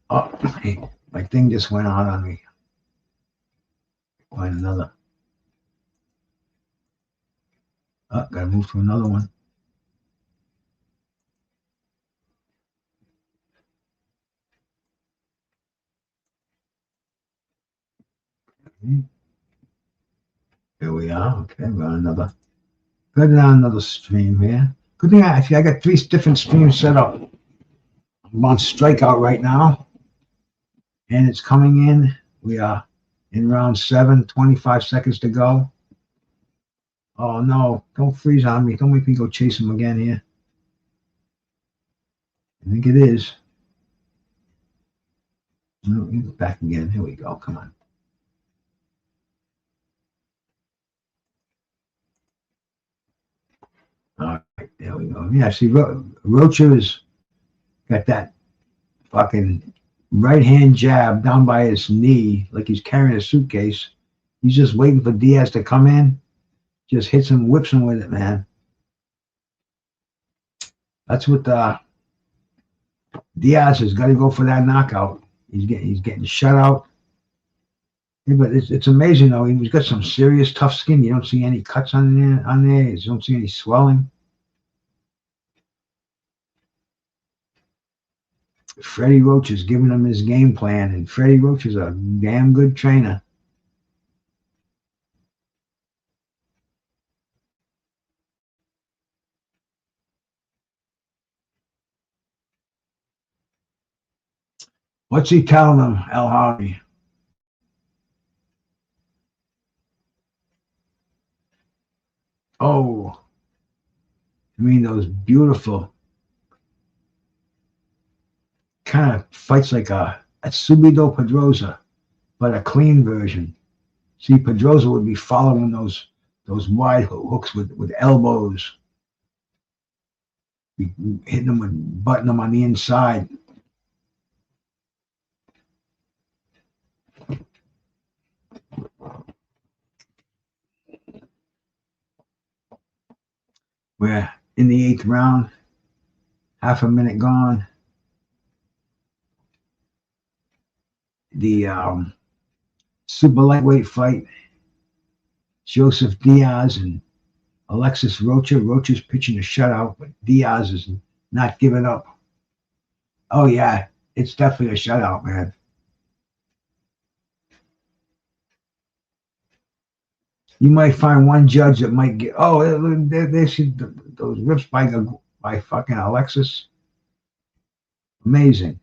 up. Hey, my thing just went out on me. Find another. Oh, gotta move to another one. Here we are. Okay, got another stream here. Good thing I got 3 different streams set up. I'm on Strikeout right now, and it's coming in. We are in round 7, 25 seconds to go. Oh no, don't freeze on me. Don't make me go chase him again here. I think it is. No, back again. Here we go. Come on. All right, there we go. Yeah, see, Rocha has got that fucking right hand jab down by his knee, like he's carrying a suitcase. He's just waiting for Diaz to come in. Just hits him, whips him with it, man. That's what Diaz has got to go for that knockout. He's getting shut out. Yeah, but it's amazing though. He's got some serious tough skin. You don't see any cuts on there. You don't see any swelling. Freddie Roach is giving him his game plan, and Freddie Roach is a damn good trainer. What's he telling him, El Harvey? Oh, I mean those beautiful kind of fights like a Subido Pedrosa. but a clean version. See, Pedrosa would be following those wide hooks with elbows, hitting them with butting them on the inside. We're in the 8th round, half a minute gone. The super lightweight fight, Joseph Diaz and Alexis Rocha. Rocha's pitching a shutout, but Diaz is not giving up. Oh yeah, it's definitely a shutout, man. You might find one judge that might get, they see those rips by fucking Alexis. Amazing.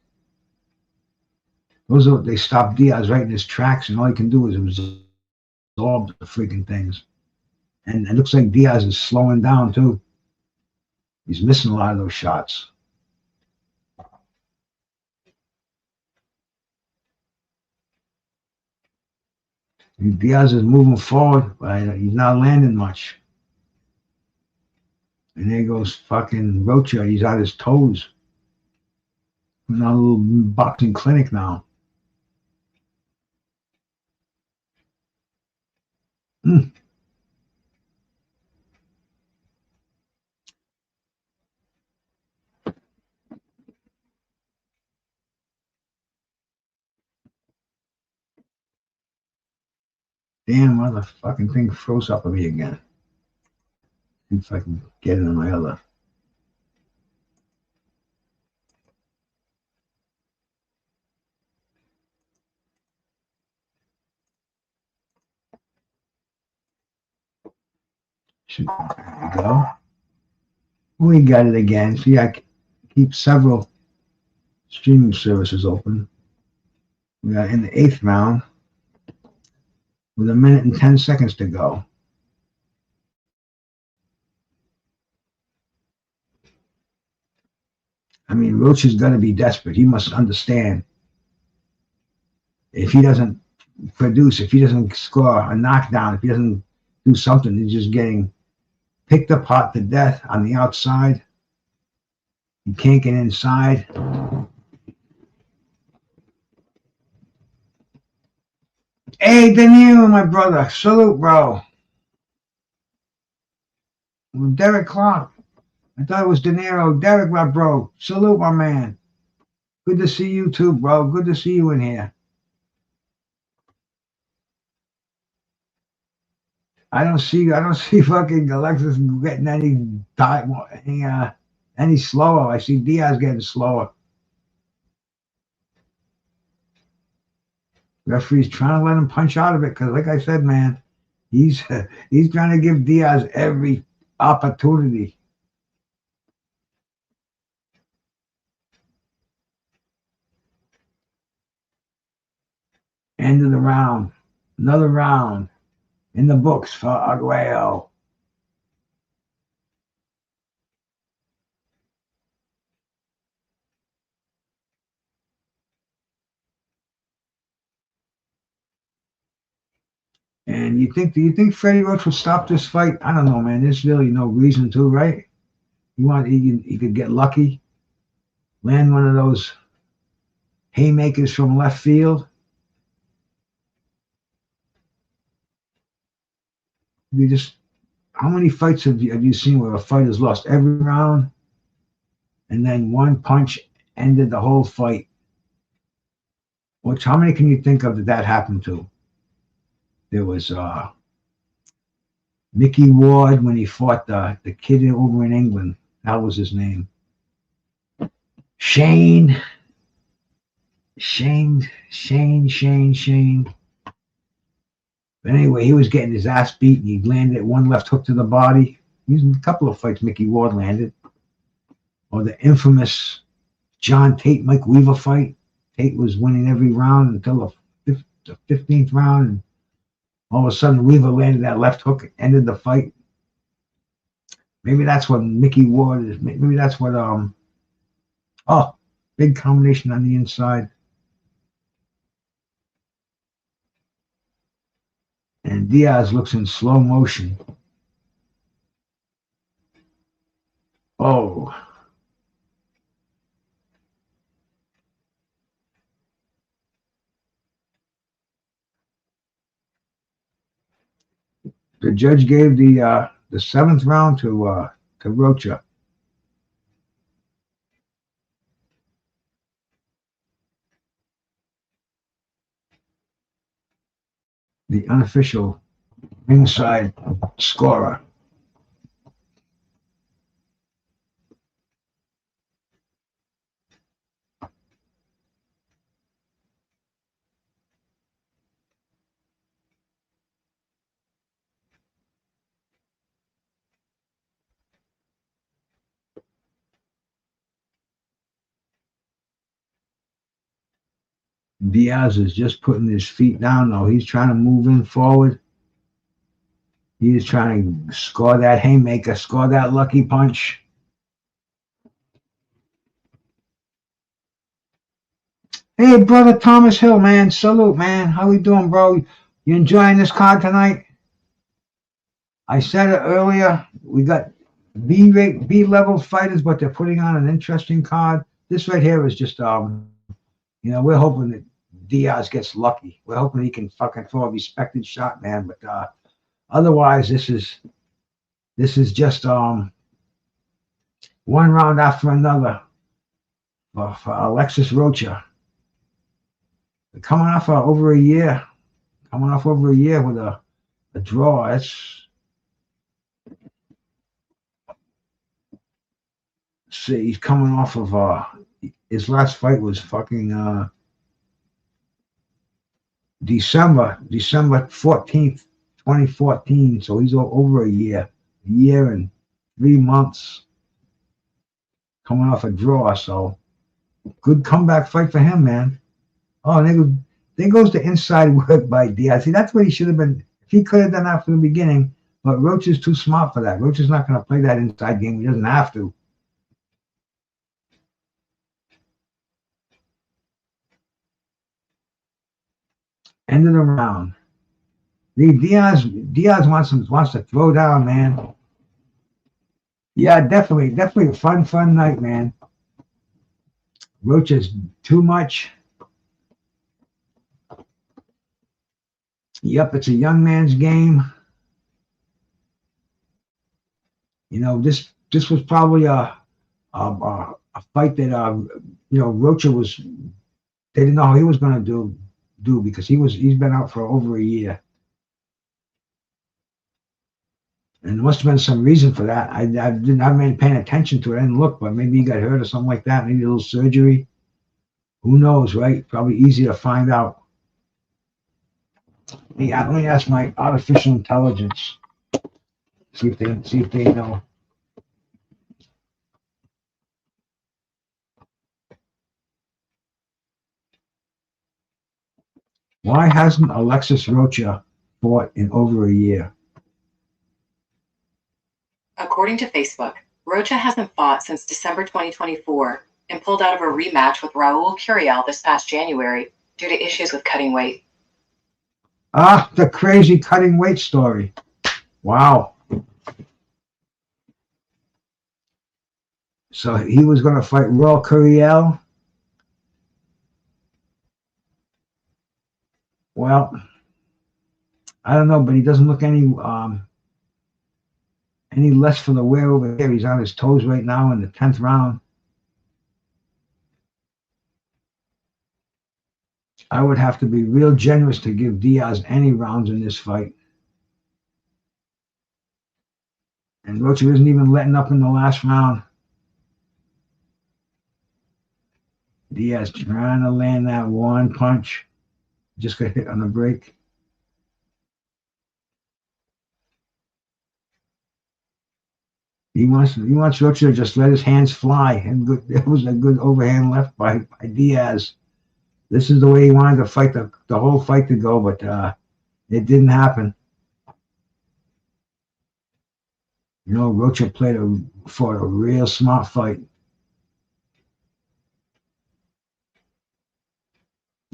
They stopped Diaz right in his tracks, and all he can do is absorb the freaking things. And it looks like Diaz is slowing down too. He's missing a lot of those shots. Diaz is moving forward, but he's not landing much. And there goes fucking Rocha. He's on his toes. We're in a little boxing clinic now. Damn, motherfucking thing froze up on me again. See if I can get it on my other. There we go. We got it again. See, I keep several streaming services open. We are in the 8th round with 1 minute and 10 seconds to go. I mean, Roach is going to be desperate. He must understand if he doesn't produce, if he doesn't score a knockdown, if he doesn't do something, he's just getting picked apart to death on the outside. He can't get inside. Hey, De Niro, my brother. Salute, bro. Derek Clark. I thought it was De Niro. Derek, my bro. Salute, my man. Good to see you too, bro. Good to see you in here. I don't see fucking Alexis getting any slower. I see Diaz getting slower. Referee's trying to let him punch out of it because, like I said, man, he's trying to give Diaz every opportunity. End of the round. Another round in the books for Arguello. And do you think Freddie Roach will stop this fight? I don't know, man. There's really no reason to, right? He could get lucky, land one of those haymakers from left field. How many fights have you seen where a fighter's lost every round and then one punch ended the whole fight? How many can you think of that happened to? There was Mickey Ward when he fought the kid over in England. That was his name. Shane. But anyway, he was getting his ass beat and he landed one left hook to the body. Using a couple of fights Mickey Ward landed. Or the infamous John Tate, Mike Weaver fight. Tate was winning every round until the 15th round. And all of a sudden, Weaver landed that left hook, ended the fight. Maybe that's what Mickey Ward is. Maybe that's what, big combination on the inside. And Diaz looks in slow motion. Oh. The judge gave the 7th round to Rocha. The unofficial ringside scorer. Diaz is just putting his feet down, though. He's trying to move in forward. He is trying to score that haymaker, score that lucky punch. Hey, brother Thomas Hill, man. Salute, man. How we doing, bro? You enjoying this card tonight? I said it earlier. We got B-level fighters, but they're putting on an interesting card. This right here is just, we're hoping that Diaz gets lucky. We're hoping he can fucking throw a respected shot, man. But otherwise, this is just one round after another for Alexis Rocha. They're coming off over a year. Coming off over a year with a draw. That's see, he's coming off of his last fight was fucking December 14th, 2014. So he's over a year and 3 months coming off a draw. So good comeback fight for him, man. Oh, and there goes the inside work by Diaz. See, that's what he should have been. If he could have done that from the beginning, but Rocha's too smart for that. Rocha's not going to play that inside game. He doesn't have to. End of the round. Diaz wants to throw down, man. Yeah, definitely a fun night, man. Rocha's too much. Yep, it's a young man's game. You know, this was probably a fight that Rocha was. They didn't know how he was going to do because he's been out for over a year, and there must have been some reason for that. I haven't been paying attention to it. I didn't look, but maybe he got hurt or something like that. Maybe a little surgery. Who knows, right? Probably easy to find out. Yeah, let me ask my artificial intelligence. See if they know. Why hasn't Alexis Rocha fought in over a year? According to Facebook, Rocha hasn't fought since December 2024 and pulled out of a rematch with Raul Curiel this past January due to issues with cutting weight. Ah, the crazy cutting weight story. Wow. So he was going to fight Raul Curiel. Well, I don't know, but he doesn't look any less for the wear over here. He's on his toes right now in the 10th round. I would have to be real generous to give Diaz any rounds in this fight. And Rocha isn't even letting up in the last round. Diaz trying to land that one punch. Just got hit on the break. He wants Rocha to just let his hands fly. And it was a good overhand left by Diaz. This is the way he wanted to fight the whole fight to go, but it didn't happen. You know, Rocha fought a real smart fight.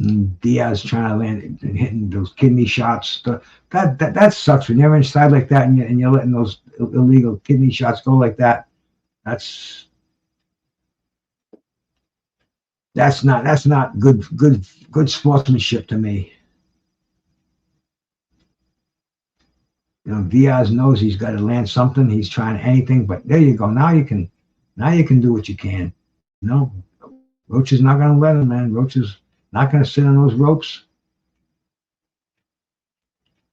And Diaz trying to land and hitting those kidney shots. That sucks when you're inside like that and you're letting those illegal kidney shots go like that. That's not good sportsmanship to me. You know, Diaz knows he's got to land something. He's trying anything, but there you go. Now you can do what you can. You know, Rocha's not going to let him, man. Rocha's not going to sit on those ropes.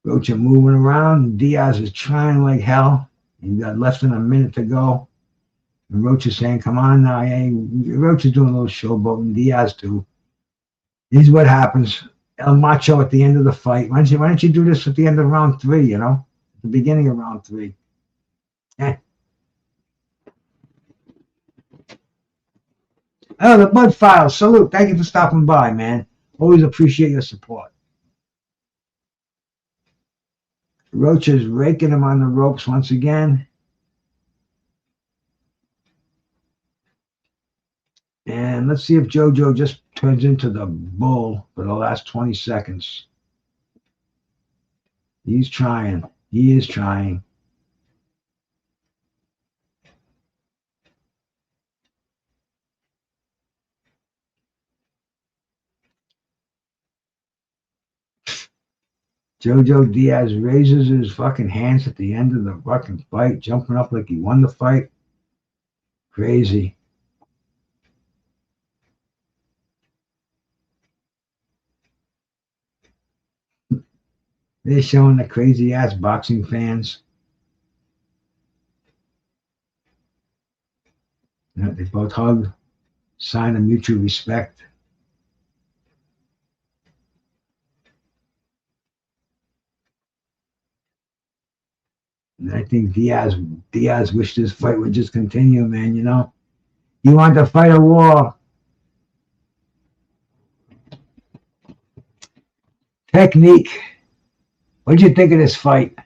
Rocha moving around. Diaz is trying like hell. He's got less than a minute to go. And Rocha's saying, come on now. Hey, Rocha's doing a little showboating. Diaz too. This is what happens. El Macho at the end of the fight. Why don't you do this at the end of round 3, you know? At the beginning of round 3. Oh, the Bud Files. Salute. Thank you for stopping by, man. Always appreciate your support. Rocha's raking him on the ropes once again. And let's see if JoJo just turns into the bull for the last 20 seconds. He's trying. He is trying. JoJo Diaz raises his fucking hands at the end of the fucking fight, jumping up like he won the fight. Crazy. They're showing the crazy ass boxing fans. You know, they both hug, sign of mutual respect. And I think Diaz wished this fight would just continue, man. You know, he wanted to fight a war. Technique. What did you think of this fight?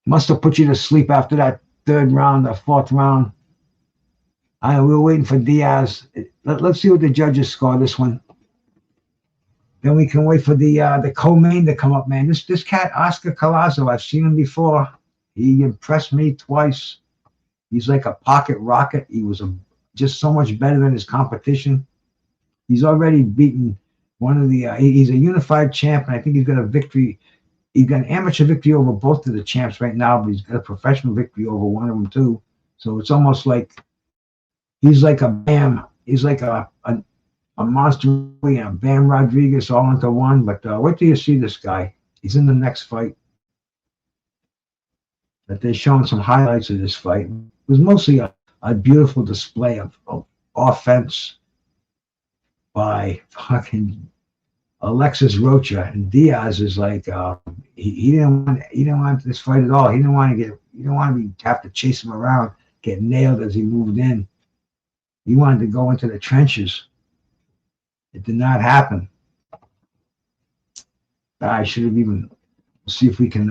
Must have put you to sleep after that 3rd round, that 4th round. We were waiting for Diaz. Let's see what the judges score this one. Then we can wait for the co-main to come up, man. This cat, Oscar Collazo, I've seen him before. He impressed me twice. He's like a pocket rocket. He was just so much better than his competition. He's already beaten one of the. He's a unified champ, and I think he's got a victory. He's got an amateur victory over both of the champs right now, but he's got a professional victory over one of them too. So it's almost like he's like a Bam. He's like a Monster and a Bam Rodriguez all into one. But wait till you see this guy. He's in the next fight. That they're showing some highlights of this fight. It was mostly a beautiful display of offense by fucking Alexis Rocha, and Diaz is like he didn't want this fight at all. He didn't want to have to chase him around, get nailed as he moved in. He wanted to go into the trenches. It did not happen. I should have even see if we can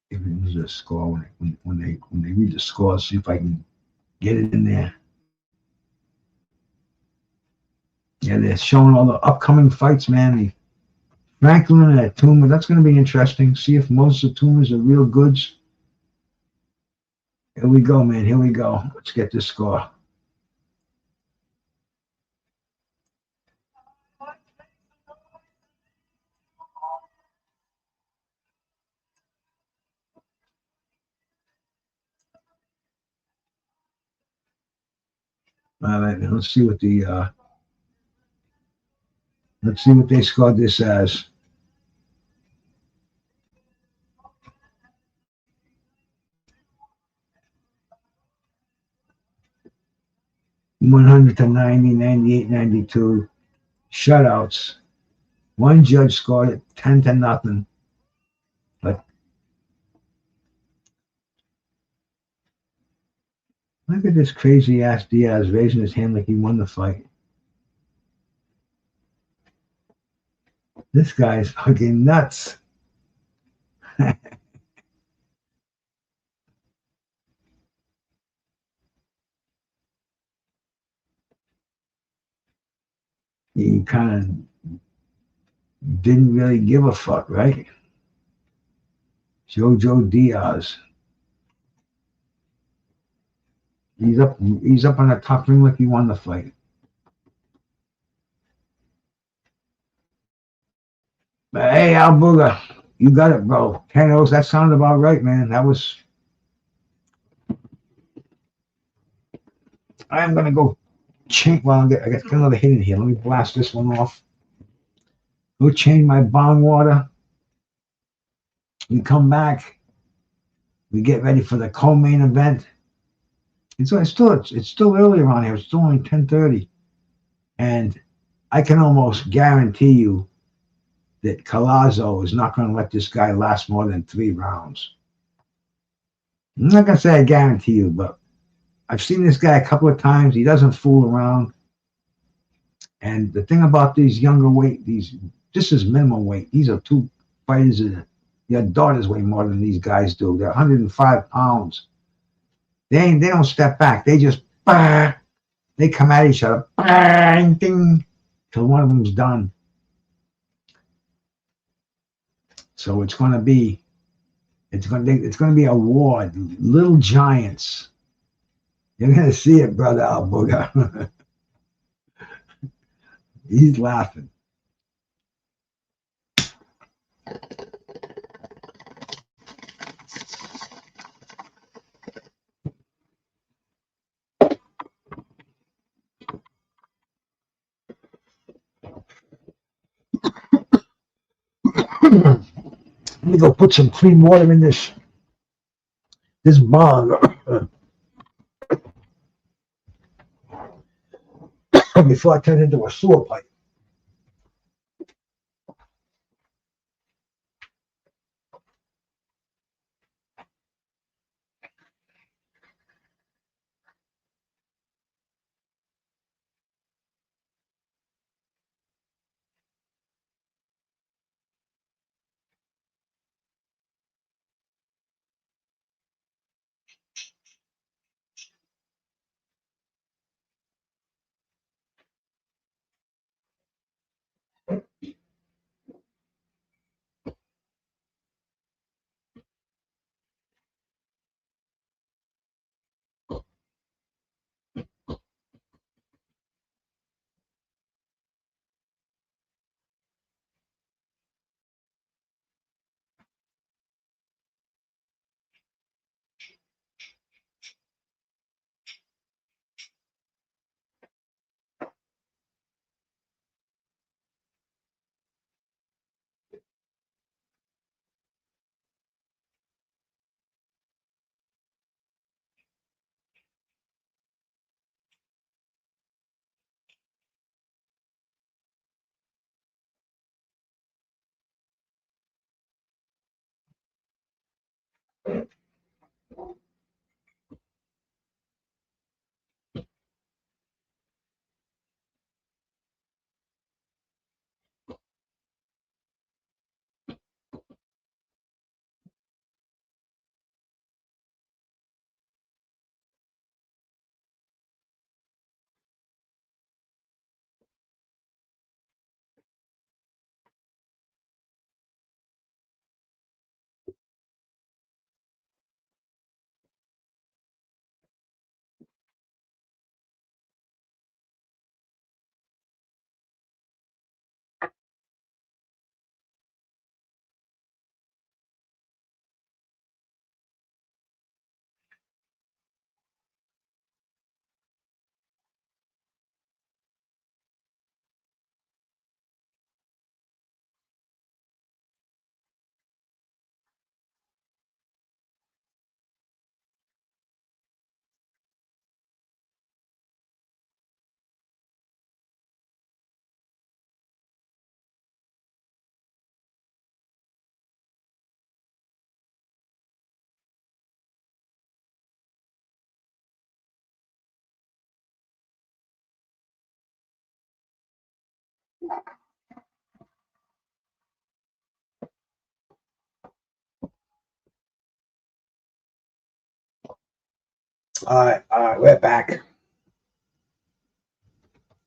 if it was a score when they read the score, see if I can get it in there. Yeah, they're showing all the upcoming fights, man. Franklin and Atuma, that's going to be interesting. See if most of Atuma's are real goods. Here we go, man. Here we go. Let's get this score. All right, man. Let's see what they scored this as. $100 to 90, 98, 92 shutouts. One judge scored it 10 to nothing. But look at this crazy ass Diaz raising his hand like he won the fight. This guy's fucking nuts. He kind of didn't really give a fuck, right? Jojo Diaz. He's up on the top ring like he won the fight. But hey, Albuga, you got it, bro. 10-0, that sounded about right, man. That was. I'm gonna go change. Well, I got another hit in here. Let me blast this one off. Go change my bong water. We come back. We get ready for the co-main event. It's still early around here. It's still only 10:30, and I can almost guarantee you that Collazo is not going to let this guy last more than 3 rounds. I'm not going to say I guarantee you, but I've seen this guy a couple of times. He doesn't fool around. And the thing about these younger weight, this is minimum weight. These are two fighters that their daughters weigh more than these guys do. They're 105 pounds. They don't step back. They just they come at each other, bang, ding, till one of them's done. So it's going to be a war. Little giants. You're going to see it, brother Albuga. He's laughing. Let me go put some clean water in this bong before I turn it into a sewer pipe. All right, we're back.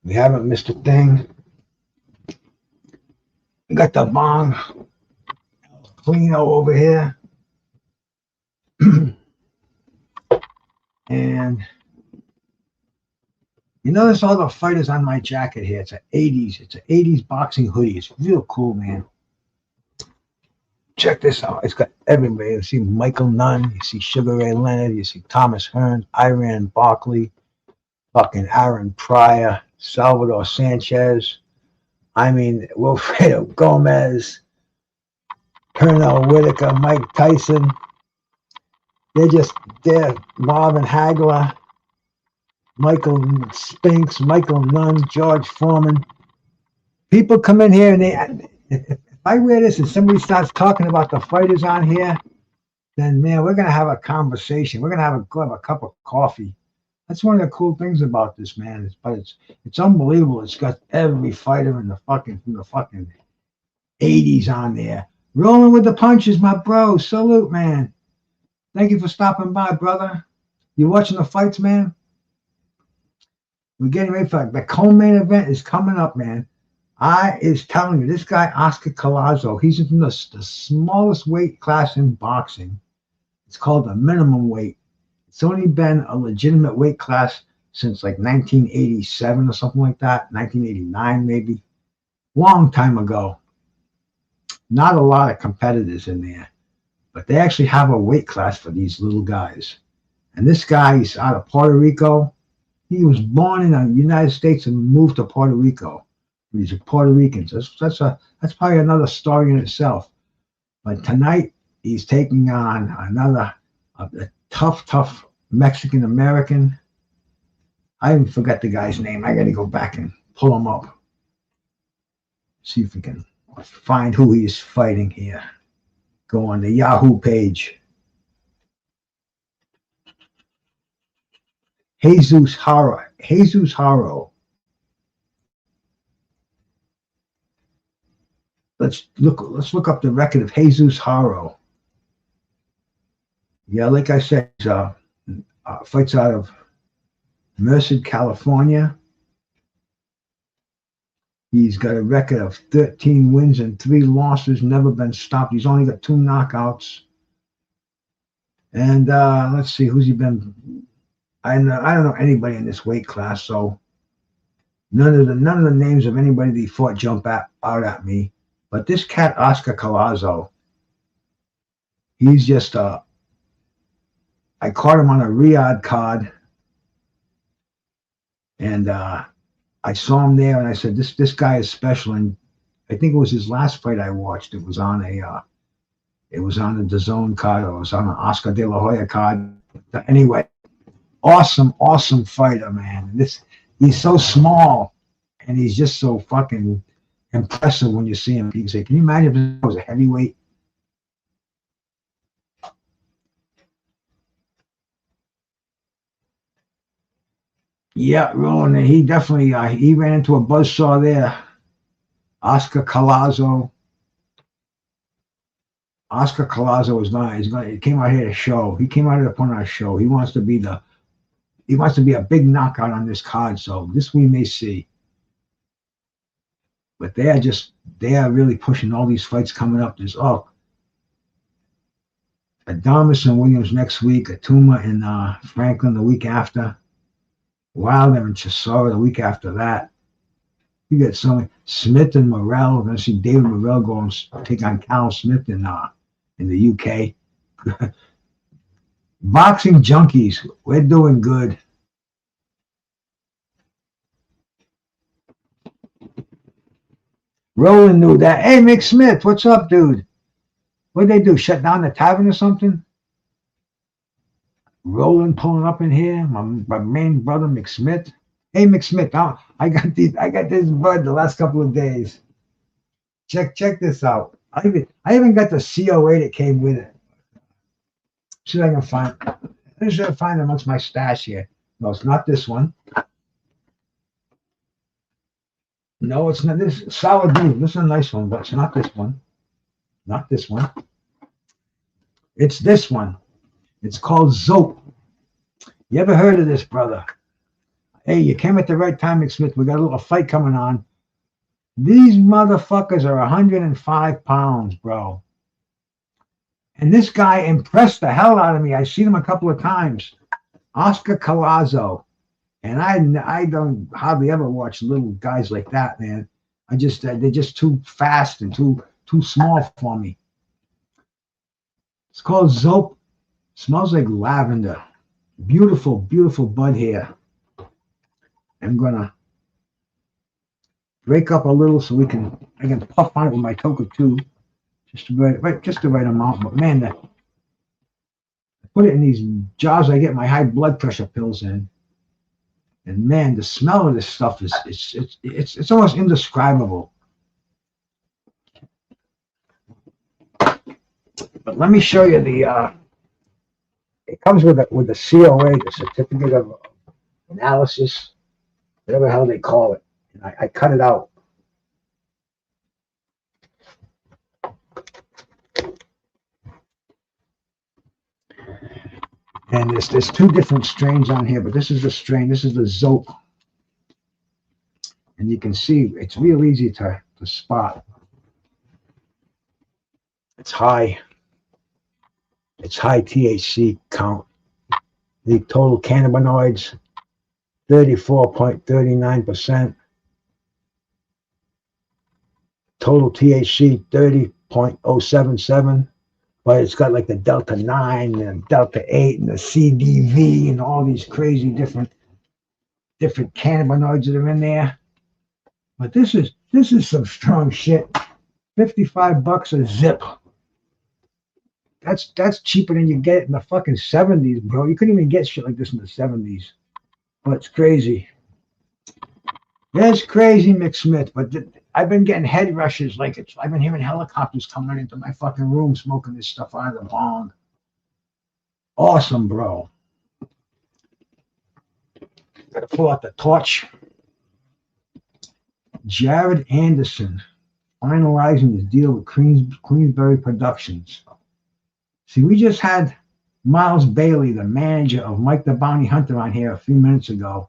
We haven't missed a thing. We got the bong cleano over here. And you notice all the fighters on my jacket here. It's an 80s boxing hoodie. It's real cool, man. Check this out. It's got everybody. You see Michael Nunn, you see Sugar Ray Leonard, you see Thomas Hearns, Iran Barkley, fucking Aaron Pryor, Salvador Sanchez. I mean, Wilfredo Gomez, Pernell Whitaker, Mike Tyson. They're Marvin Hagler, Michael Spinks, Michael Nunn, George Foreman. People come in here and if I wear this and somebody starts talking about the fighters on here, then man, we're gonna have a conversation. We're gonna have a cup of coffee. That's one of the cool things about this, man. It's unbelievable. It's got every fighter in from the fucking 80s on there. Rolling with the punches, my bro. Salute, man. Thank you for stopping by, brother. You watching the fights, man? We're getting ready for the co-main event is coming up, man. I is telling you, this guy, Oscar Collazo, he's in the smallest weight class in boxing. It's called the minimum weight. It's only been a legitimate weight class since like 1987 or something like that, 1989 maybe. Long time ago. Not a lot of competitors in there, but they actually have a weight class for these little guys. And this guy is out of Puerto Rico. He was born in the United States and moved to Puerto Rico. These are Puerto Ricans. That's probably another story in itself. But tonight he's taking on another a tough Mexican American. I even forgot the guy's name. I got to go back and pull him up. See if we can find who he is fighting here. Go on the Yahoo page. Jesus Haro. Let's look up the record of Jesus Haro. Yeah, like I said, fights out of Merced, California. He's got a record of 13 wins and 3 losses, never been stopped. He's only got 2 knockouts. And let's see, who's he been? I don't know anybody in this weight class, so none of the names of anybody that he fought jump out at me. But this cat, Oscar Collazo, he's just I caught him on a Riyadh card, and I saw him there, and I said, "This guy is special." And I think it was his last fight I watched. It was on the DAZN card, or it was on an Oscar De La Hoya card. Anyway, awesome fighter, man. He's so small, and he's just so fucking impressive when you see him. You can say, "Can you imagine if he was a heavyweight?" Yeah, rolling. He definitely he ran into a buzzsaw there. Oscar Collazo. Oscar Collazo is not. He came out here to show. He came out here to put on a show. He wants to be a big knockout on this card. So this we may see. But they are really pushing all these fights coming up. There's Adamas and Williams next week, Atuma and Franklin the week after, Wilder and Chisora the week after that. You get Smith and Morrell. We're going to see David Morrell go and take on Cal Smith in the UK. Boxing junkies, we're doing good. Roland knew that. Hey, Mick Smith, what's up, dude? What'd they do? Shut down the tavern or something? Roland pulling up in here. My main brother, Mick Smith. Hey, Mick Smith, I got this bud the last couple of days. Check this out. I even got the COA that came with it. See if I can find. I should find it amongst my stash here. No, it's not this one. No, it's not this. Solid blue. This is a nice one, but it's not this one. Not this one. It's this one. It's called Zope. You ever heard of this, brother? Hey, you came at the right time, McSmith. We got a little fight coming on. These motherfuckers are 105 pounds, bro. And this guy impressed the hell out of me. I've seen him a couple of times. Oscar Collazo. And I don't hardly ever watch little guys like that, man. They're just too fast and too small for me. It's called Zope. Smells like lavender. Beautiful, beautiful bud here. I'm gonna break up a little so I can puff on it with my Toka too, just the right amount. But man, I put it in these jars. I get my high blood pressure pills in, and man, the smell of this stuff is it's almost indescribable. But let me show you the. It comes with the COA, the certificate of analysis, whatever the hell they call it. And I cut it out. And there's two different strains on here, but this is the strain. This is the Zope. And you can see it's real easy to spot. It's high. It's high THC count. The total cannabinoids, 34.39%. Total THC, 30.077. But it's got like the Delta 9 and Delta 8 and the CDV and all these crazy different cannabinoids that are in there. But this is some strong shit. $55 a zip. That's cheaper than you get in the fucking 70s, bro. You couldn't even get shit like this in the 70s. But it's crazy. It's crazy, McSmith. But I've been getting head rushes like I've been hearing helicopters coming into my fucking room smoking this stuff out of the bong. Awesome, bro. Gotta pull out the torch. Jared Anderson finalizing his deal with Queensberry Productions. See, we just had Miles Bailey, the manager of Mike the Bounty Hunter, on here a few minutes ago.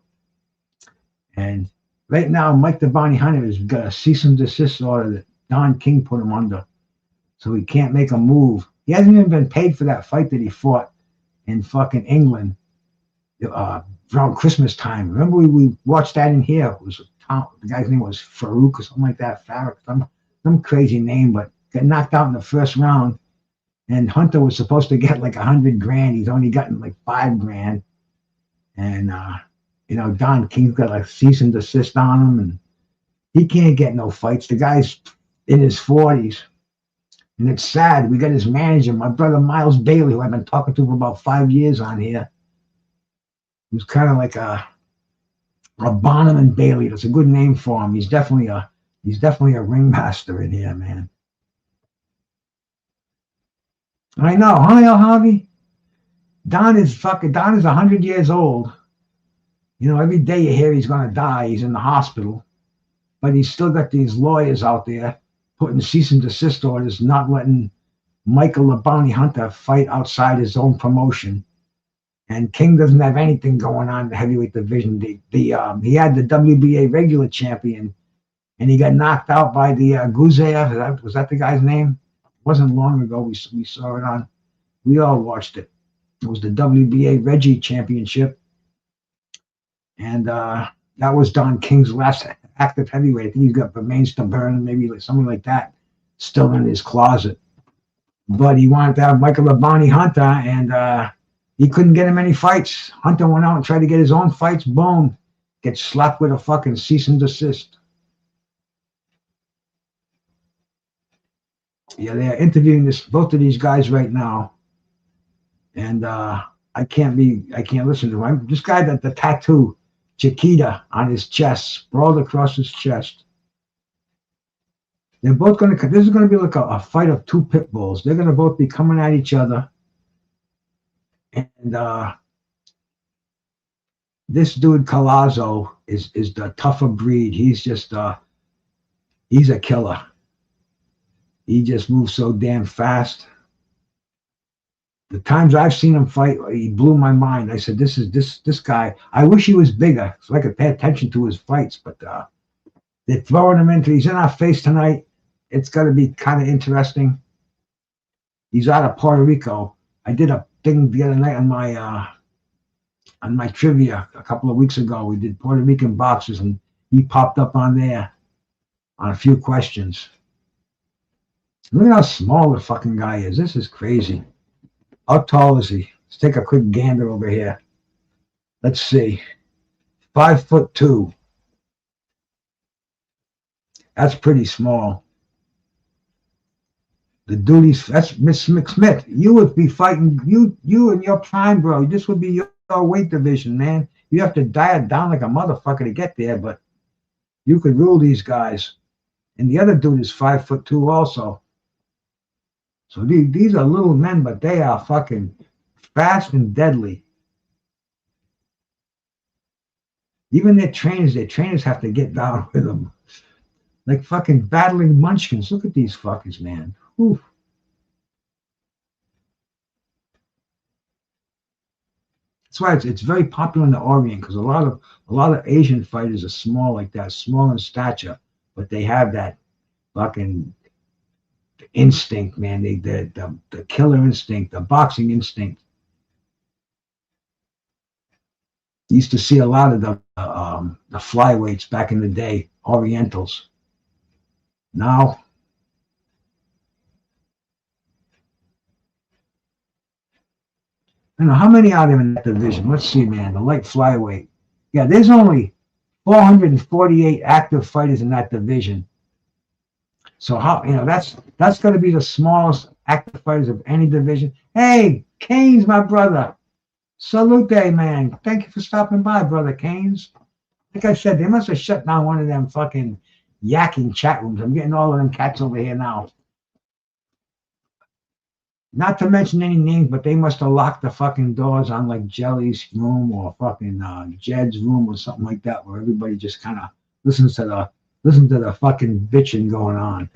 And right now, Mike the Bounty Hunter has got a cease and desist order that Don King put him under. So he can't make a move. He hasn't even been paid for that fight that he fought in fucking England around Christmas time. Remember we watched that in here? It was the guy's name was Farouk or something like that. Farouk, some crazy name, but got knocked out in the first round. And Hunter was supposed to get like $100,000. He's only gotten like $5,000. And Don King's got like cease and desist on him, and he can't get no fights. The guy's in his 40s. And it's sad. We got his manager, my brother Miles Bailey, who I've been talking to for about 5 years on here. He was kind of like a Bonham and Bailey. That's a good name for him. He's definitely a ringmaster in here, man. I know, huh, El Harvey? Don is 100 years old. You know, every day you hear he's gonna die, he's in the hospital. But he's still got these lawyers out there putting cease and desist orders, not letting Michael the Bounty Hunter fight outside his own promotion. And King doesn't have anything going on in the heavyweight division. He had the WBA regular champion, and he got knocked out by the Guzev. Was that the guy's name? It wasn't long ago. We saw it on. We all watched it. It was the WBA Reggie Championship, and that was Don King's last active heavyweight. I think he's got remains to burn, maybe like something like that, still in his closet. But he wanted to have Michael the Bounty Hunter, and he couldn't get him any fights. Hunter went out and tried to get his own fights. Boom, gets slapped with a fucking cease and desist. Yeah, they're interviewing both of these guys right now, and I can't listen to him. This guy got the tattoo, Chiquita, on his chest, sprawled across his chest. They're both going to. This is going to be like a fight of two pit bulls. They're going to both be coming at each other, and this dude Collazo is the tougher breed. He's just he's a killer. He just moves so damn fast. The times I've seen him fight, he blew my mind. I said, this guy. I wish he was bigger so I could pay attention to his fights. But they're throwing him into. He's in our face tonight. It's got to be kind of interesting. He's out of Puerto Rico. I did a thing the other night on my trivia a couple of weeks ago. We did Puerto Rican boxers, and he popped up on there on a few questions. Look at how small the fucking guy is. This is crazy. How tall is he? Let's take a quick gander over here. Let's see. 5'2". That's pretty small. The duties. That's Miss Smith. You would be fighting. You in your prime, bro. This would be your weight division, man. You have to diet down like a motherfucker to get there, but you could rule these guys. And the other dude is 5'2" also. So these are little men, but they are fucking fast and deadly. Even their trainers have to get down with them. Like fucking battling munchkins. Look at these fuckers, man. Oof. That's why it's very popular in the Orient, because a lot of Asian fighters are small like that, small in stature, but they have that fucking instinct, man. The killer instinct, the boxing instinct. Used to see a lot of the flyweights back in the day, Orientals. Now, I don't know how many are there in that division. Let's see, man. The light flyweight. Yeah, there's only 448 active fighters in that division. So how that's going to be the smallest active fighters of any division. Hey, Keynes, my brother. Salute, man. Thank you for stopping by, brother Keynes. Like I said, they must have shut down one of them fucking yakking chat rooms. I'm getting all of them cats over here now. Not to mention any names, but they must have locked the fucking doors on like Jelly's room or fucking Jed's room or something like that, where everybody just kind of listens to the fucking bitching going on.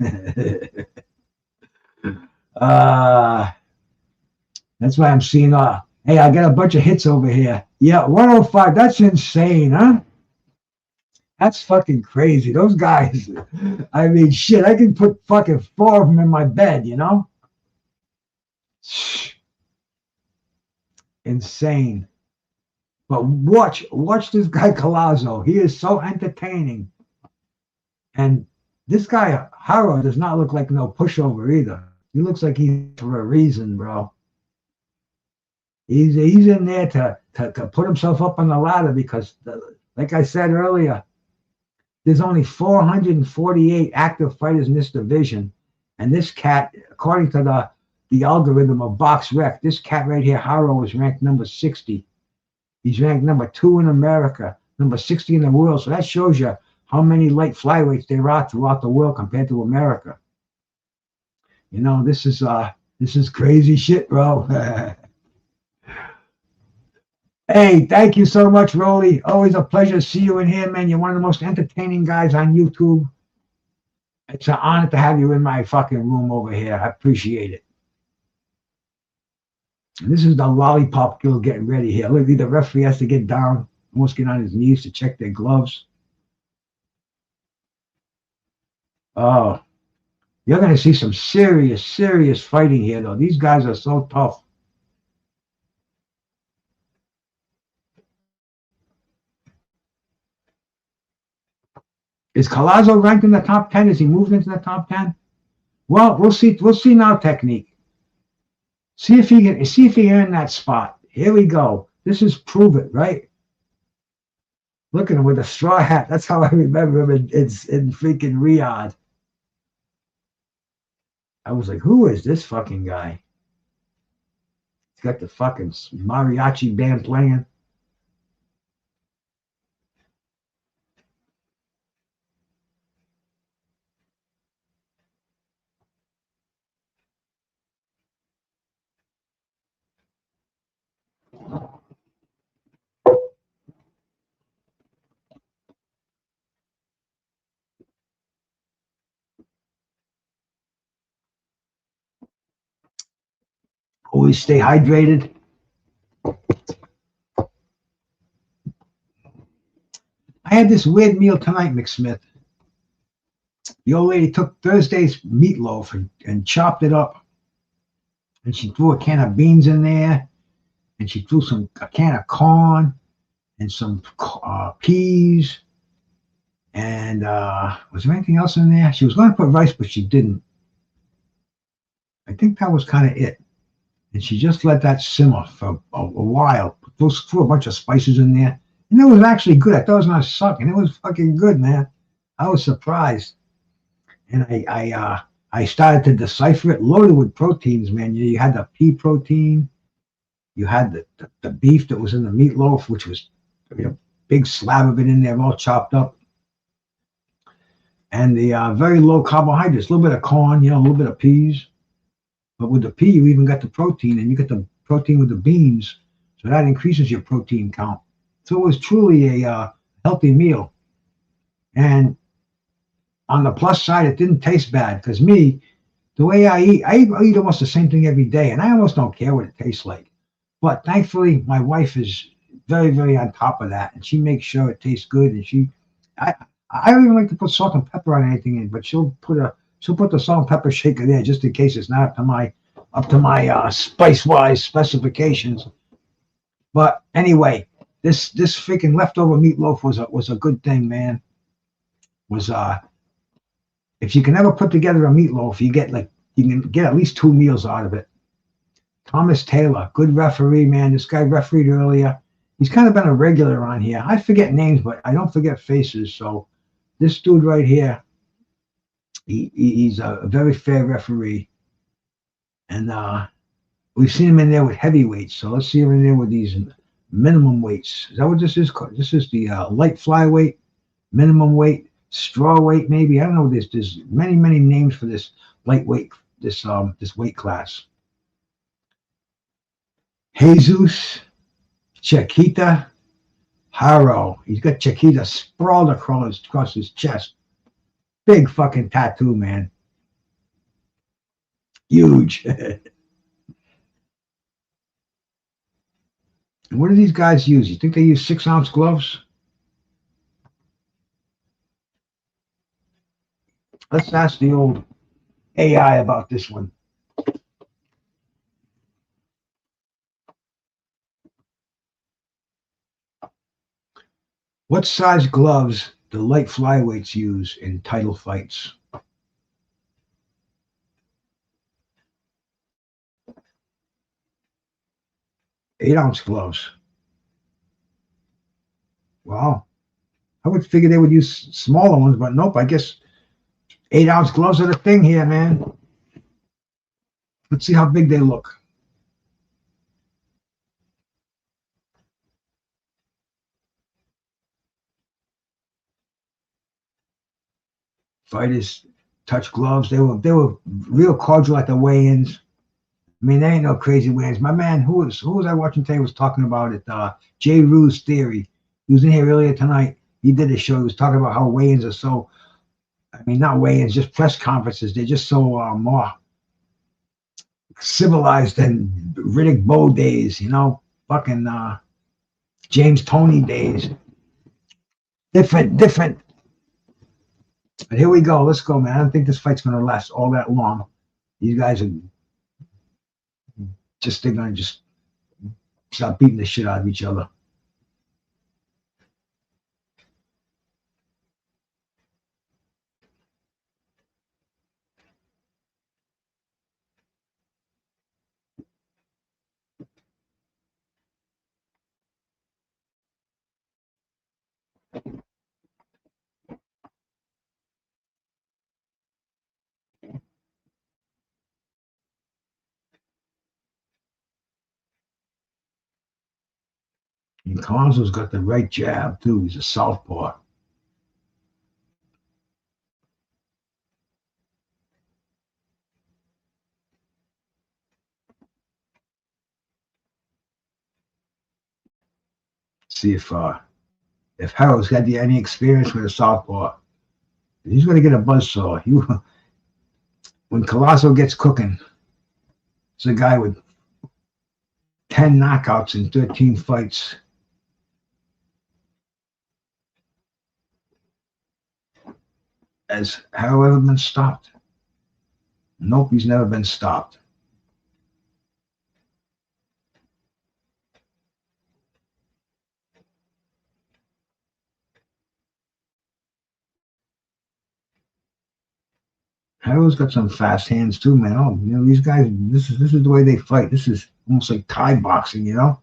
That's why I'm seeing hey, I got a bunch of hits over here. Yeah, 105. That's insane, huh? That's fucking crazy. Those guys. I mean, shit. I can put fucking 4 of them in my bed, you know? Insane. But watch this guy Collazo. He is so entertaining. And this guy Haro does not look like no pushover either. He looks like he's for a reason, bro. He's in there to put himself up on the ladder because, like I said earlier, there's only 448 active fighters in this division. And this cat, according to the algorithm of BoxRec, this cat right here, Haro, is ranked number 60. He's ranked number 2 in America, number 60 in the world. So that shows you how many light flyweights there are throughout the world compared to America. You know, this is crazy shit, bro. Hey, thank you so much, Rolly. Always a pleasure to see you in here, man. You're one of the most entertaining guys on YouTube. It's an honor to have you in my fucking room over here. I appreciate it. And this is the lollipop girl getting ready here. Look, the referee has to get down, almost get on his knees to check their gloves. Oh, you're going to see some serious fighting here, though. These guys are so tough. Is Collazo ranked in the top 10? Is he moved into the top 10? Well, we'll see. We'll see now. Technique. See if he can earn that spot. Here we go. This is Prove It, right? Look at him with a straw hat. That's how I remember him in freaking Riyadh. I was like, who is this fucking guy? He's got the fucking mariachi band playing. Always stay hydrated. I had this weird meal tonight, McSmith. The old lady took Thursday's meatloaf and chopped it up. And she threw a can of beans in there. And she threw a can of corn and some peas. And was there anything else in there? She was going to put rice, but she didn't. I think that was kind of it. And she just let that simmer for a while. Threw a bunch of spices in there. And it was actually good. I thought it was going to suck. And it was fucking good, man. I was surprised. And I started to decipher it. Loaded with proteins, man. You had the pea protein. You had the beef that was in the meatloaf, which was a big slab of it in there, all chopped up. And the very low carbohydrates, a little bit of corn, a little bit of peas. But with the pea, you even got the protein, and you get the protein with the beans. So that increases your protein count. So it was truly a healthy meal. And on the plus side, it didn't taste bad. Because me, the way I eat almost the same thing every day. And I almost don't care what it tastes like. But thankfully, my wife is very, very on top of that. And she makes sure it tastes good. And I don't even like to put salt and pepper on anything in, but she'll put the salt and pepper shaker there just in case it's not up to my spice-wise specifications. But anyway, this freaking leftover meatloaf was a good thing, man. If you can ever put together a meatloaf, you can get at least 2 meals out of it. Thomas Taylor, good referee, man. This guy refereed earlier. He's kind of been a regular around here. I forget names, but I don't forget faces. So this dude right here, he's a very fair referee. And we've seen him in there with heavyweights. So let's see him in there with these minimum weights. Is that what this is called? This is the light flyweight, minimum weight, straw weight, maybe. I don't know. There's many, many names for this lightweight, this weight class. Jesus, Chiquita, Haro. He's got Chiquita sprawled across his chest. Big fucking tattoo, man. Huge. And what do these guys use? You think they use 6-ounce gloves? Let's ask the old AI about this one. What size gloves do light flyweights use in title fights? Eight-ounce gloves. Wow. I would figure they would use smaller ones, but nope, I guess 8-ounce gloves are the thing here, man. Let's see how big they look. Fighters touch gloves. They were real cordial at the weigh-ins. I mean, there ain't no crazy weigh-ins. My man, who was I watching today, was talking about it. Jay Rue's Theory. He was in here earlier tonight. He did a show. He was talking about how weigh-ins are so, I mean, not weigh-ins, just press conferences. They're just so more civilized than Riddick Bowe days, fucking James Toney days. Different. But here we go. Let's go, man. I don't think this fight's going to last all that long. These guys are they're going to just start beating the shit out of each other. And Collazo's got the right jab, too. He's a southpaw. See if Haro's got any experience with a southpaw. He's going to get a buzzsaw. When Collazo gets cooking, it's a guy with 10 knockouts in 13 fights. Has Haro ever been stopped? Nope, he's never been stopped. Haro's got some fast hands too, man. Oh, you know, these guys, this is the way they fight. This is almost like Thai boxing, you know?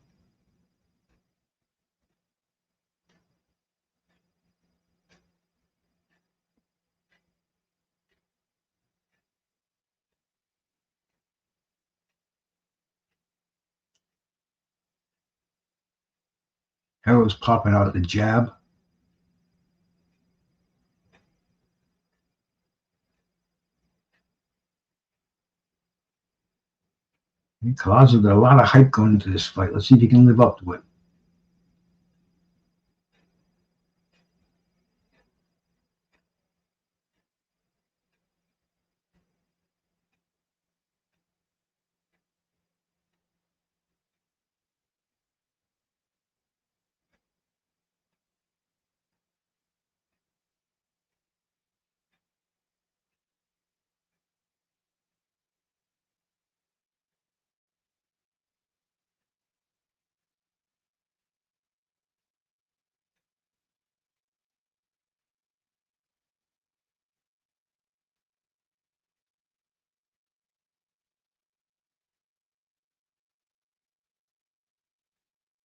Haro's popping out the jab. Collazo got a lot of hype going into this fight. Let's see if he can live up to it.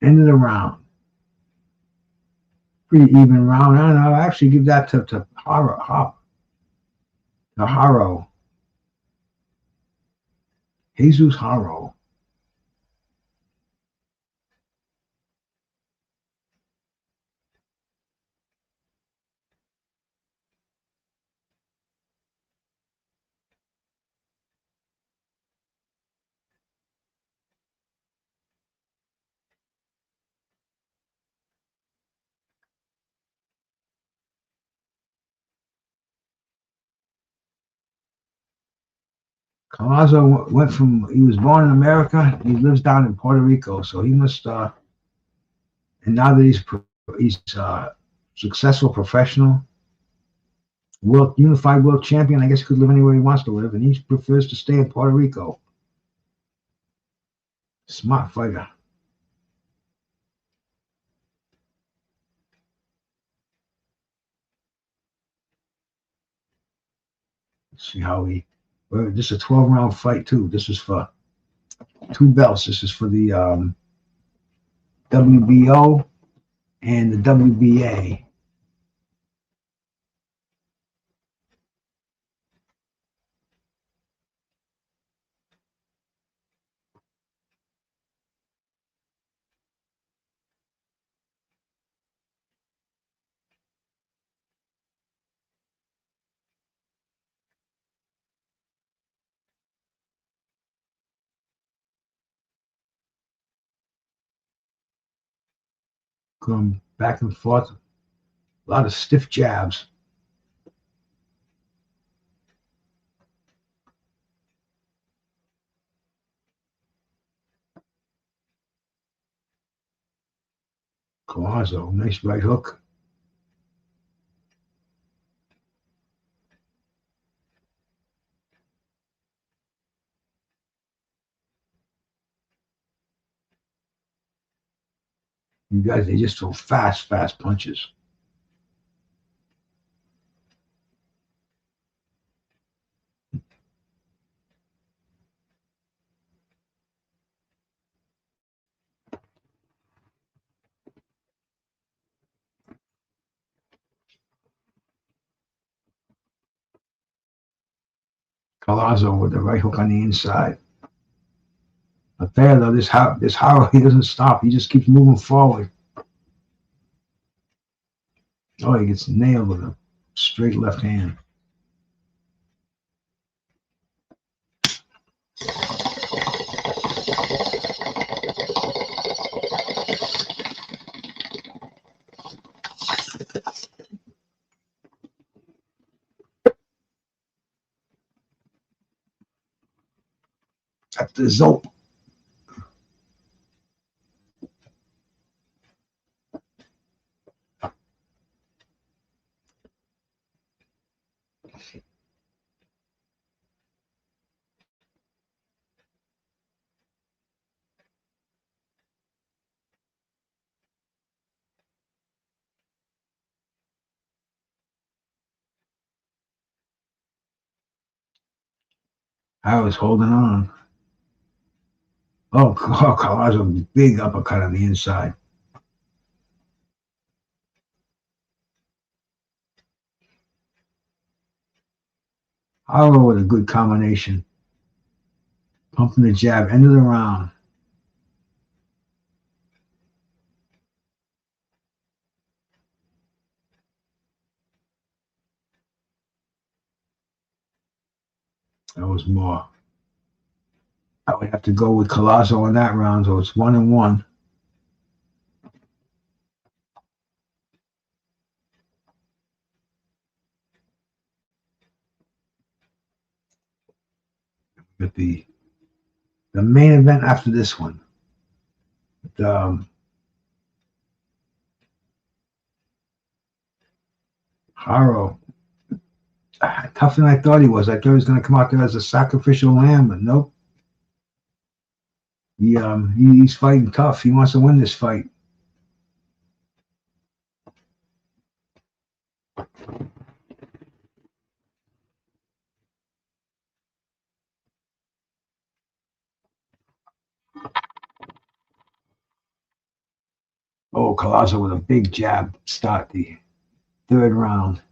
End of the round. Pretty even round. I don't know. I actually give that to Haro. Haro. Jesus Haro. Collazo went from, he was born in America, he lives down in Puerto Rico, so he must, and now that he's successful professional, unified world champion, I guess he could live anywhere he wants to live, and he prefers to stay in Puerto Rico. Smart fighter. Let's see how this is a 12-round fight too. This is for 2 belts. This is for the WBO and the WBA. Going back and forth. A lot of stiff jabs. Collazo, nice right hook. You guys, they just throw fast punches. Collazo with the right hook on the inside. But there, though, this Haro, he doesn't stop. He just keeps moving forward. Oh, he gets nailed with a straight left hand. That's the Zope. Haro's holding on. Oh, Collazo, big uppercut on the inside. Haro with a good combination. Pumping the jab, end of the round. That was more. I would have to go with Collazo on that round, so it's 1-1. But the main event after this one, Haro, tougher than I thought he was. I thought he was going to come out there as a sacrificial lamb, but nope. He's fighting tough. He wants to win this fight. Oh, Collazo with a big jab start the third round.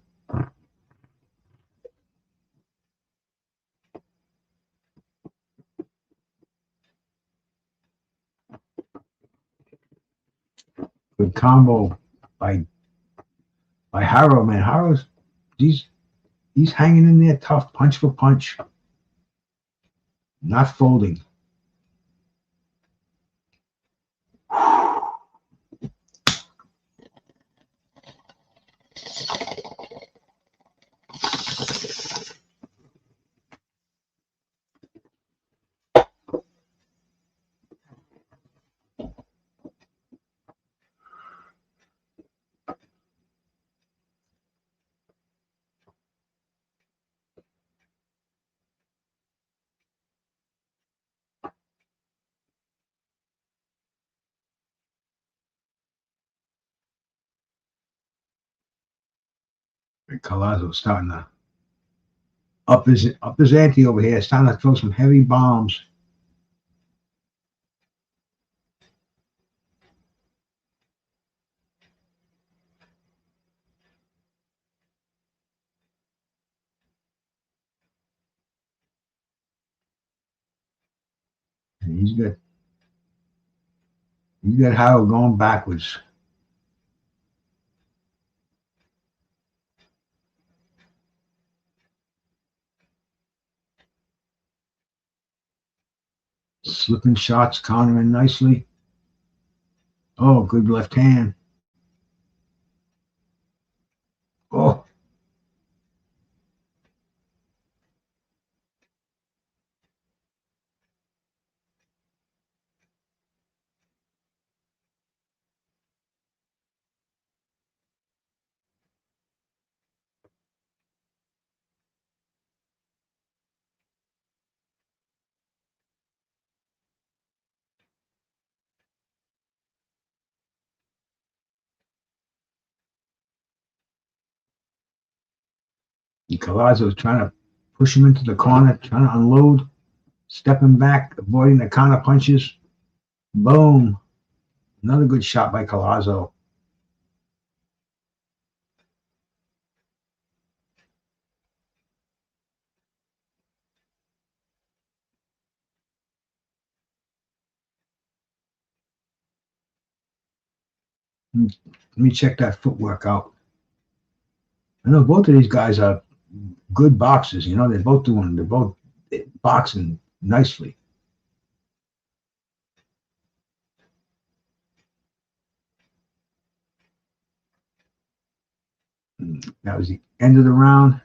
Good combo by Haro, man. Haro's he's hanging in there tough, punch for punch, not folding. Collazo starting to up his ante over here, starting to throw some heavy bombs. And he's got Haro going backwards. Slipping shots, countering nicely. Oh, good left hand. Oh. Collazo is trying to push him into the corner, trying to unload, stepping back, avoiding the counter punches. Boom. Another good shot by Collazo. Let me check that footwork out. I know both of these guys are good boxers. You know, they're both boxing nicely. That was the end of the round.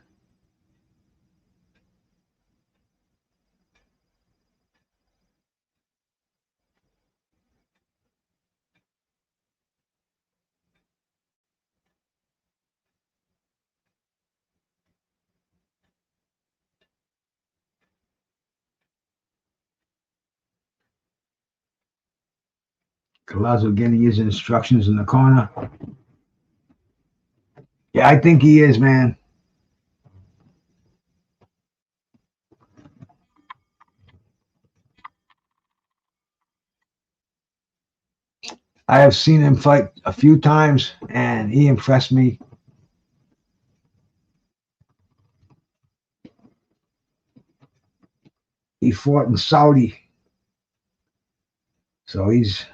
Collazo getting his instructions in the corner. Yeah, I think he is, man. I have seen him fight a few times, and he impressed me. He fought in Saudi, so he's,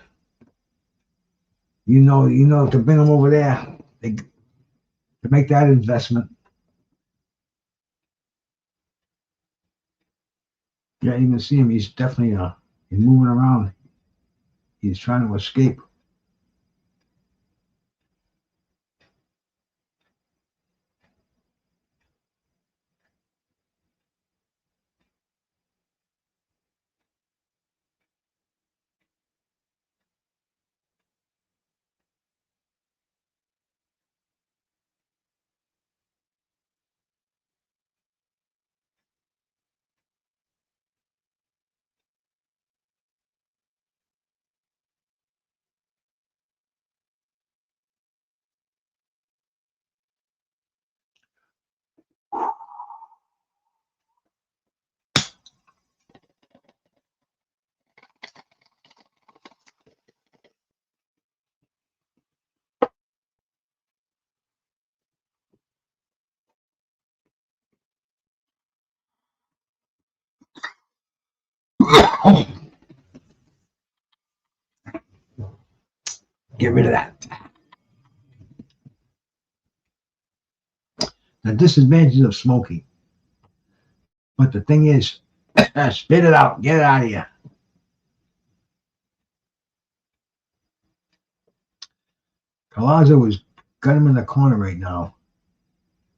to bring him over there, to make that investment. Yeah, you can see him. He's definitely he's moving around. He's trying to escape. Get rid of that. The disadvantages of smoking. But the thing is, spit it out. Get it out of here. Collazo has got him in the corner right now.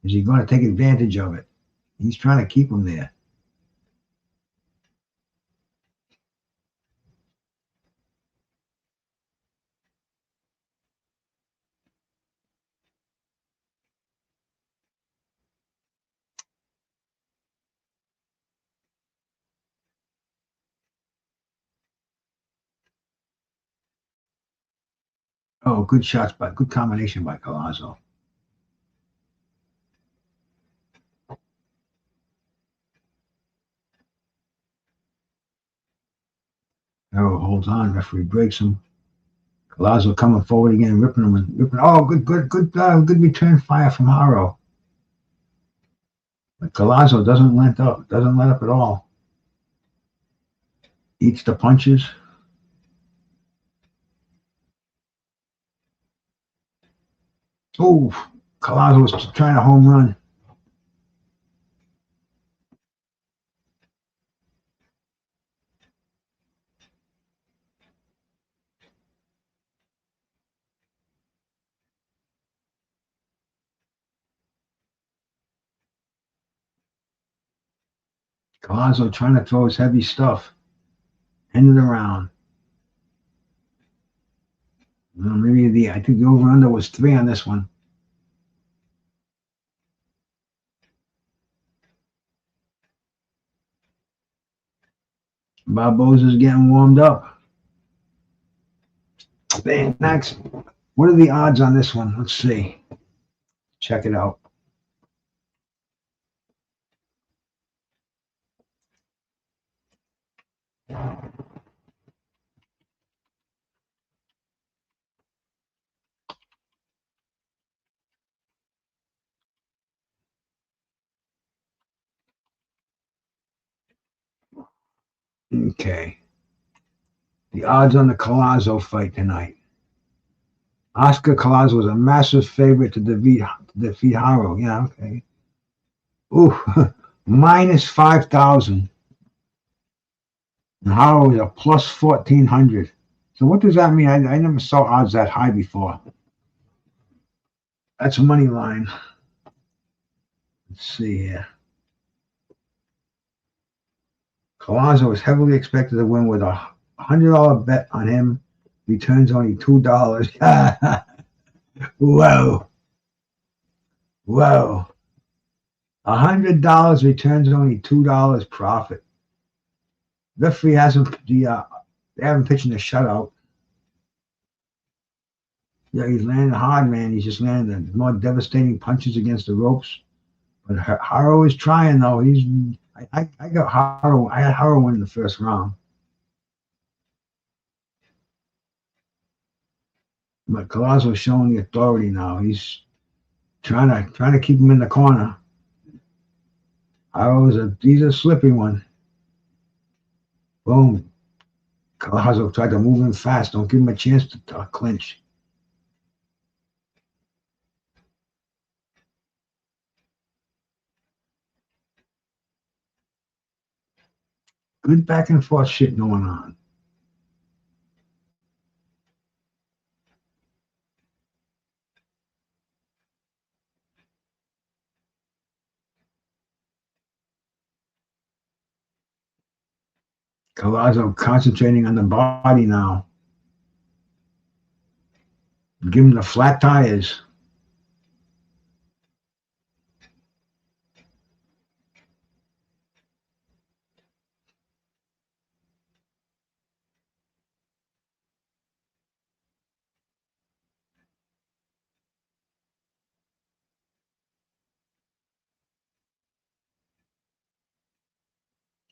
Is he going to take advantage of it? He's trying to keep him there. Oh, good combination by Collazo. Haro holds on. Referee breaks him. Collazo coming forward again, ripping him and ripping. Oh, good return fire from Haro. But Collazo doesn't let up. Doesn't let up at all. Eats the punches. Oh, Collazo was trying a home run. Collazo trying to throw his heavy stuff. End of the round. Well, I think the over-under was 3 on this one. Barboza's getting warmed up. Then next, what are the odds on this one? Let's see. Check it out. Okay. The odds on the Collazo fight tonight. Oscar Collazo was a massive favorite to defeat Haro. Yeah, okay. Ooh, minus 5,000. And Haro is a plus 1,400. So what does that mean? I never saw odds that high before. That's a money line. Let's see here. Collazo is heavily expected to win with a $100 bet on him. Returns only $2. Whoa. Whoa. $100 returns only $2 profit. Referee hasn't they haven't pitched in a shutout. Yeah, he's landing hard, man. He's just landing the more devastating punches against the ropes. But Haro is trying though. I got Haro. I had Haro win the first round. But Collazo's showing the authority now. He's trying to keep him in the corner. He's a slippy one. Boom. Collazo tried to move him fast. Don't give him a chance to clinch. Good back and forth shit going on. Collazo concentrating on the body now. Give him the flat tires.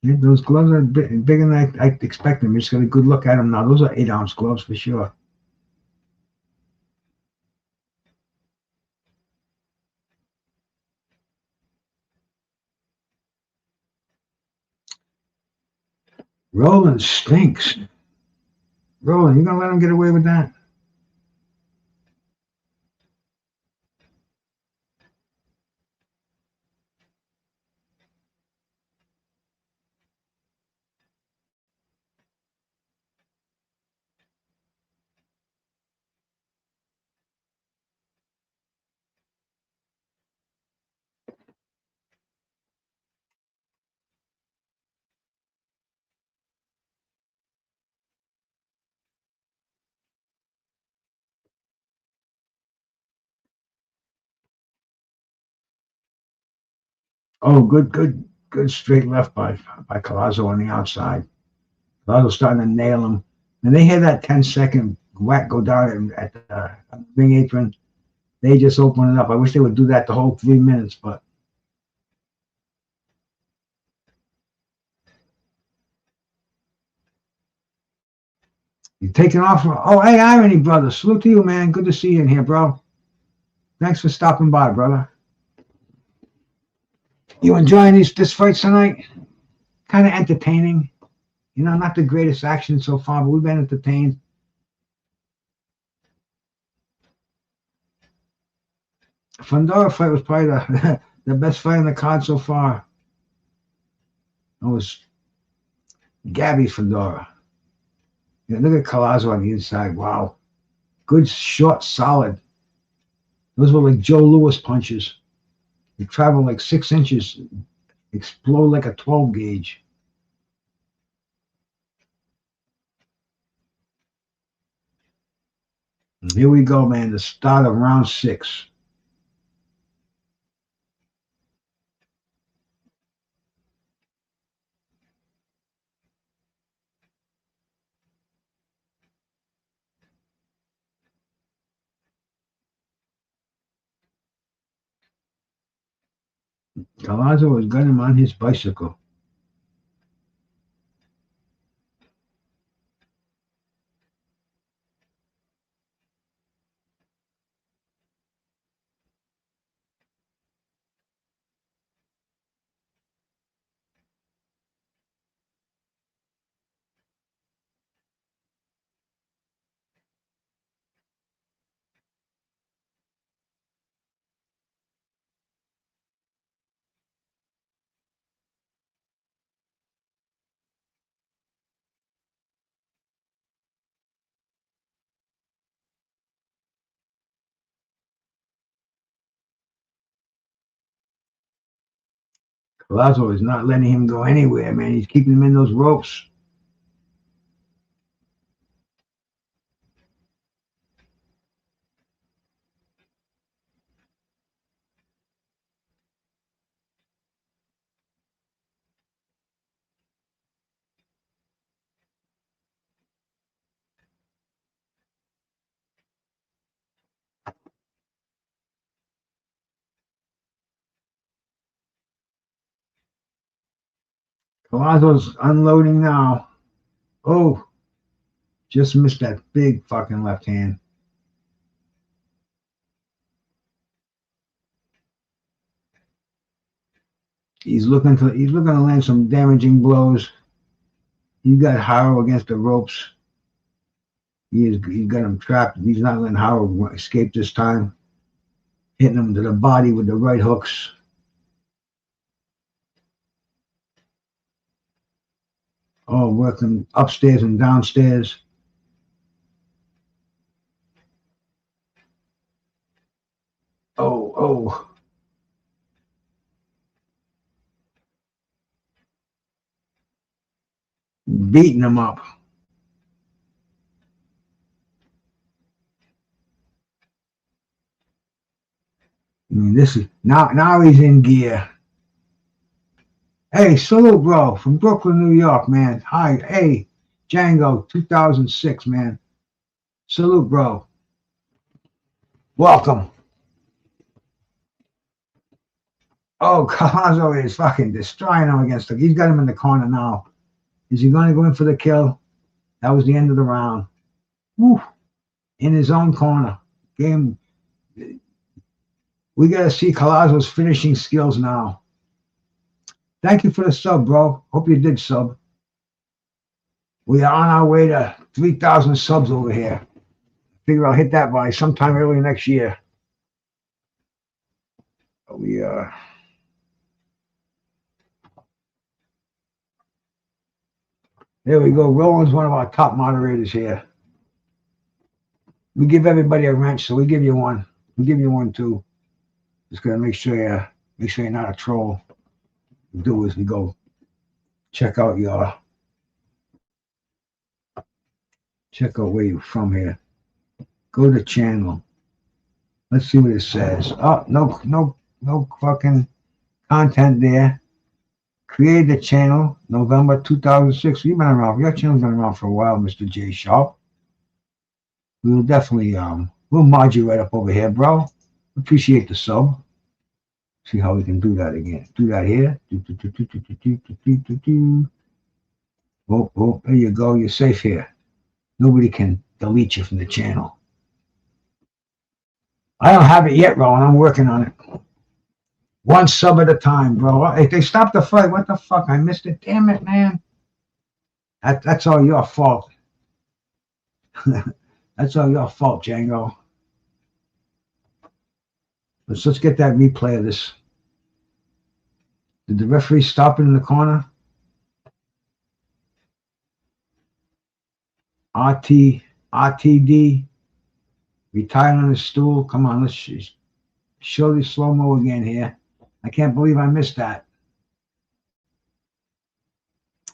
Yeah, those gloves are bigger than I expect them. You just got a good look at them now. Those are 8-ounce gloves for sure. Roland stinks. Roland, you gonna let him get away with that? Oh, good straight left by Collazo on the outside. Collazo starting to nail him. And they hear that 10-second whack go down at the ring apron. They just open it up. I wish they would do that the whole 3 minutes, but you're taking off. Oh, hey, Irony, brother. Salute to you, man. Good to see you in here, bro. Thanks for stopping by, brother. You enjoying this fight tonight? Kind of entertaining. You know, not the greatest action so far, but we've been entertained. Fundora fight was probably the best fight on the card so far. It was Gabby Fundora. Yeah, look at Collazo on the inside. Wow. Good, short, solid. Those were like Joe Louis punches. They travel like 6 inches, explode like a 12 gauge. And here we go, man. The start of round 6. Collazo has got him on his bicycle. Collazo is not letting him go anywhere, man. He's keeping him in those ropes. Collazo's unloading now. Oh, just missed that big fucking left hand. He's looking to land some damaging blows. You got Haro against the ropes. He's got him trapped. He's not letting Haro escape this time. Hitting him to the body with the right hooks. Oh, working upstairs and downstairs. Oh. Beating him up. I mean, this is now he's in gear. Hey, salute, bro, from Brooklyn, New York, man. Hi, hey, Django, 2006, man. Salute, bro. Welcome. Oh, Collazo is fucking destroying him against him. He's got him in the corner now. Is he going to go in for the kill? That was the end of the round. Woo. In his own corner. Game. We got to see Collazo's finishing skills now. Thank you for the sub, bro. Hope you did sub. We are on our way to 3,000 subs over here. Figure I'll hit that by sometime early next year. We are. There we go. Roland's one of our top moderators here. We give everybody a wrench, so we give you one. We give you one too. Just gotta make sure you're not a troll. What we do is we go check out where you're from here. Go to channel. Let's see what it says. Oh, no fucking content there. Created the channel November 2006. You've been around. Your channel's been around for a while, Mr. J Sharp. We will definitely we'll mod you right up over here, bro. Appreciate the sub. See how we can do that again. Do that here. Oh, there you go. You're safe here. Nobody can delete you from the channel. I don't have it yet, Roland. I'm working on it. One sub at a time, bro. If they stopped the fight, what the fuck? I missed it. Damn it, man. That's all your fault. That's all your fault, Django. Let's get that replay of this. Did the referee stop it in the corner? RTD. Retired on his stool. Come on, let's show the slow-mo again here. I can't believe I missed that.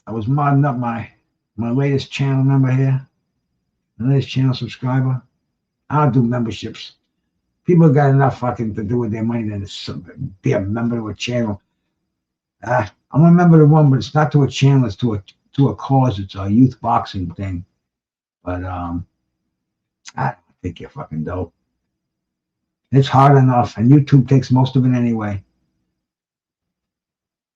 I was modding up my latest channel member here. My latest channel subscriber. I don't do memberships. People got enough fucking to do with their money than to be a member of a channel. I'm a member of one, but it's not to a channel. It's to a cause. It's a youth boxing thing. But I think you're fucking dope. It's hard enough, and YouTube takes most of it anyway.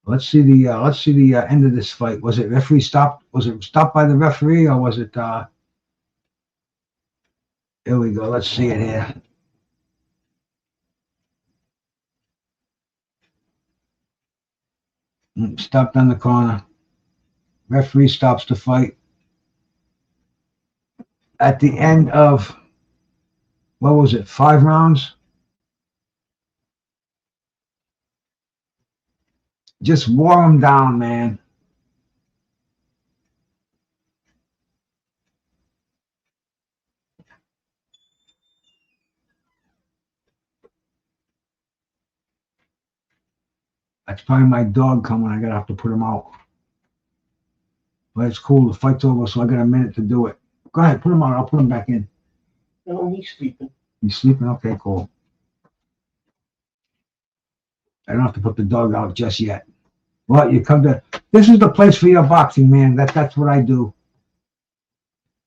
Let's see the end of this fight. Was it referee stopped? Was it stopped by the referee, or was it? Here we go. Let's see it here. Stopped on the corner. Referee stops the fight. At the end of, what was it, 5 rounds? Just wore him down, man. That's probably my dog coming. I gotta have to put him out. But it's cool. The fight's over, so I got a minute to do it. Go ahead, put him out. I'll put him back in. No, he's sleeping. He's sleeping? Okay, cool. I don't have to put the dog out just yet. Well, you come to, this is the place for your boxing, man. That's what I do.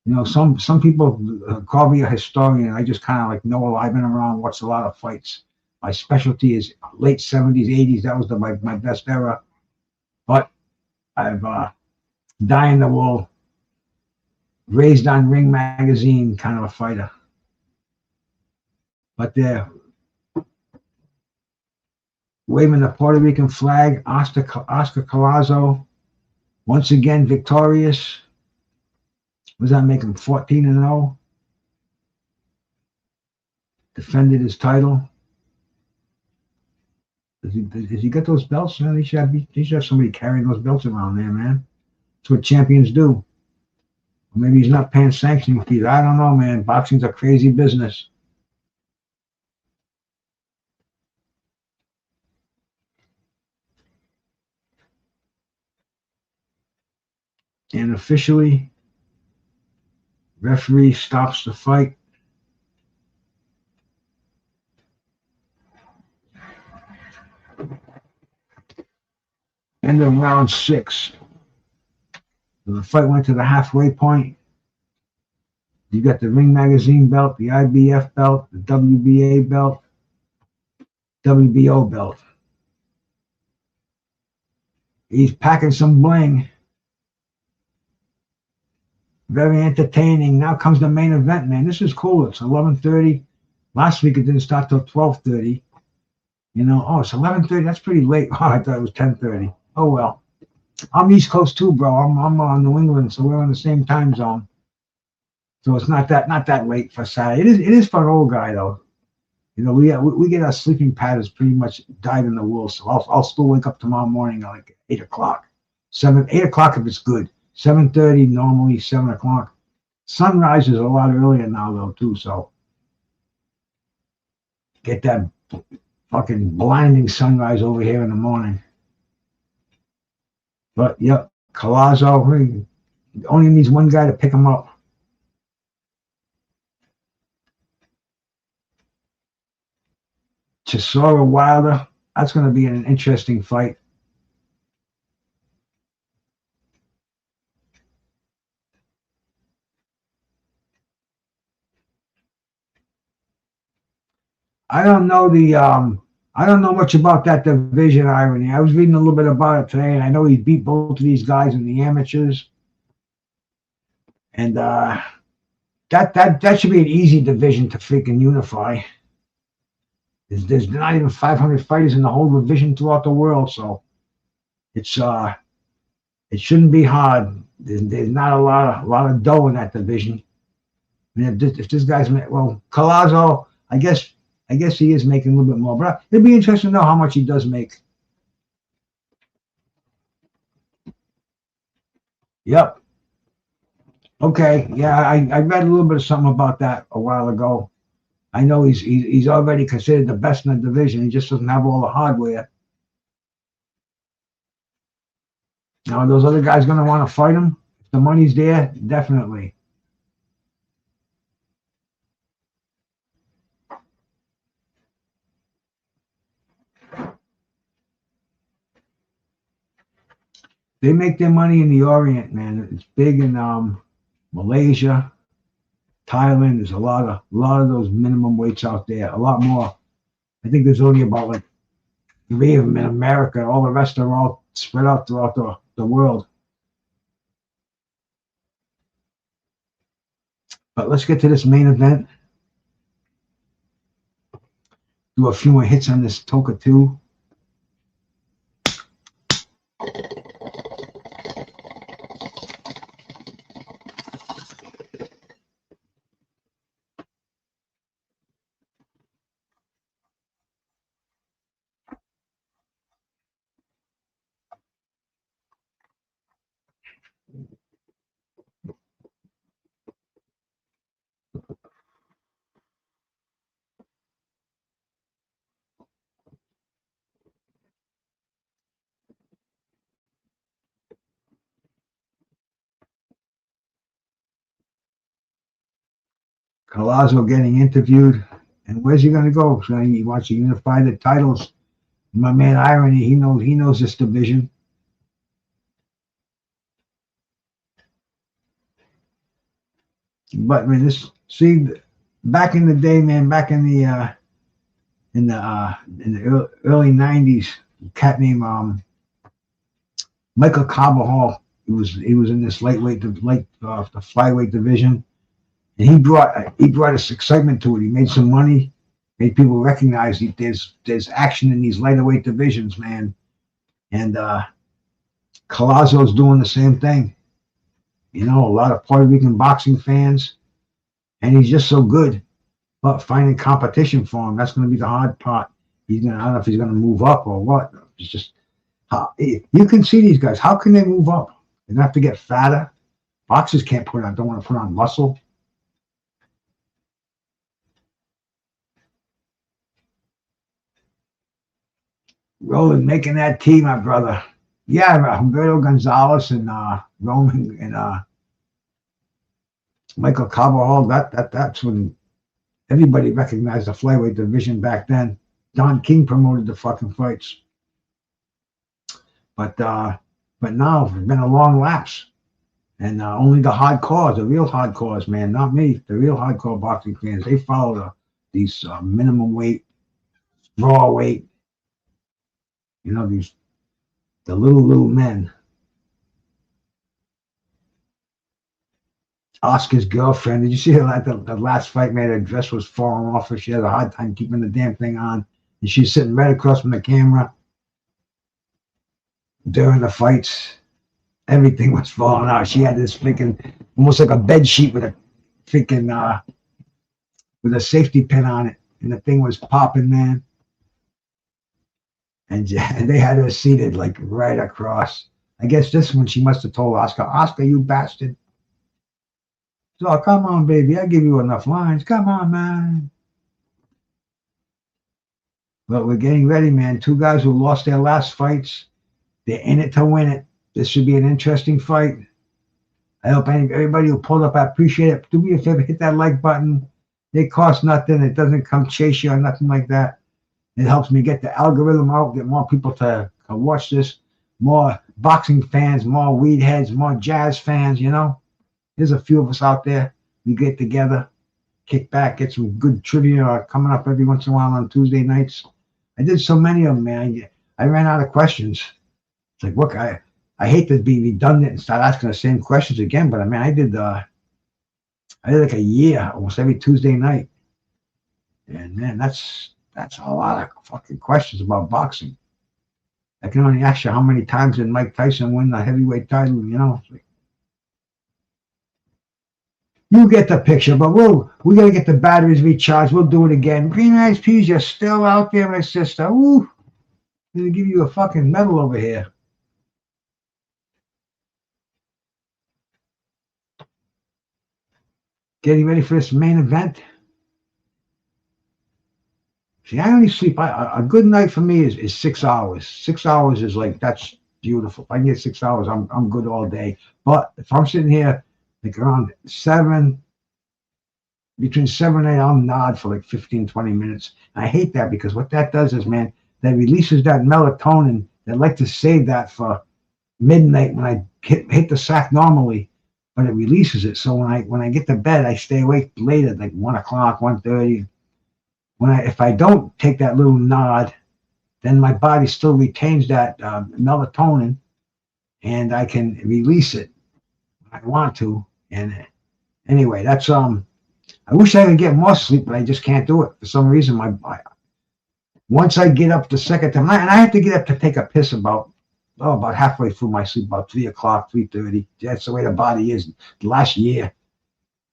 You know, some people call me a historian. I just kind of like know I've been around, watched a lot of fights. My specialty is late 70s, 80s. That was my best era. But I've dyed in the wool, raised on Ring Magazine kind of a fighter. But waving the Puerto Rican flag, Oscar Collazo, once again victorious. Was that make him 14-0? Defended his title. Does he get those belts? Man, he should have somebody carrying those belts around there, man. That's what champions do. Or maybe he's not paying sanctioning fees. I don't know, man. Boxing's a crazy business. And officially, referee stops the fight. End of round 6. So the fight went to the halfway point. You got the Ring Magazine belt, the IBF belt, the WBA belt, WBO belt. He's packing some bling. Very entertaining. Now comes the main event, man. This is cool. It's 11:30. Last week it didn't start till 12:30. You know, oh, it's 11:30. That's pretty late. Oh, I thought it was 10:30. Oh well. I'm East Coast too, bro. I'm on New England, so we're on the same time zone. So it's not that late for Saturday. It is for an old guy though. You know, we get our sleeping patterns pretty much dyed in the wool. So I'll still wake up tomorrow morning at like 8 o'clock. 8 o'clock if it's good. 7:30 normally, 7 o'clock. Sunrise is a lot earlier now though too. So get that fucking blinding sunrise over here in the morning. But yep, Collazo only needs one guy to pick him up. Chisora Wilder, that's going to be an interesting fight. I don't know much about that division, Irony. I was reading a little bit about it today, and I know he beat both of these guys in the amateurs. And that should be an easy division to freaking unify. There's not even 500 fighters in the whole division throughout the world, so it shouldn't be hard. There's not a lot of dough in that division. I mean, if this guy's Collazo, I guess he is making a little bit more, but it'd be interesting to know how much he does make. Yep. Okay. Yeah, I read a little bit of something about that a while ago. I know he's already considered the best in the division. He just doesn't have all the hardware. Now, are those other guys going to want to fight him? If the money's there, definitely. They make their money in the Orient, man. It's big in Malaysia, Thailand. There's a lot of those minimum weights out there. A lot more. I think there's only about like 3 of them in America. All the rest are all spread out throughout the world. But let's get to this main event. Do a few more hits on this Toka 2. Collazo getting interviewed, and where's he going to go? So he wants to unify the titles. My man Irony, he knows this division. But I mean, back in the day, man, back in the early '90s, a cat named Michael Carbajal. He was in this the flyweight division. And he brought this excitement to it. He made some money. Made people recognize that there's action in these lighter weight divisions, man. And Collazo's doing the same thing. You know, a lot of Puerto Rican boxing fans, and he's just so good. But finding competition for him, that's going to be the hard part. I don't know if he's going to move up or what. It's just you can see these guys. How can they move up? They have to get fatter. Boxers don't want to put on muscle. Roland making that team, my brother. Yeah, Humberto Gonzalez and Roman and Michael Carbajal. That's when everybody recognized the flyweight division back then. Don King promoted the fucking fights. But now it's been a long lapse. And only the hardcores, the real hardcores, man, not me, the real hardcore boxing fans, they follow these minimum weight, raw weight, you know, the little men. Oscar's girlfriend, did you see her at the last fight, man? Her dress was falling off her. She had a hard time keeping the damn thing on. And she's sitting right across from the camera during the fights. Everything was falling out. She had this freaking, almost like a bed sheet with a freaking, with a safety pin on it. And the thing was popping, man. And they had her seated like right across. I guess this one she must have told Oscar, you bastard. So come on, baby, I give you enough lines. Come on, man. But we're getting ready, man. Two guys who lost their last fights. They're in it to win it. This should be an interesting fight. I hope everybody who pulled up, I appreciate it. Do me a favor, hit that like button. It costs nothing. It doesn't come chase you or nothing like that. It helps me get the algorithm out, get more people to watch this. More boxing fans, more weed heads, more jazz fans, you know. There's a few of us out there. We get together, kick back, get some good trivia coming up every once in a while on Tuesday nights. I did so many of them, man. I ran out of questions. It's like, look, I hate to be redundant and start asking the same questions again, but I mean, I did like a year, almost every Tuesday night. And man, that's a lot of fucking questions about boxing. I can only ask you how many times did Mike Tyson win the heavyweight title, you know? You get the picture, but we gotta get the batteries recharged. We'll do it again. Green Eyes Peas, you're still out there, my sister. Ooh, I'm gonna give you a fucking medal over here. Getting ready for this main event. See, I only sleep. A good night for me is 6 hours. 6 hours is like, that's beautiful. If I can get 6 hours, I'm good all day. But if I'm sitting here like around 7, between 7 and 8, I'll nod for like 15, 20 minutes. And I hate that because what that does is, man, that releases that melatonin. They like to save that for midnight when I hit the sack normally, but it releases it. So when I get to bed, I stay awake later, like 1 o'clock, 1:30. If I don't take that little nod, then my body still retains that melatonin, and I can release it when I want to. And anyway, that's I wish I could get more sleep, but I just can't do it for some reason. Once I get up the second time, and I have to get up to take a piss about halfway through my sleep, about 3 o'clock, 3:30. That's the way the body is. Last year,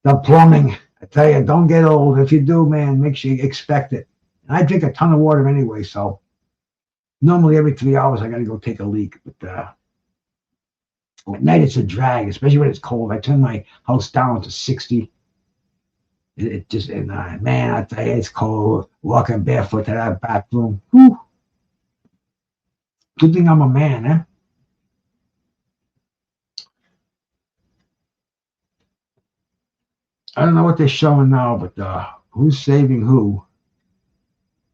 the plumbing. I tell you, don't get old. If you do, man, make sure you expect it. And I drink a ton of water anyway, so normally every 3 hours I got to go take a leak. But at night it's a drag, especially when it's cold. I turn my house down to 60. It just, man, I tell you, it's cold. Walking barefoot to that bathroom. Whew. Good thing I'm a man, eh? I don't know what they're showing now, but who's saving who?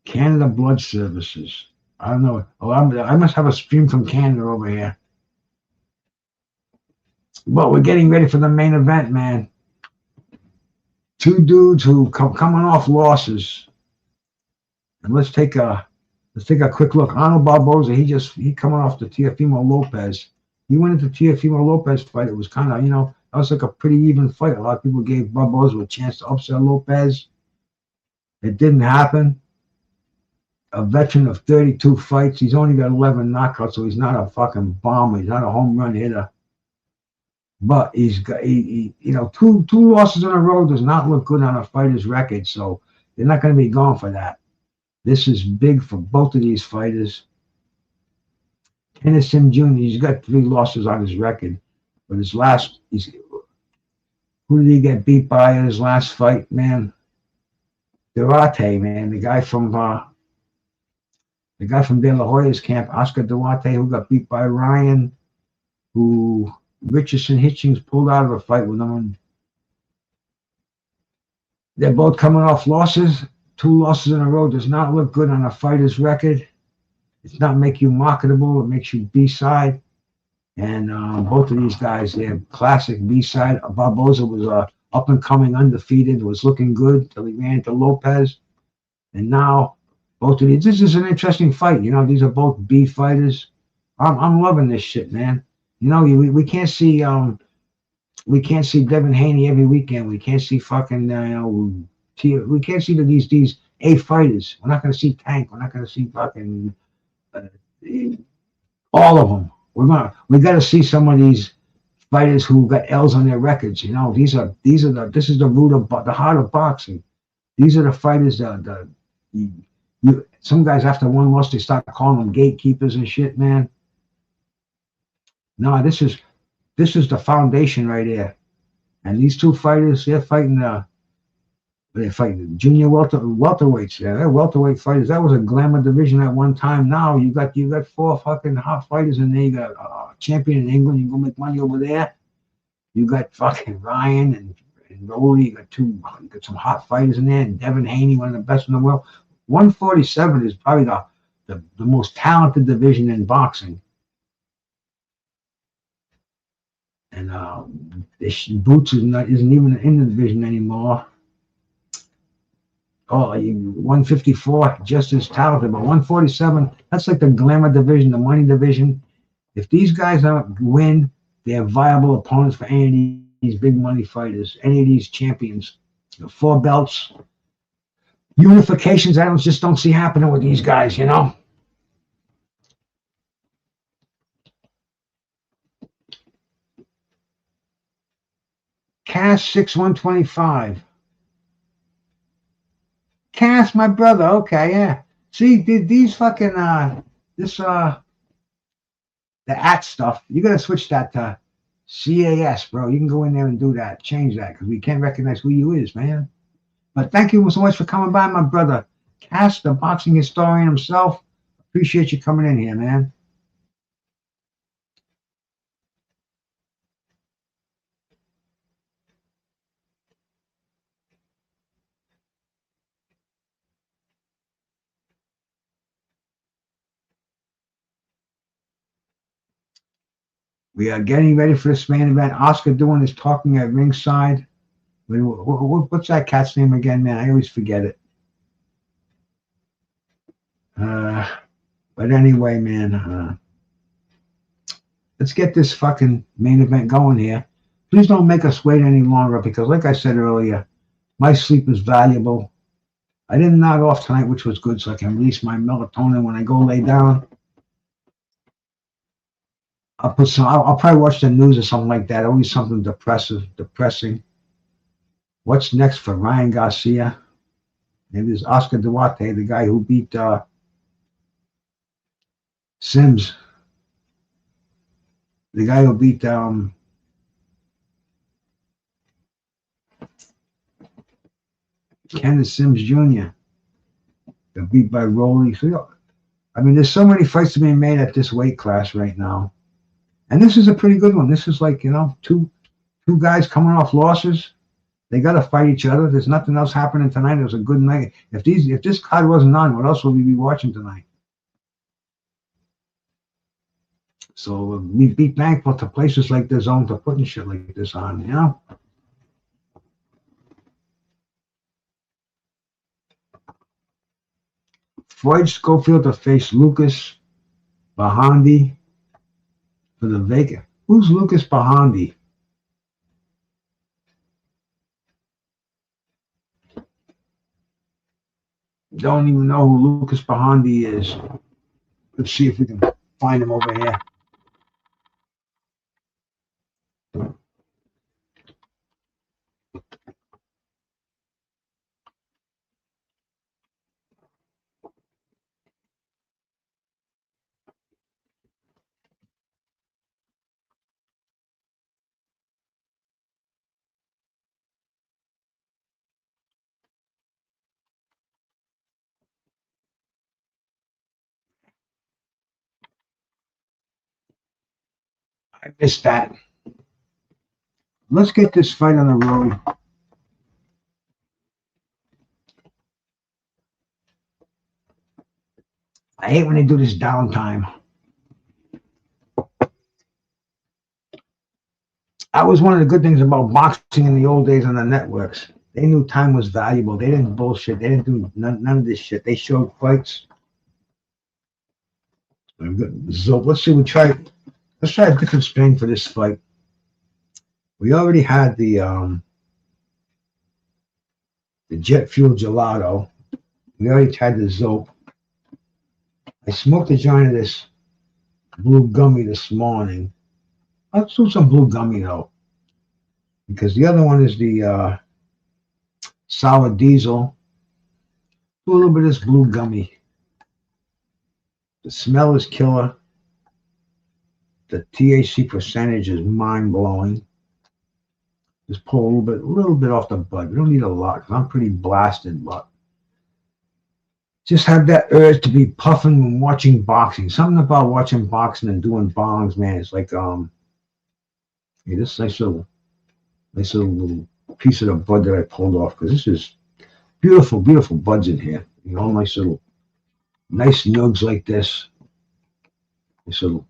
Canada Blood Services. I don't know. Oh, I must have a stream from Canada over here. Well, we're getting ready for the main event, man. Two dudes who coming off losses. And let's take a quick look. Arnold Barboza, he coming off the Teofimo Lopez. He went into Teofimo Lopez fight. It was kind of, that was like a pretty even fight. A lot of people gave Barboza a chance to upset Lopez. It didn't happen. A veteran of 32 fights. He's only got 11 knockouts, so he's not a fucking bomber. He's not a home run hitter. But he's got, you know, two losses in a row does not look good on a fighter's record, so they're not going to be going for that. This is big for both of these fighters. Kenneth Sims Jr., he's got 3 losses on his record, but his last, who did he get beat by in his last fight, man? Duarte, man, the guy from De La Hoya's camp, Oscar Duarte, who got beat by Ryan, who Richardson Hitchings pulled out of a fight with him. They're both coming off losses. 2 losses in a row does not look good on a fighter's record. It's not make you marketable. It makes you B-side. And both of these guys, they're classic B-side. Barboza was up-and-coming, undefeated, was looking good till he ran into Lopez. And now, both of these, this is an interesting fight. You know, these are both B fighters. I'm loving this shit, man. You know, we can't see Devin Haney every weekend. We can't see fucking we can't see these A fighters. We're not going to see Tank. We're not going to see fucking all of them. We got to see some of these fighters who got L's on their records. You know, this is the root of the heart of boxing. These are the fighters that some guys after one loss they start calling them gatekeepers and shit, man. No, this is the foundation right here. And these 2 fighters, they're fighting junior welterweights. Yeah, they're welterweight fighters. That was a glamour division at one time. Now you got 4 fucking hot fighters in there. You got a champion in England. You go make money over there. You got fucking Ryan and Rolly. You got some hot fighters in there. And Devin Haney, one of the best in the world. 147 is probably the most talented division in boxing. And Boots isn't even in the division anymore. Oh, 154, just as talented, but 147, that's like the glamour division, the money division. If these guys win, they're viable opponents for any of these big money fighters, any of these champions. The 4 belts, unifications, I just don't see happening with these guys, you know? Cass 6-125. Cass, my brother. Okay, yeah. See, these fucking the at stuff. You gotta switch that to CAS, bro. You can go in there and do that. Change that because we can't recognize who you is, man. But thank you so much for coming by, my brother. Cass, the boxing historian himself. Appreciate you coming in here, man. We are getting ready for this main event. Oscar doing his talking at ringside. What's that cat's name again, man? I always forget it. But anyway, man, let's get this fucking main event going here. Please don't make us wait any longer because, like I said earlier, my sleep is valuable. I didn't knock off tonight, which was good, so I can release my melatonin when I go lay down. I'll probably watch the news or something like that. Always something depressing. What's next for Ryan Garcia? Maybe it's Oscar Duarte, the guy who beat Sims. The guy who beat Kenneth Sims Jr. Got beat by Rolly. So, I mean, there's so many fights to be made at this weight class right now. And this is a pretty good one. This is like, you know, two guys coming off losses. They got to fight each other. There's nothing else happening tonight. It was a good night. If this card wasn't on, what else would we be watching tonight? So we be thankful to places like the Zone to putting shit like this on, you know? Floyd Schofield to face Lucas Bahandi for the vacant. Who's Lucas Bahandi? Don't even know who Lucas Bahandi is. Let's see if we can find him over here. I missed that. Let's get this fight on the road. I hate when they do this downtime. That was one of the good things about boxing in the old days on the networks. They knew time was valuable. They didn't bullshit. They didn't do none of this shit. They showed fights. So let's see. Let's try a different strain for this fight. We already had the jet fuel gelato. We already had the Zope. I smoked a joint of this blue gummy this morning. Let's do some blue gummy though, because the other one is the sour diesel. Do a little bit of this blue gummy. The smell is killer. The THC percentage is mind blowing. Just pull a little bit off the bud. We don't need a lot because I'm pretty blasted, but just have that urge to be puffing when watching boxing. Something about watching boxing and doing bongs, man. It's like hey, this nice little piece of the bud that I pulled off, because this is beautiful, beautiful buds in here. You know, nice nugs like this. This little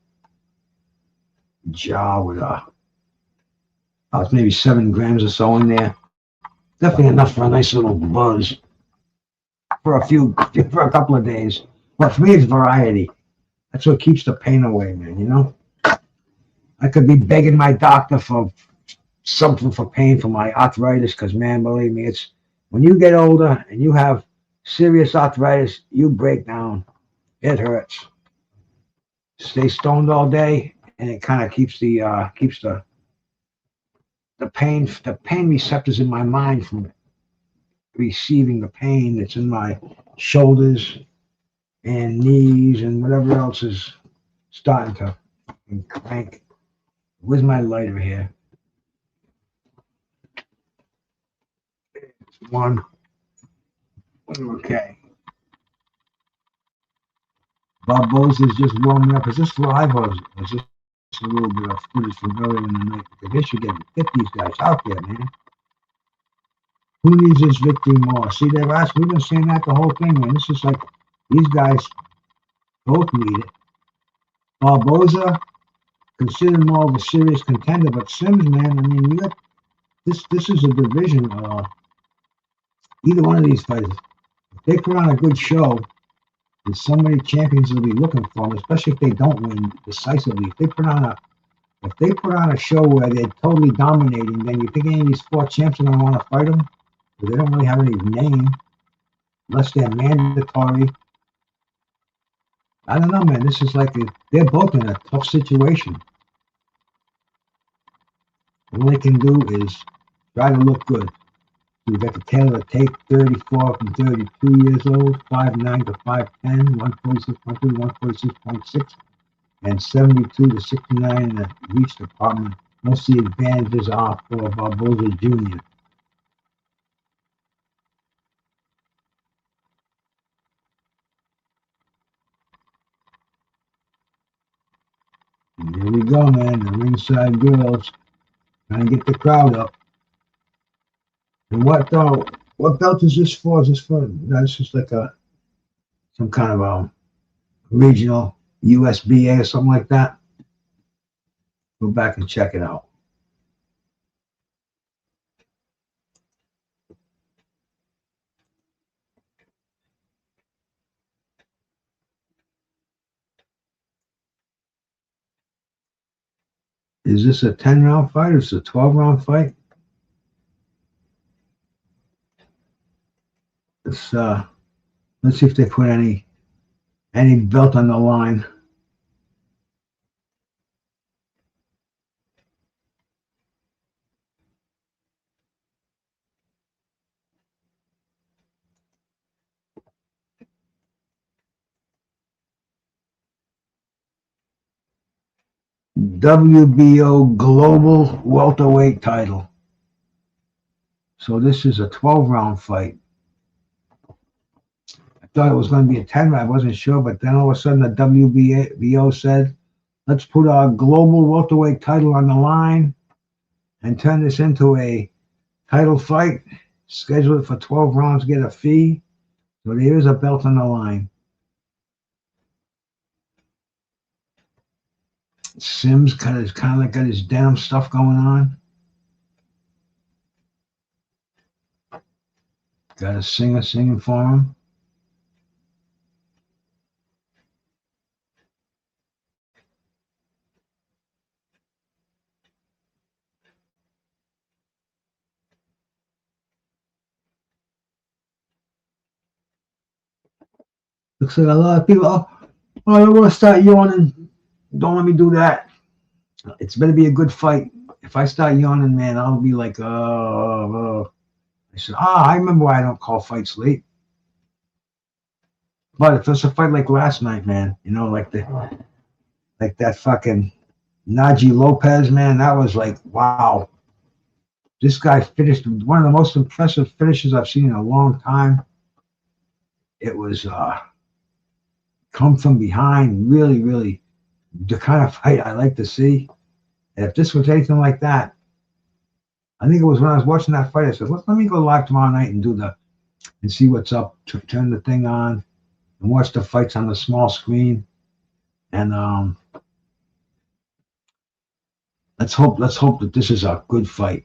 jar with it's maybe 7 grams or so in there. Definitely enough for a nice little buzz for a couple of days. But for me, it's variety. That's what keeps the pain away, man. You know, I could be begging my doctor for something for pain for my arthritis, because, man, believe me, it's when you get older and you have serious arthritis, you break down. It hurts. Stay stoned all day, and it kind of keeps the pain receptors in my mind from receiving the pain that's in my shoulders and knees and whatever else is starting to crank. Where's my lighter here? One. Okay. Barboza's just warming up. Is this live or is this a little bit of footage from earlier in the night? Because they should get these guys out there, man. Who needs this victory more? See, they've asked. We've been saying that the whole thing, man. This is like these guys both need it. Barboza considered more of a serious contender, but Sims, man, I mean, you got this. This is a division. Either one of these fighters, if they put on a good show, there's so many champions will be looking for them, especially if they don't win decisively. If they put on a show where they're totally dominating, then you think any of these 4 champs are going to want to fight them? Because they don't really have any name, unless they're mandatory. I don't know, man. This is like they're both in a tough situation. All they can do is try to look good. We got the tail of the tape, 34 from 32 years old, 5'9" to 5'10", 146.2, 146.6, and 72 to 69 in the reach department. Most of the advantages are for Barboza Jr. And here we go, man. The ringside girls trying to get the crowd up. And what belt is this for? Is this for? That's just like some kind of a regional USBA or something like that. Go back and check it out. Is this a 10-round fight or is it a 12-round fight? It's Let's see if they put any belt on the line. WBO Global Welterweight title. So this is a 12-round fight. I thought it was going to be a 10 round. I wasn't sure, but then all of a sudden the WBO said, let's put our global welterweight title on the line and turn this into a title fight. Schedule it for 12 rounds, get a fee. So there is a belt on the line. Sims kind of like got his denim stuff going on. Got a singer singing for him. Looks like a lot of people, oh, I don't want to start yawning. Don't let me do that. It's better be a good fight. If I start yawning, man, I'll be like, oh. I said, I remember why I don't call fights late. But if it's a fight like last night, man, you know, like that fucking Najee Lopez, man, that was like, wow. This guy finished one of the most impressive finishes I've seen in a long time. It was come from behind, really, really the kind of fight I like to see. And if this was anything like that, I think it was when I was watching that fight, I said, let me go live tomorrow night and see what's up, turn the thing on and watch the fights on the small screen. And let's hope that this is a good fight.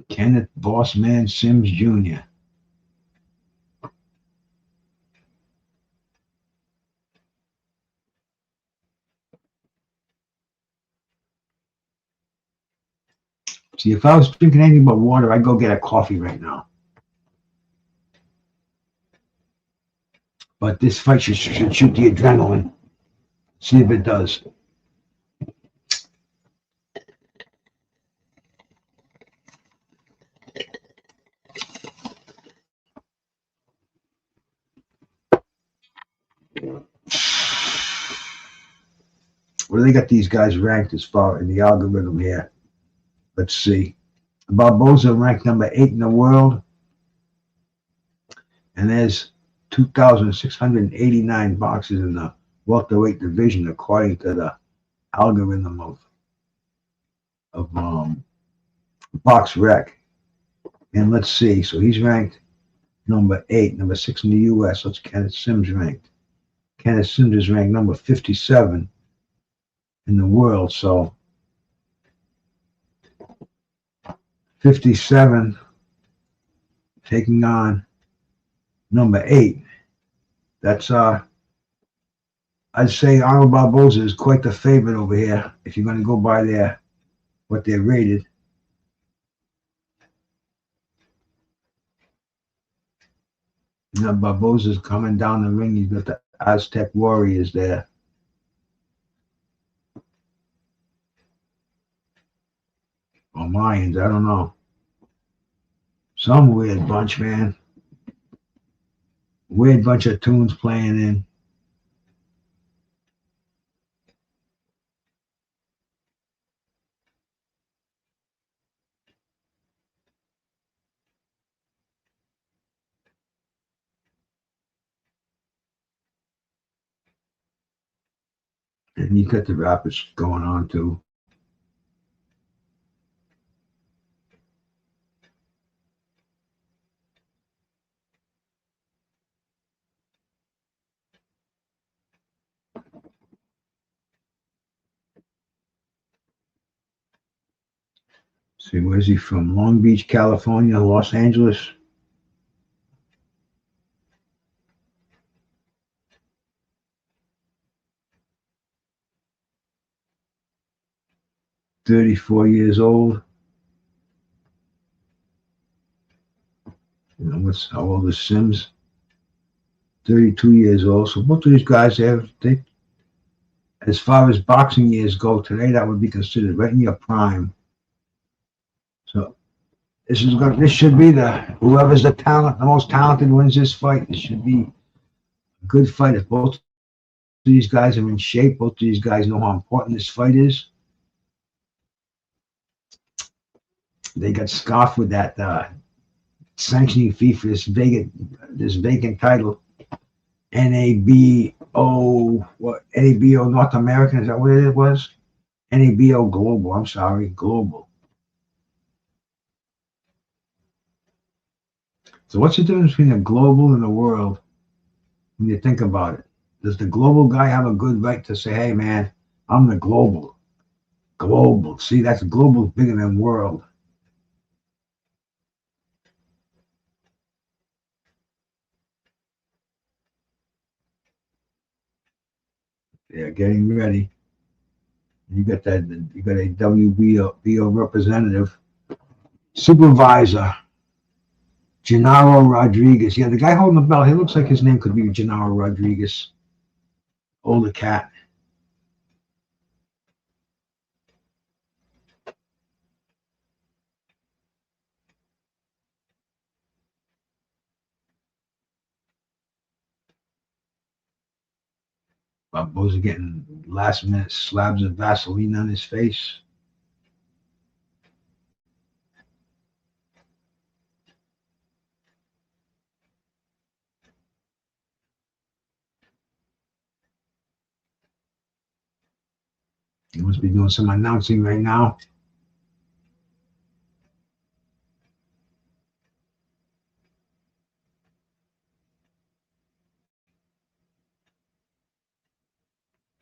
Kenneth Bossman Sims Jr. See, if I was drinking anything but water, I'd go get a coffee right now. But this fight should shoot the adrenaline. See if it does. What do they got these guys ranked as far in the algorithm here? Let's see. Barboza ranked number 8 in the world. And there's 2,689 boxes in the welterweight division according to the algorithm of Box Rec. And let's see. So he's ranked number 8, number 6 in the U.S. That's Kenneth Sims ranked. Kenneth Sims is ranked number 57 in the world. So 57 taking on number 8. That's I'd say Arnold Barboza is quite the favorite over here if you're going to go by what they're rated. Now Barboza's coming down the ring. He's got the Aztec Warriors there. Or Mayans, I don't know. Some weird bunch, man. Weird bunch of tunes playing in. And you got the rappers going on too. See, where's he from? Long Beach, California, Los Angeles. 34 years old. You know, how old is Sims? 32 years old. So both of these guys as far as boxing years go today, that would be considered right in your prime. So this should be whoever's the most talented wins this fight. This should be a good fight. If both of these guys are in shape, both of these guys know how important this fight is. They got scoffed with that sanctioning fee for this vacant title. NABO North American, is that what it was? NABO Global, I'm sorry, Global. So what's the difference between the global and the world when you think about it? Does the global guy have a good right to say, hey man, I'm the global? Global. See, that's global bigger than world. They're getting ready. You got a WBO representative, supervisor, Gennaro Rodriguez. Yeah, the guy holding the belt, he looks like his name could be Gennaro Rodriguez. Older cat. Barboza getting last minute slabs of Vaseline on his face. He must be doing some announcing right now.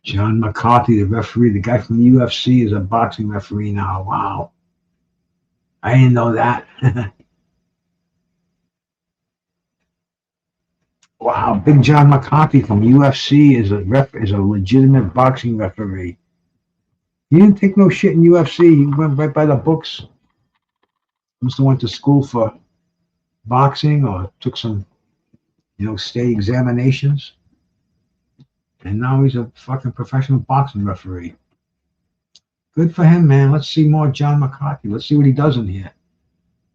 John McCarthy, the referee, the guy from the UFC, is a boxing referee now. Wow. I didn't know that. Wow, Big John McCarthy from UFC is a legitimate boxing referee. He didn't take no shit in UFC. He went right by the books. Must have went to school for boxing or took some, state examinations. And now he's a fucking professional boxing referee. Good for him, man. Let's see more John McCarthy. Let's see what he does in here.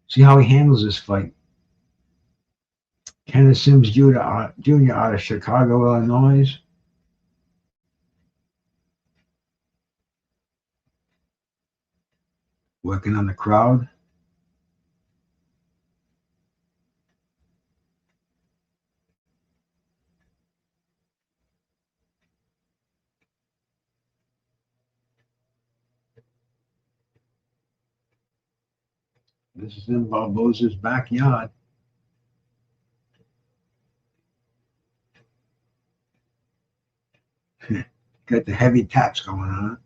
See how he handles this fight. Kenneth Sims Jr. out of Chicago, Illinois. Working on the crowd. This is in Barboza's backyard. Got the heavy taps going on.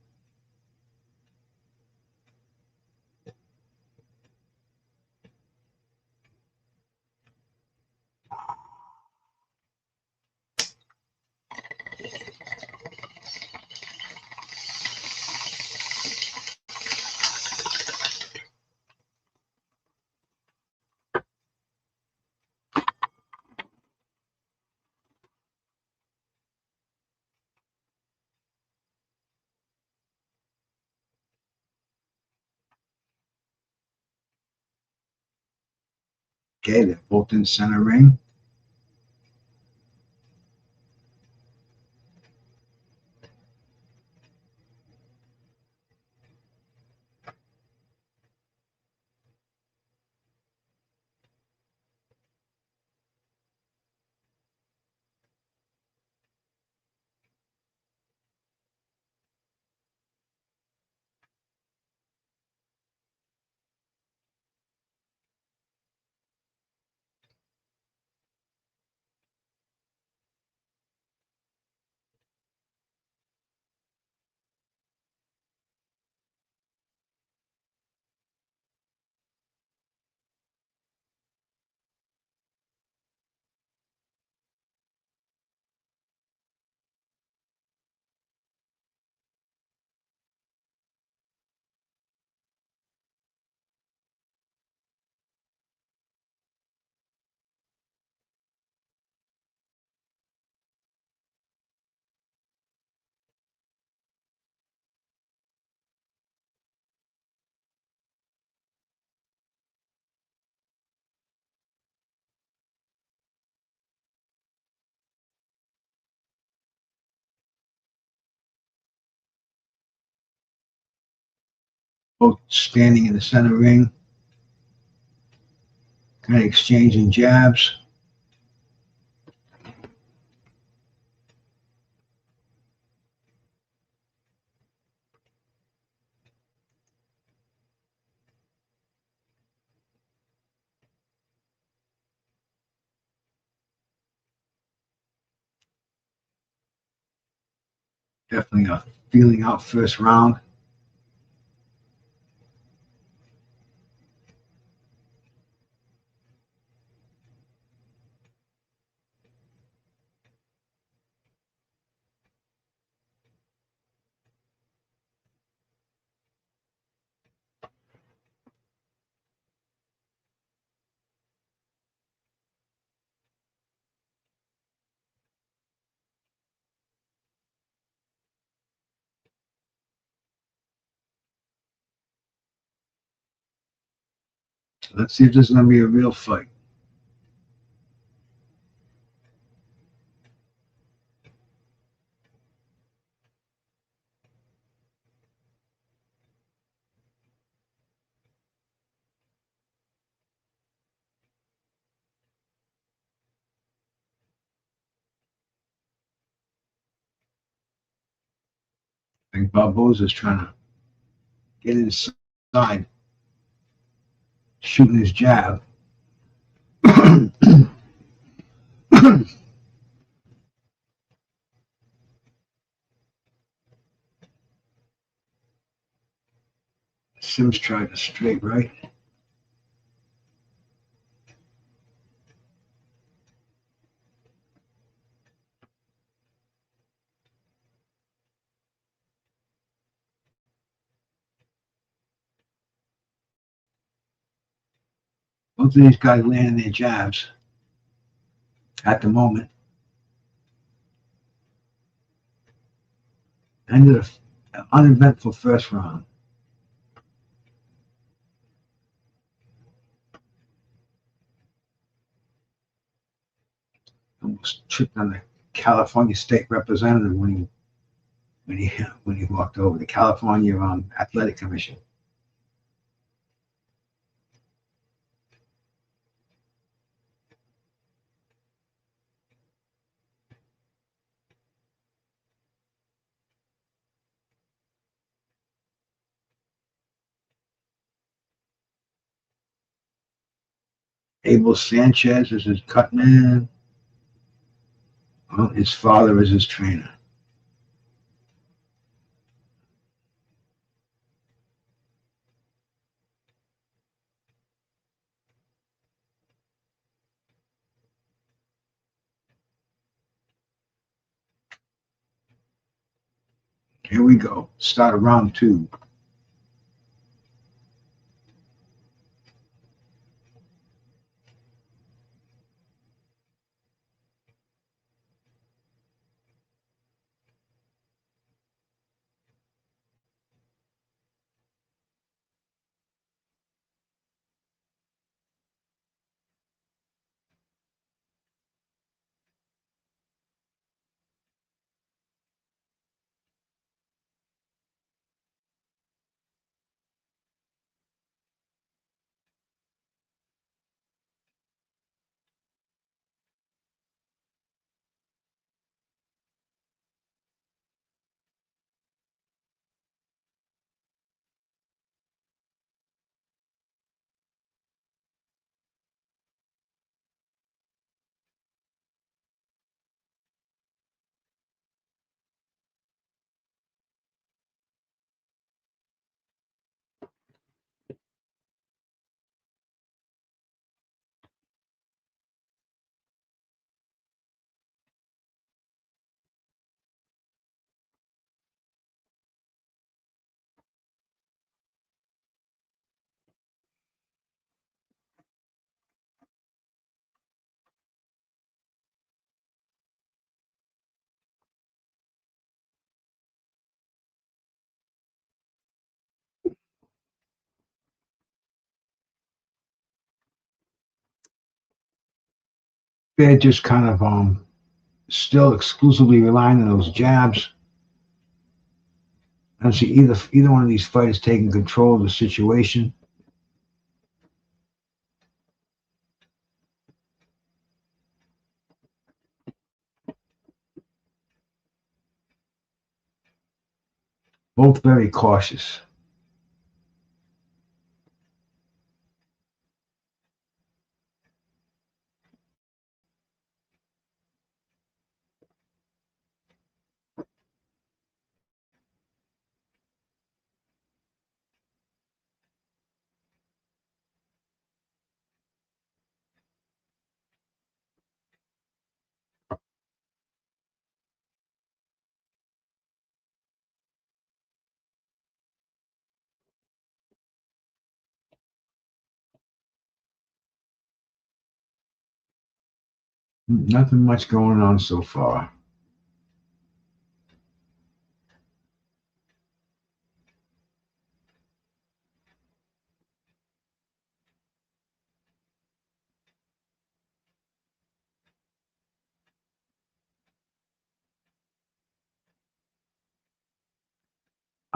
Okay, they're both in center ring. Both standing in the center ring, kind of exchanging jabs. Definitely a feeling out first round. Let's see if this is going to be a real fight. I think Barboza is trying to get inside, shooting his jab. Sims tried to straight right. Both of these guys landing their jabs at the moment. Ended an uneventful first round. Almost tripped on the California state representative when he walked over, the California Athletic Commission. Abel Sanchez is his cut man. Well, his father is his trainer. Here we go. Start of round two. They're just kind of still exclusively relying on those jabs. I don't see either one of these fighters taking control of the situation. Both very cautious. Nothing much going on so far.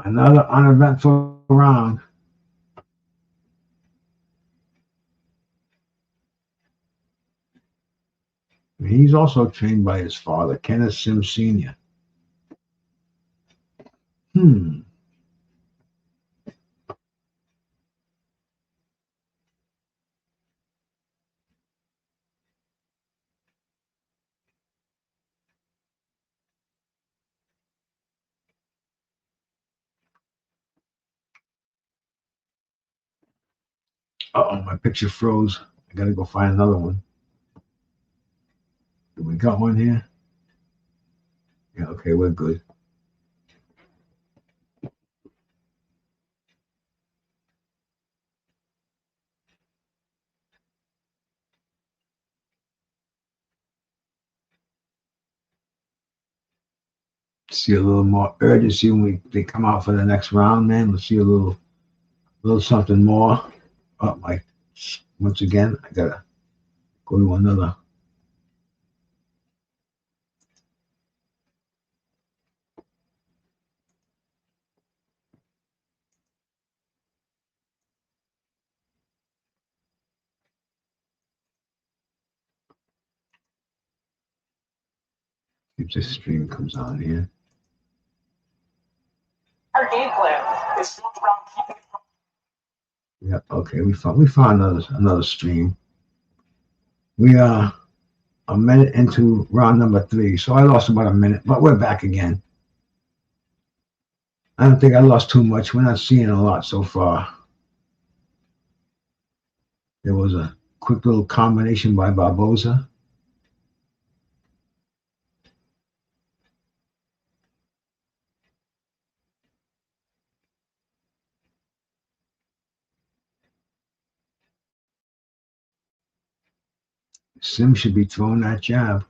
Another uneventful round. He's also trained by his father, Kenneth Sims Jr. Uh-oh, my picture froze. I gotta go find another one. Do we got one here? Yeah, okay, we're good. See a little more urgency when they come out for the next round, man. Let's see a little something more. Oh, once again, I gotta go to another. If this stream comes on here. Our game plan is built around keeping it. Yeah, okay, we found another stream. We are a minute into round number 3, so I lost about a minute, but we're back again. I don't think I lost too much. We're not seeing a lot so far. There was a quick little combination by Barboza. Sim should be throwing that jab.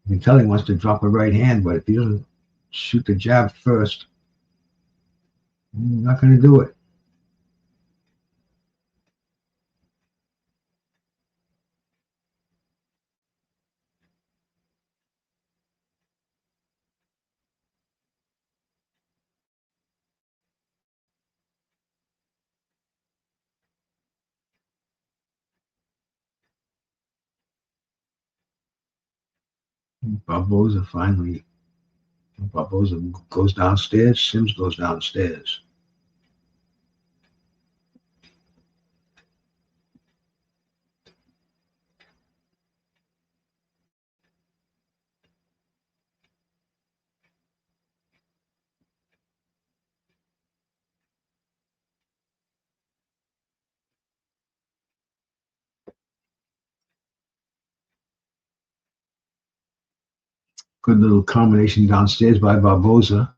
You can tell he wants to drop a right hand, but if he doesn't shoot the jab first, he's not going to do it. Barboza goes downstairs. Sims goes downstairs. Good little combination downstairs by Barboza.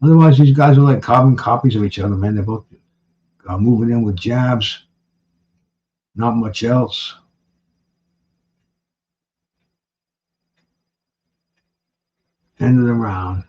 Otherwise, these guys are like carbon copies of each other, man. They're both moving in with jabs. Not much else. End of the round.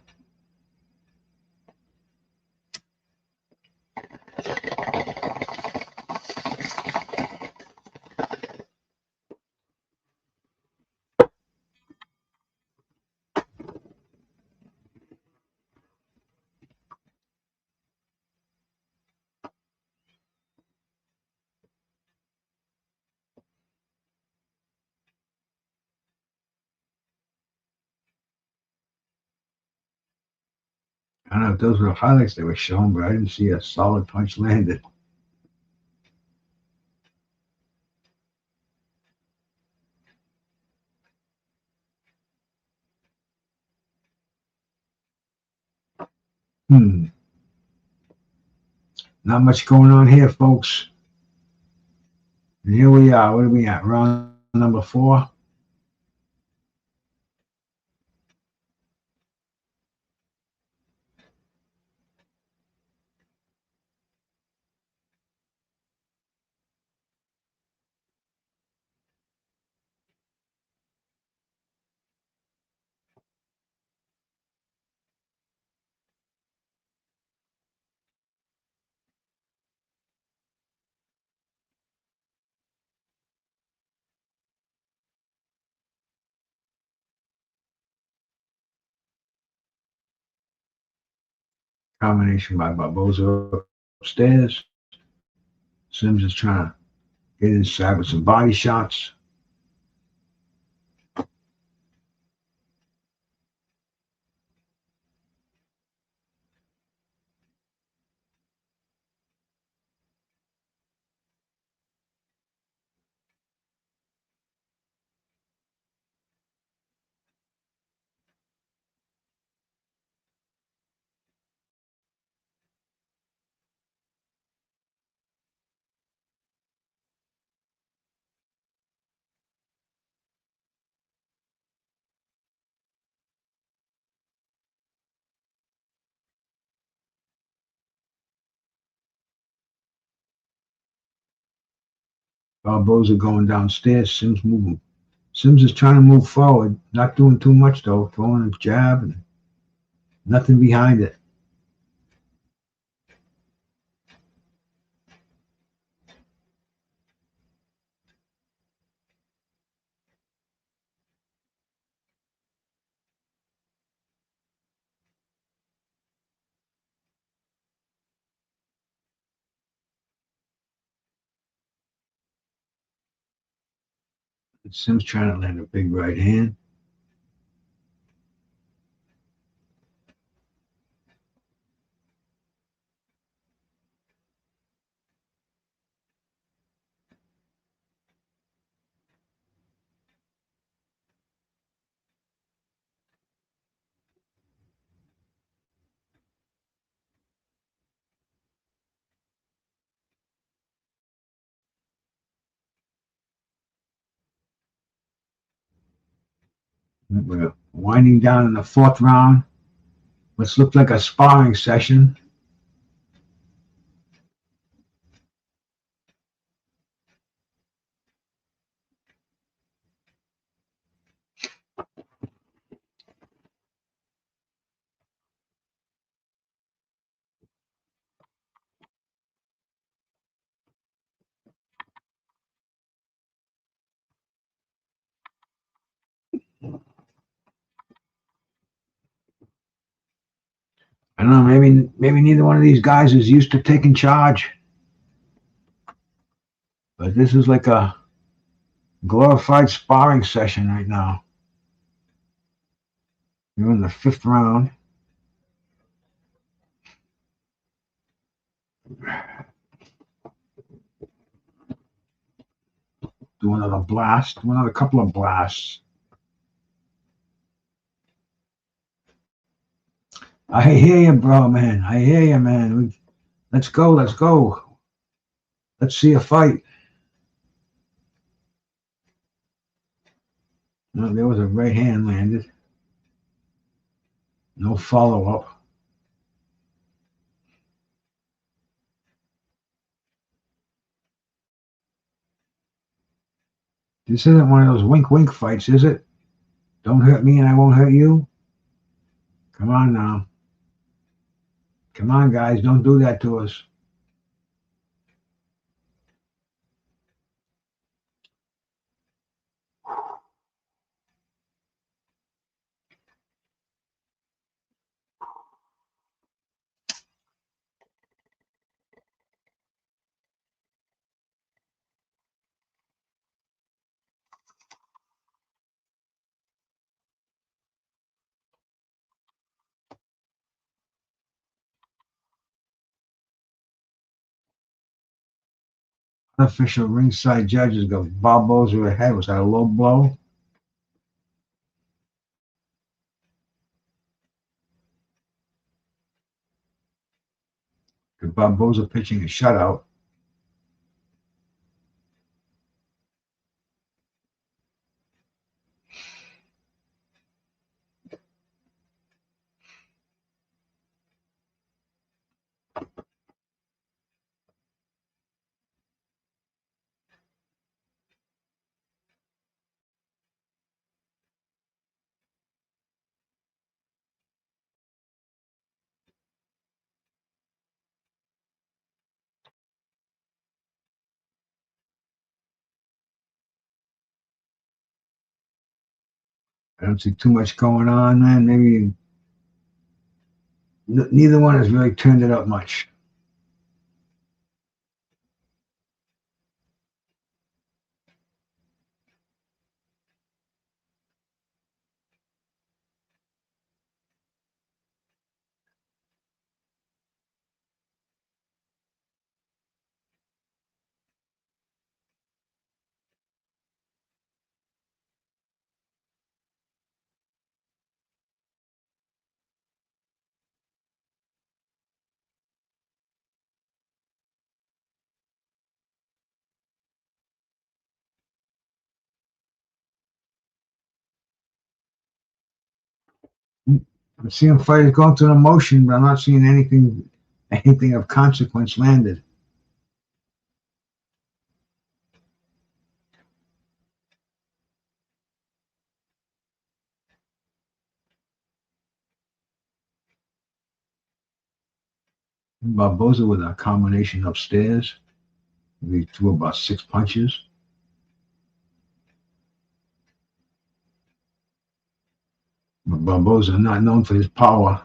I don't know if those were the highlights they were showing, but I didn't see a solid punch landed. Not much going on here, folks. And here we are. What are we at? Round number 4. Combination by Barboza upstairs. Sims is trying to get inside with some body shots. Barboza going downstairs. Sims moving. Sims is trying to move forward, not doing too much though, throwing a jab and nothing behind it. Sims trying to land a big right hand. We're winding down in the 4th round. What's looked like a sparring session. I don't know, maybe neither one of these guys is used to taking charge. But this is like a glorified sparring session right now. We're in the 5th round. Do another blast. Do another couple of blasts. I hear you, bro, man. I hear you, man. Let's go. Let's go. Let's see a fight. No, there was a right hand landed. No follow-up. This isn't one of those wink-wink fights, is it? Don't hurt me and I won't hurt you. Come on now. Come on, guys. Don't do that to us. Unofficial ringside judges got Barboza ahead. Was that a low blow? Barboza pitching a shutout. I don't see too much going on, man. Maybe neither one has really turned it up much. I'm seeing fighters going through the motion, but I'm not seeing anything of consequence landed. Barboza with a combination upstairs. He threw about 6 punches. But Barboza not known for his power.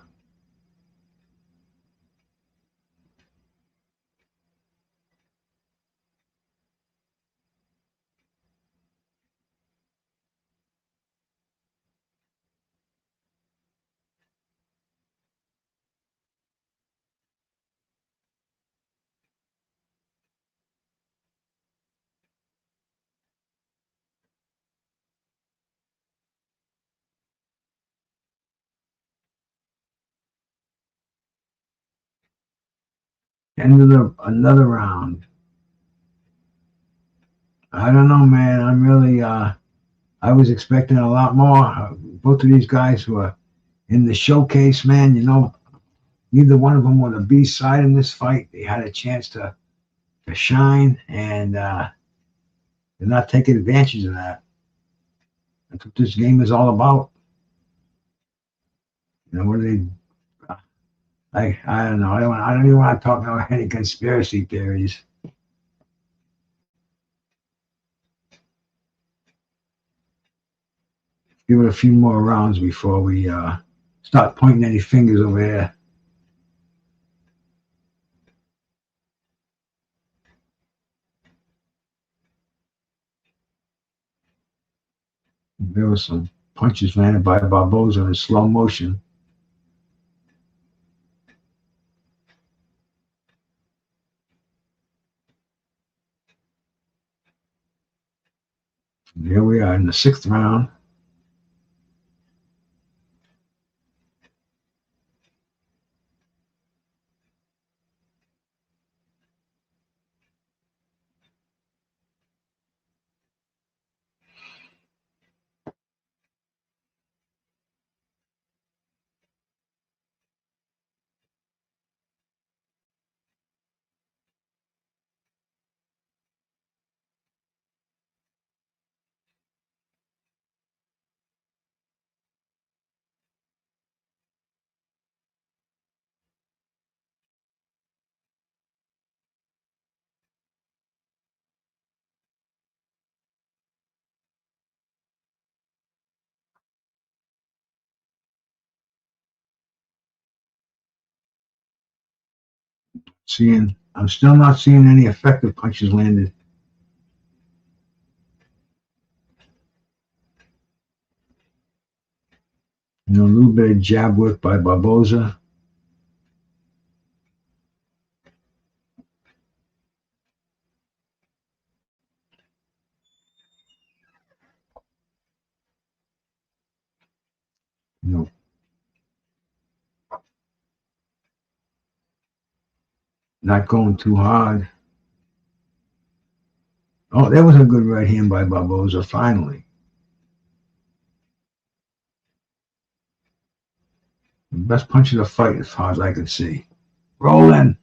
End of another round. I don't know, man. I'm really I was expecting a lot more. Both of these guys were in the showcase, man. You know, neither one of them were the B side in this fight. They had a chance to shine, and they're not taking advantage of that. That's what this game is all about. You know, what are they? I don't know. I don't even want to talk about any conspiracy theories. Give it a few more rounds before we start pointing any fingers over here. There were some punches landed by Barboza in slow motion. And here we are in the 6th round. I'm still not seeing any effective punches landed. You know, a little bit of jab work by Barboza. know, not going too hard. Oh, that was a good right hand by Barboza, finally. Best punch of the fight as far as I can see. Rolling.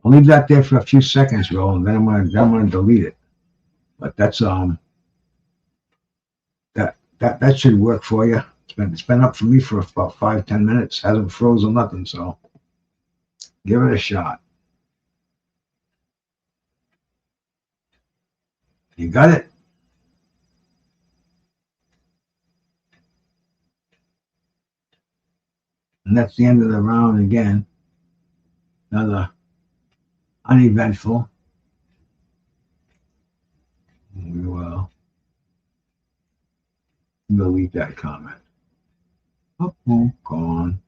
I'll leave that there for a few seconds, roll, and then I'm gonna delete it. But that's that should work for you. It's been up for me for about 5-10 minutes. Hasn't froze or nothing, so give it a shot. You got it? And that's the end of the round again. Another uneventful. We will delete that comment. Oh, gone.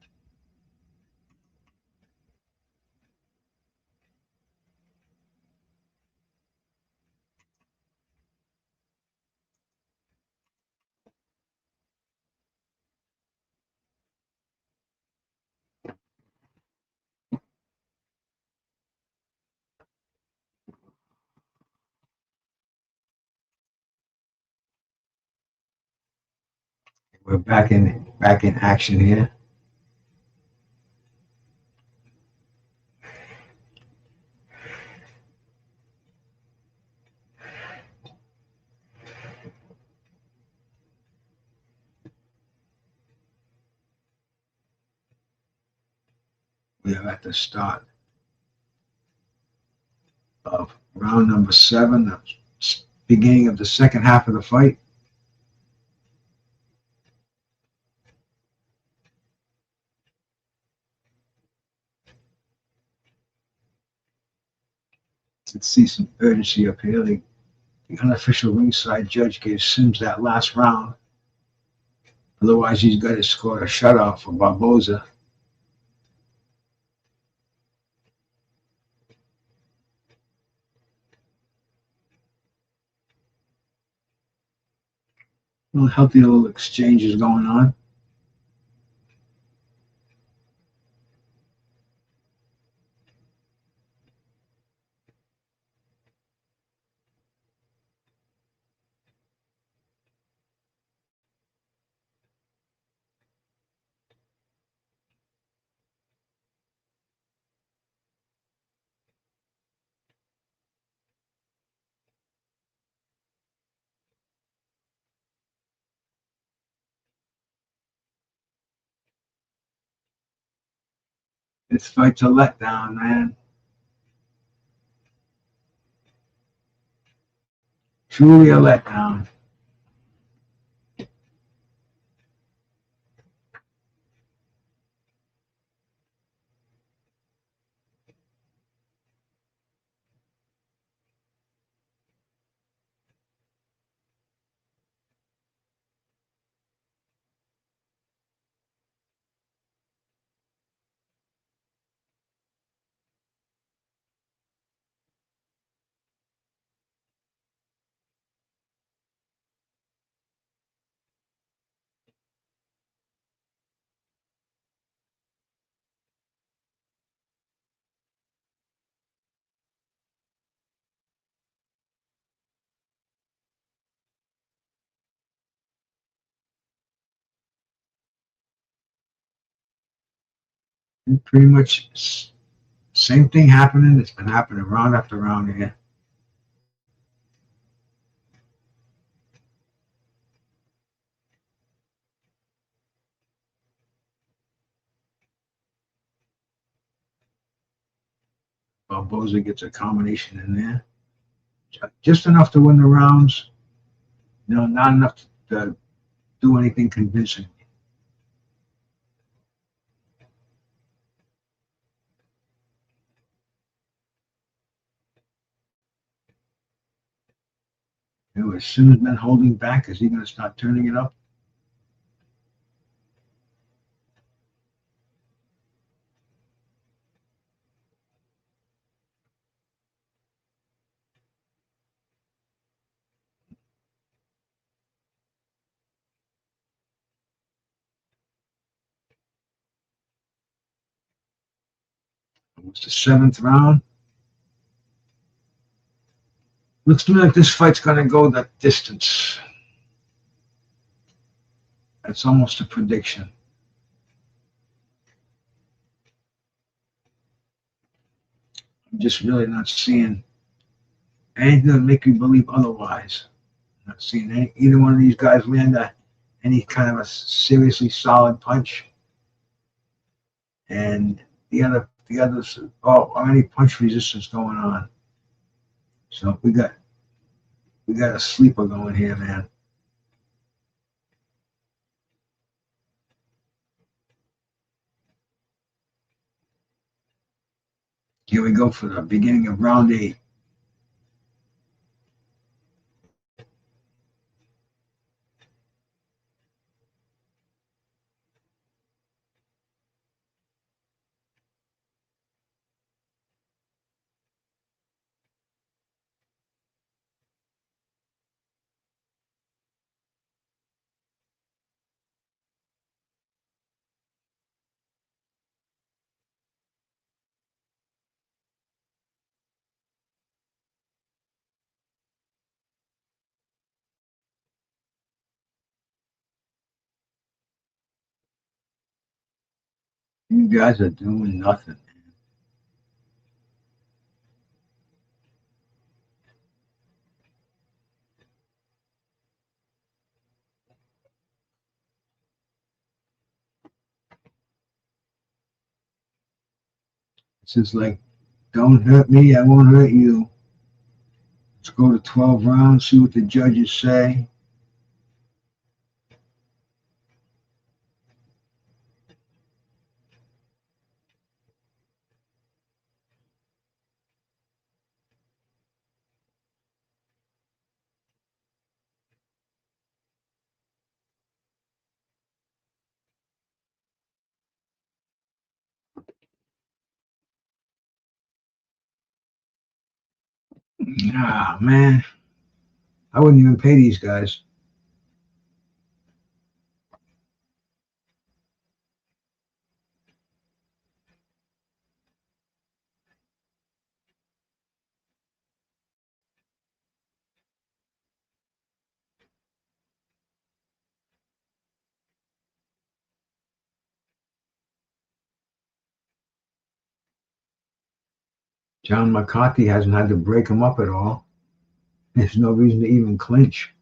We're back in action here. We are at the start of round number 7, the beginning of the second half of the fight. Let's see some urgency up here. The unofficial ringside judge gave Sims that last round. Otherwise, he's got to score a shutout for Barboza. Healthy little exchanges going on. This fight's a letdown, man. Truly a letdown. And pretty much same thing happening. It's been happening round after round here. Barboza gets a combination in there. Just enough to win the rounds. No, not enough to do anything convincing. Has Sims been holding back? Is he going to start turning it up? It's the 7th round. Looks to me like this fight's going to go that distance. That's almost a prediction. I'm just really not seeing anything that make me believe otherwise. I'm not seeing either one of these guys land any kind of a seriously solid punch. And the others, any punch resistance going on. So we got a sleeper going here, man. Here we go for the beginning of round 8. You guys are doing nothing. This is like, don't hurt me, I won't hurt you. Let's go to 12 rounds, see what the judges say. Ah, man. I wouldn't even pay these guys. John McCarthy hasn't had to break him up at all. There's no reason to even clinch.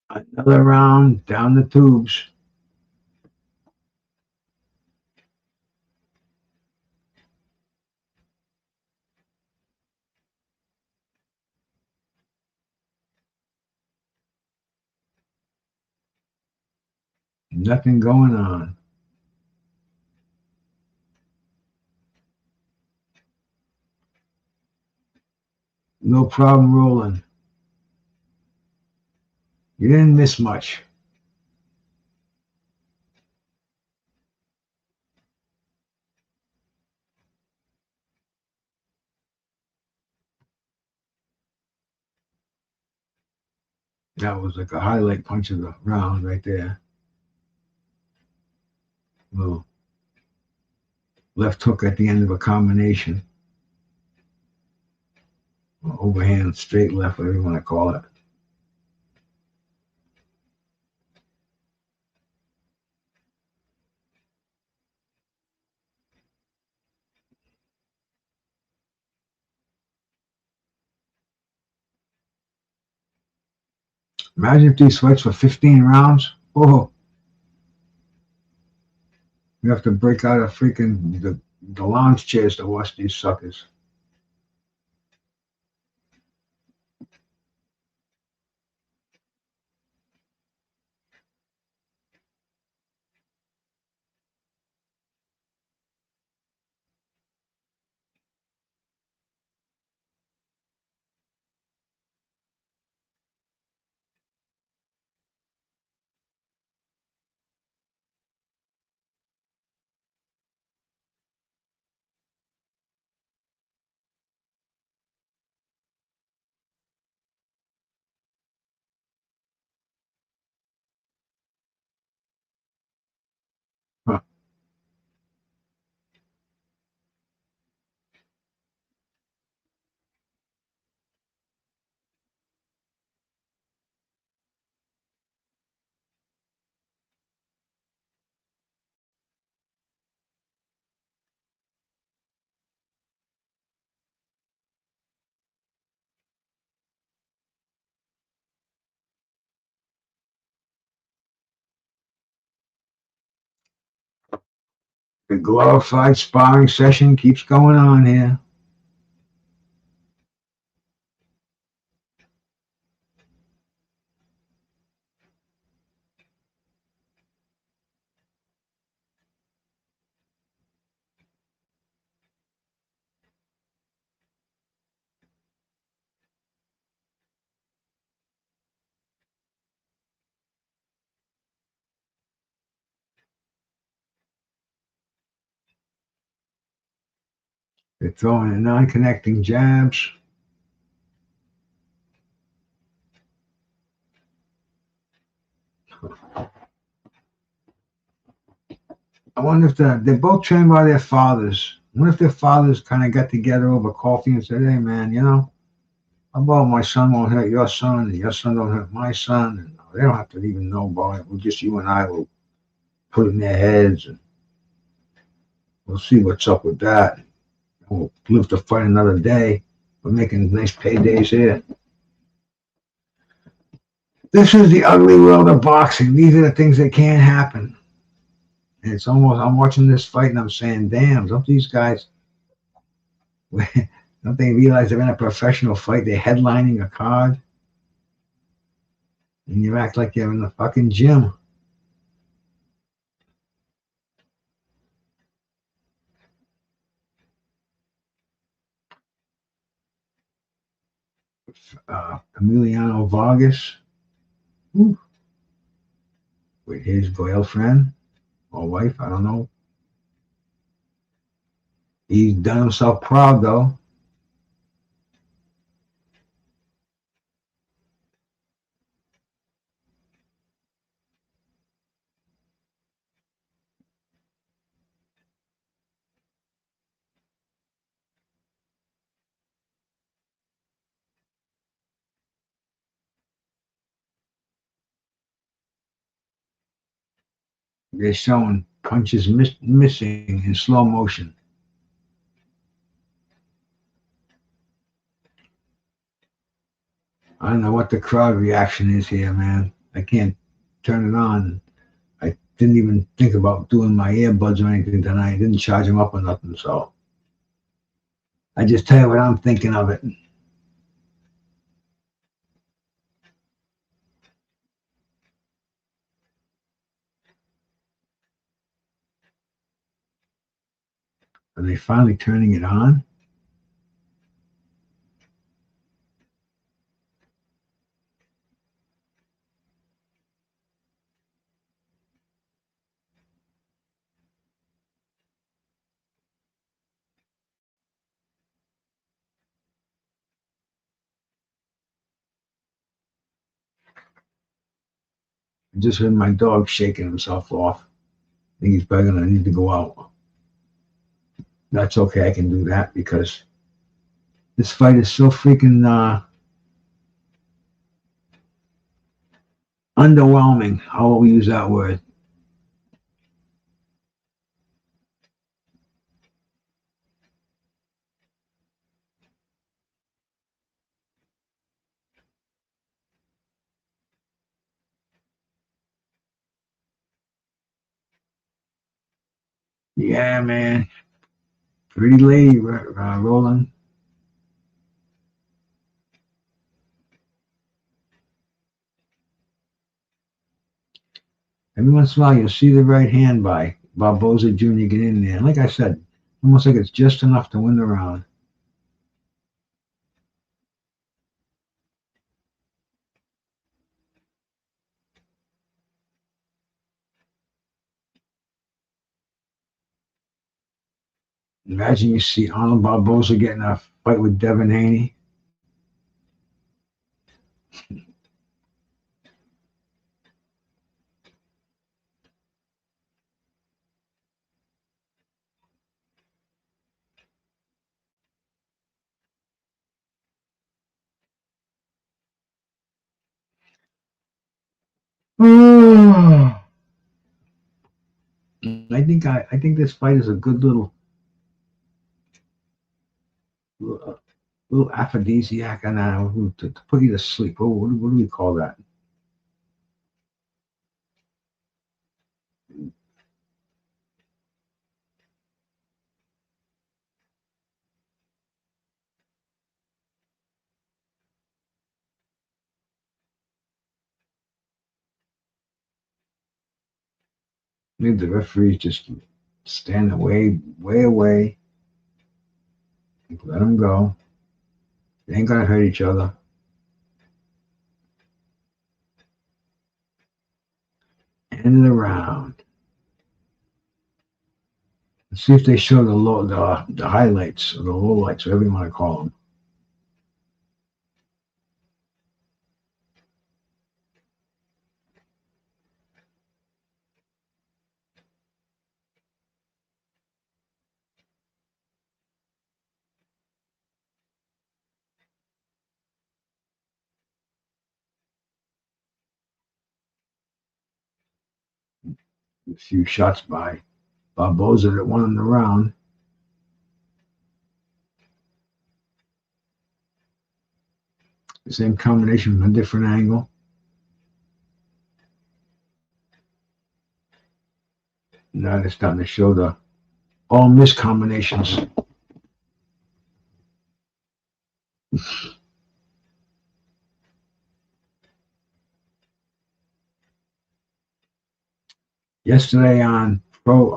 Another round down the tubes. Nothing going on. No problem rolling. You didn't miss much. That was like a highlight punch of the round right there. Little left hook at the end of a combination. Overhand, straight left, whatever you want to call it. Imagine if these fights were 15 rounds. Oh, you have to break out of freaking the lounge chairs to watch these suckers. Huh. The glorified sparring session keeps going on here. They're throwing in non-connecting jabs. I wonder if they're both trained by their fathers. I wonder if their fathers kind of got together over coffee and said, hey, man, how about my son won't hurt your son and your son don't hurt my son? And they don't have to even know about it. We'll just, you and I will put it in their heads and we'll see what's up with that. We'll live to fight another day. We're making nice paydays here. This is the ugly world of boxing. These are the things that can't happen. And it's almost, I'm watching this fight and I'm saying, damn, don't these guys, don't they realize they're in a professional fight? They're headlining a card. And you act like you're in the fucking gym. Emiliano Vargas with his girlfriend or wife, I don't know. He's done himself proud, though. They're showing punches missing in slow motion. I don't know what the crowd reaction is here, man. I can't turn it on. I didn't even think about doing my earbuds or anything tonight. I didn't charge them up or nothing, so I just tell you what I'm thinking of it. Are they finally turning it on? I just heard my dog shaking himself off. I think he's probably going to need to go out. That's okay. I can do that because this fight is so freaking underwhelming. I will use that word. Yeah, man. Pretty lady, Roland. Every once in a while, you'll see the right hand by Barboza Jr. get in there. Like I said, almost like it's just enough to win the round. Imagine you see Arnold Barboza getting a fight with Devin Haney. I think this fight is a good little aphrodisiac to put you to sleep. What do we call that? Maybe the referees just stand way away. Let them go. They ain't gonna hurt each other. End of the round. Let's see if they show the highlights or the lowlights, whatever you want to call them. A few shots by Barboza that won him the round. The same combination from a different angle. Now they're starting to show the all miss combinations. Yesterday on Pro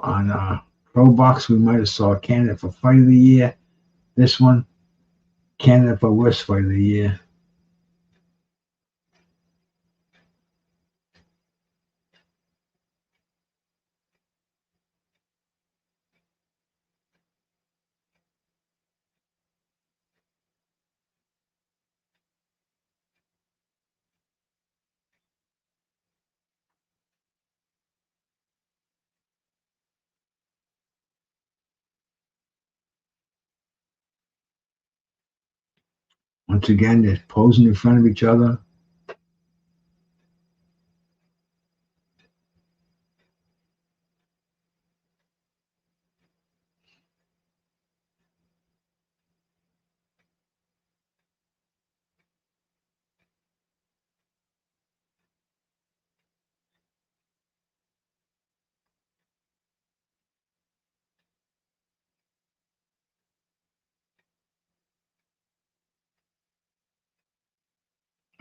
Box, we might have saw a candidate for Fight of the Year. This one, candidate for Worst Fight of the Year. Once again, they're posing in front of each other.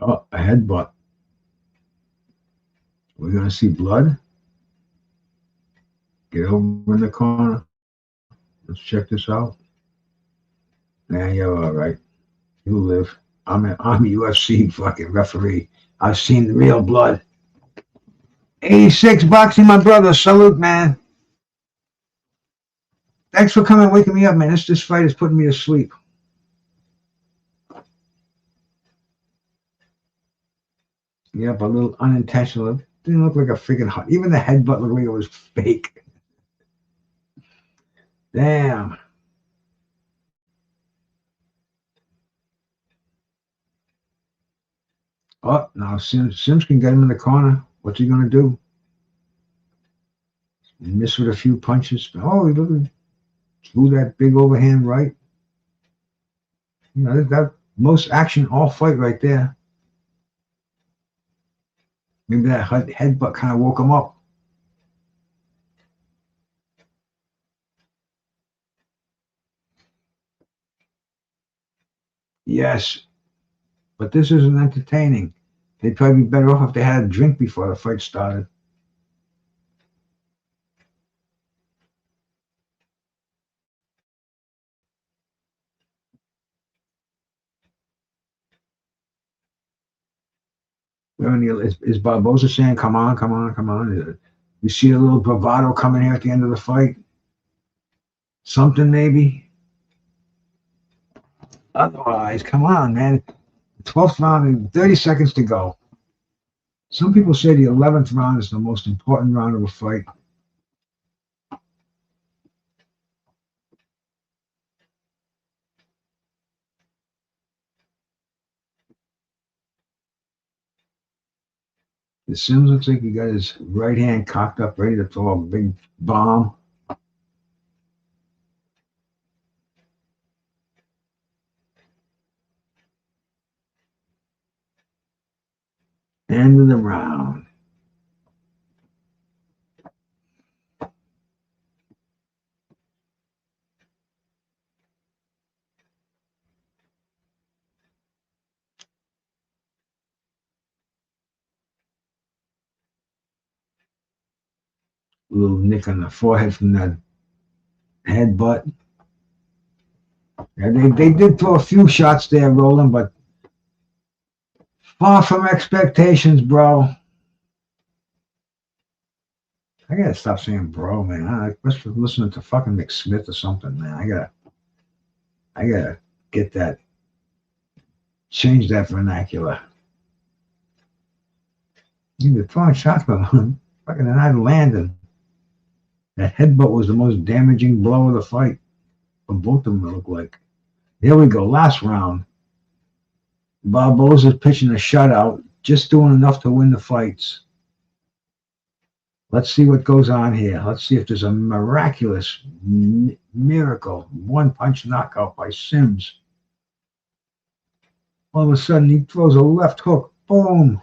Oh, a headbutt. We're going to see blood. Get over in the corner. Let's check this out. Man, you're all right. You live. I'm a UFC fucking referee. I've seen the real blood. 86 boxing, my brother. Salute, man. Thanks for coming and waking me up, man. This fight is putting me to sleep. Yep, a little unintentional didn't look like a freaking heart. Even the headbutt looked like it was fake. Damn. Oh, now Sims can get him in the corner. What's he going to do? Miss with a few punches. Oh, he threw that big overhand right. You know, that most action all fight right there. Maybe that headbutt kind of woke him up. Yes, but this isn't entertaining. They'd probably be better off if they had a drink before the fight started. Is Barboza saying, come on, come on, come on? You see a little bravado coming here at the end of the fight? Something maybe? Otherwise, come on, man. 12th round and 30 seconds to go. Some people say the 11th round is the most important round of a fight. The Sims looks like he got his right hand cocked up, ready to throw a big bomb. End of the round. A little nick on the forehead from that headbutt. Yeah, they did throw a few shots there, Roland, but far from expectations, bro. I gotta stop saying bro, man. I must be listening to fucking McSmith or something, man. I gotta get that, change that vernacular. They're throwing shots, but fucking they're not landing. That headbutt was the most damaging blow of the fight. For both of them, it looked like. Here we go, last round. Barboza's pitching a shutout, just doing enough to win the fights. Let's see what goes on here. Let's see if there's a miraculous miracle. One-punch knockout by Sims. All of a sudden, he throws a left hook. Boom.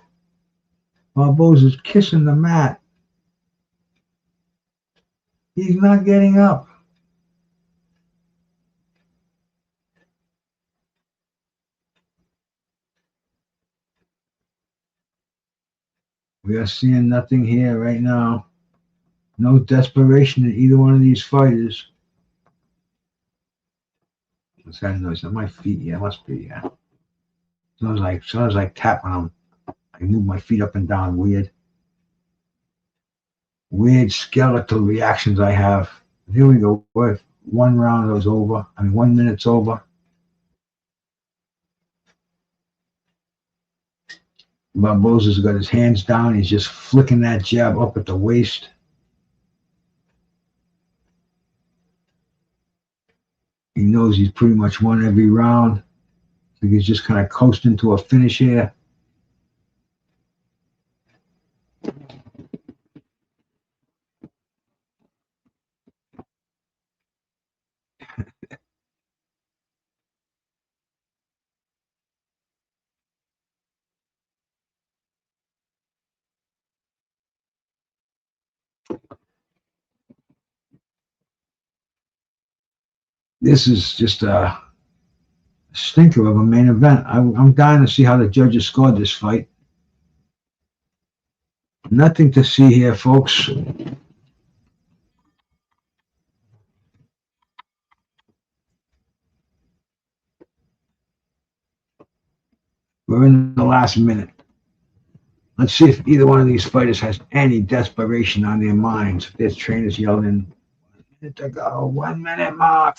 Barboza's kissing the mat. He's not getting up. We are seeing nothing here right now. No desperation in either one of these fighters. What's that noise? On my feet? Yeah, it must be. Yeah. Sounds like tapping them. I move my feet up and down. Weird skeletal reactions I have. Here we go. What? 1 round was over. 1 minute's over. Barboza's got his hands down. He's just flicking that jab up at the waist. He knows he's pretty much won every round. I think he's just kind of coasting to a finish here. This is just a stinker of a main event. I'm dying to see how the judges scored this fight. Nothing to see here, folks. We're in the last minute. Let's see if either one of these fighters has any desperation on their minds. If their trainers yelling, 1 minute to go, 1 minute mark.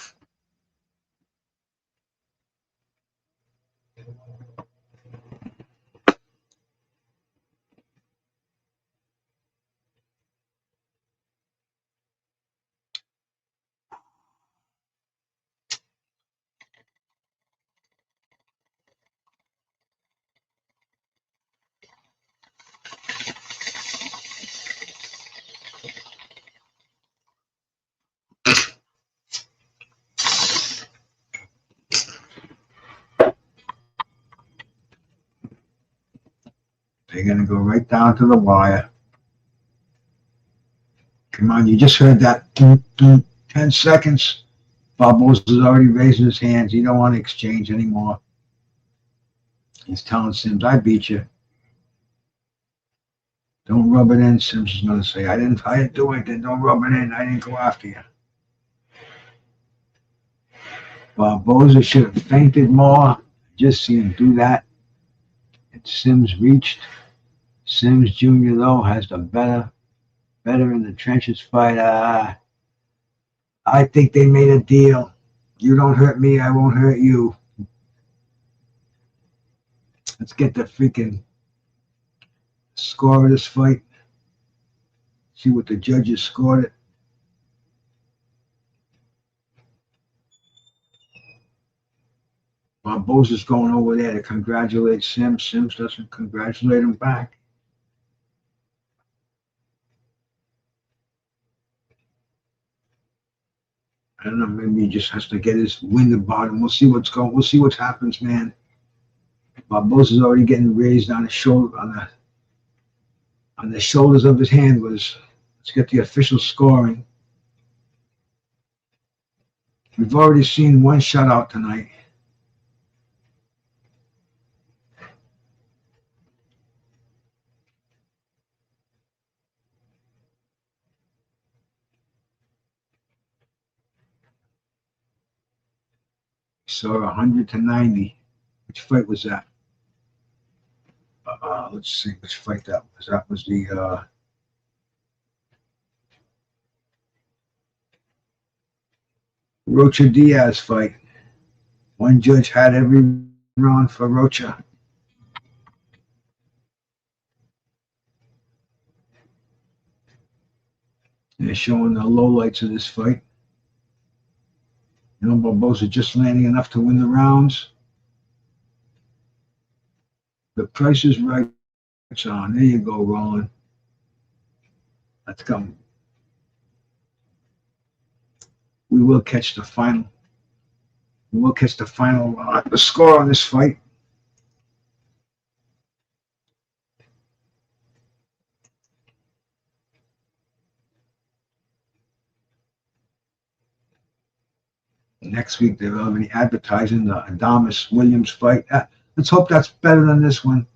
They're going to go right down to the wire. Come on, you just heard that. 10 seconds. Barboza's already raising his hands. He don't want to exchange anymore. He's telling Sims, I beat you. Don't rub it in, Sims is going to say. I didn't do anything. Don't rub it in. I didn't go after you. Barboza should have fainted more. Just see him do that. And Sims reached. Sims Jr. though has the better in the trenches fight. I think they made a deal. You don't hurt me, I won't hurt you. Let's get the freaking score of this fight. See what the judges scored it. Barboza's going over there to congratulate Sims. Sims doesn't congratulate him back. I don't know, maybe he just has to get his wind about him. We'll see what's going. We'll see what happens, man. Barboza's already getting raised on his shoulder, on the shoulders of his handlers. Let's get the official scoring. We've already seen one shutout tonight. So 100-90. Which fight was that? Let's see which fight that was. That was the Rocha Diaz fight. One judge had every round for Rocha. They're showing the lowlights of this fight. You know, Barboza just landing enough to win the rounds. The price is right. It's on. There you go, Roland. Let's go. We will catch the final. We will catch the final the score on this fight. Next week they're already advertising the Adamas Williams fight. Let's hope that's better than this one,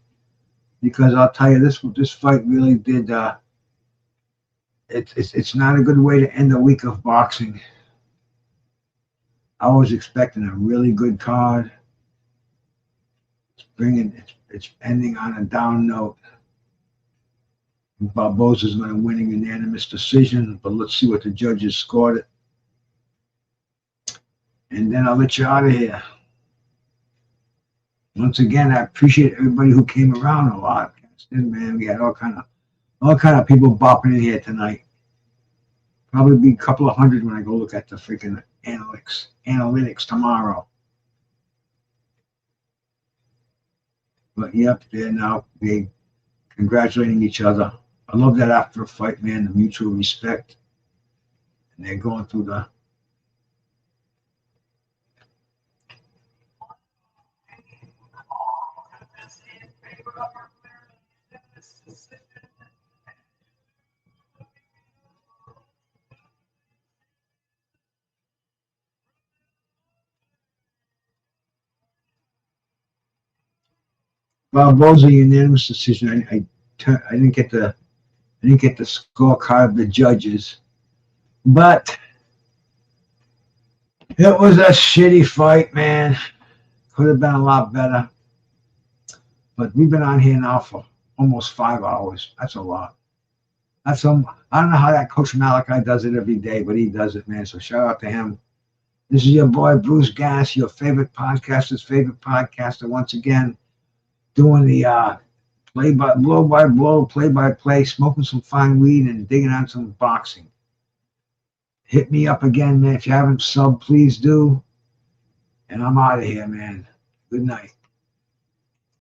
because I'll tell you, this fight really did. It's not a good way to end a week of boxing. I was expecting a really good card. It's ending on a down note. Barboza's going to win a unanimous decision, but let's see what the judges scored it. And then I'll let you out of here. Once again, I appreciate everybody who came around a lot. And man, we had all kind of people bopping in here tonight. Probably be a couple of hundred when I go look at the freaking analytics tomorrow. But yep, they're now congratulating each other. I love that after a fight, man, the mutual respect. And they're going through the Barboza unanimous decision. I didn't get the scorecard of the judges, but it was a shitty fight, man. Could have been a lot better. But we've been on here now for almost 5 hours. That's a lot. I don't know how that Coach Malachi does it every day, but he does it, man. So shout out to him. This is your boy Bruce Gass, your favorite podcaster's favorite podcaster, once again, doing the blow-by-blow, play-by-play, smoking some fine weed and digging on some boxing. Hit me up again, man. If you haven't subbed, please do. And I'm out of here, man. Good night.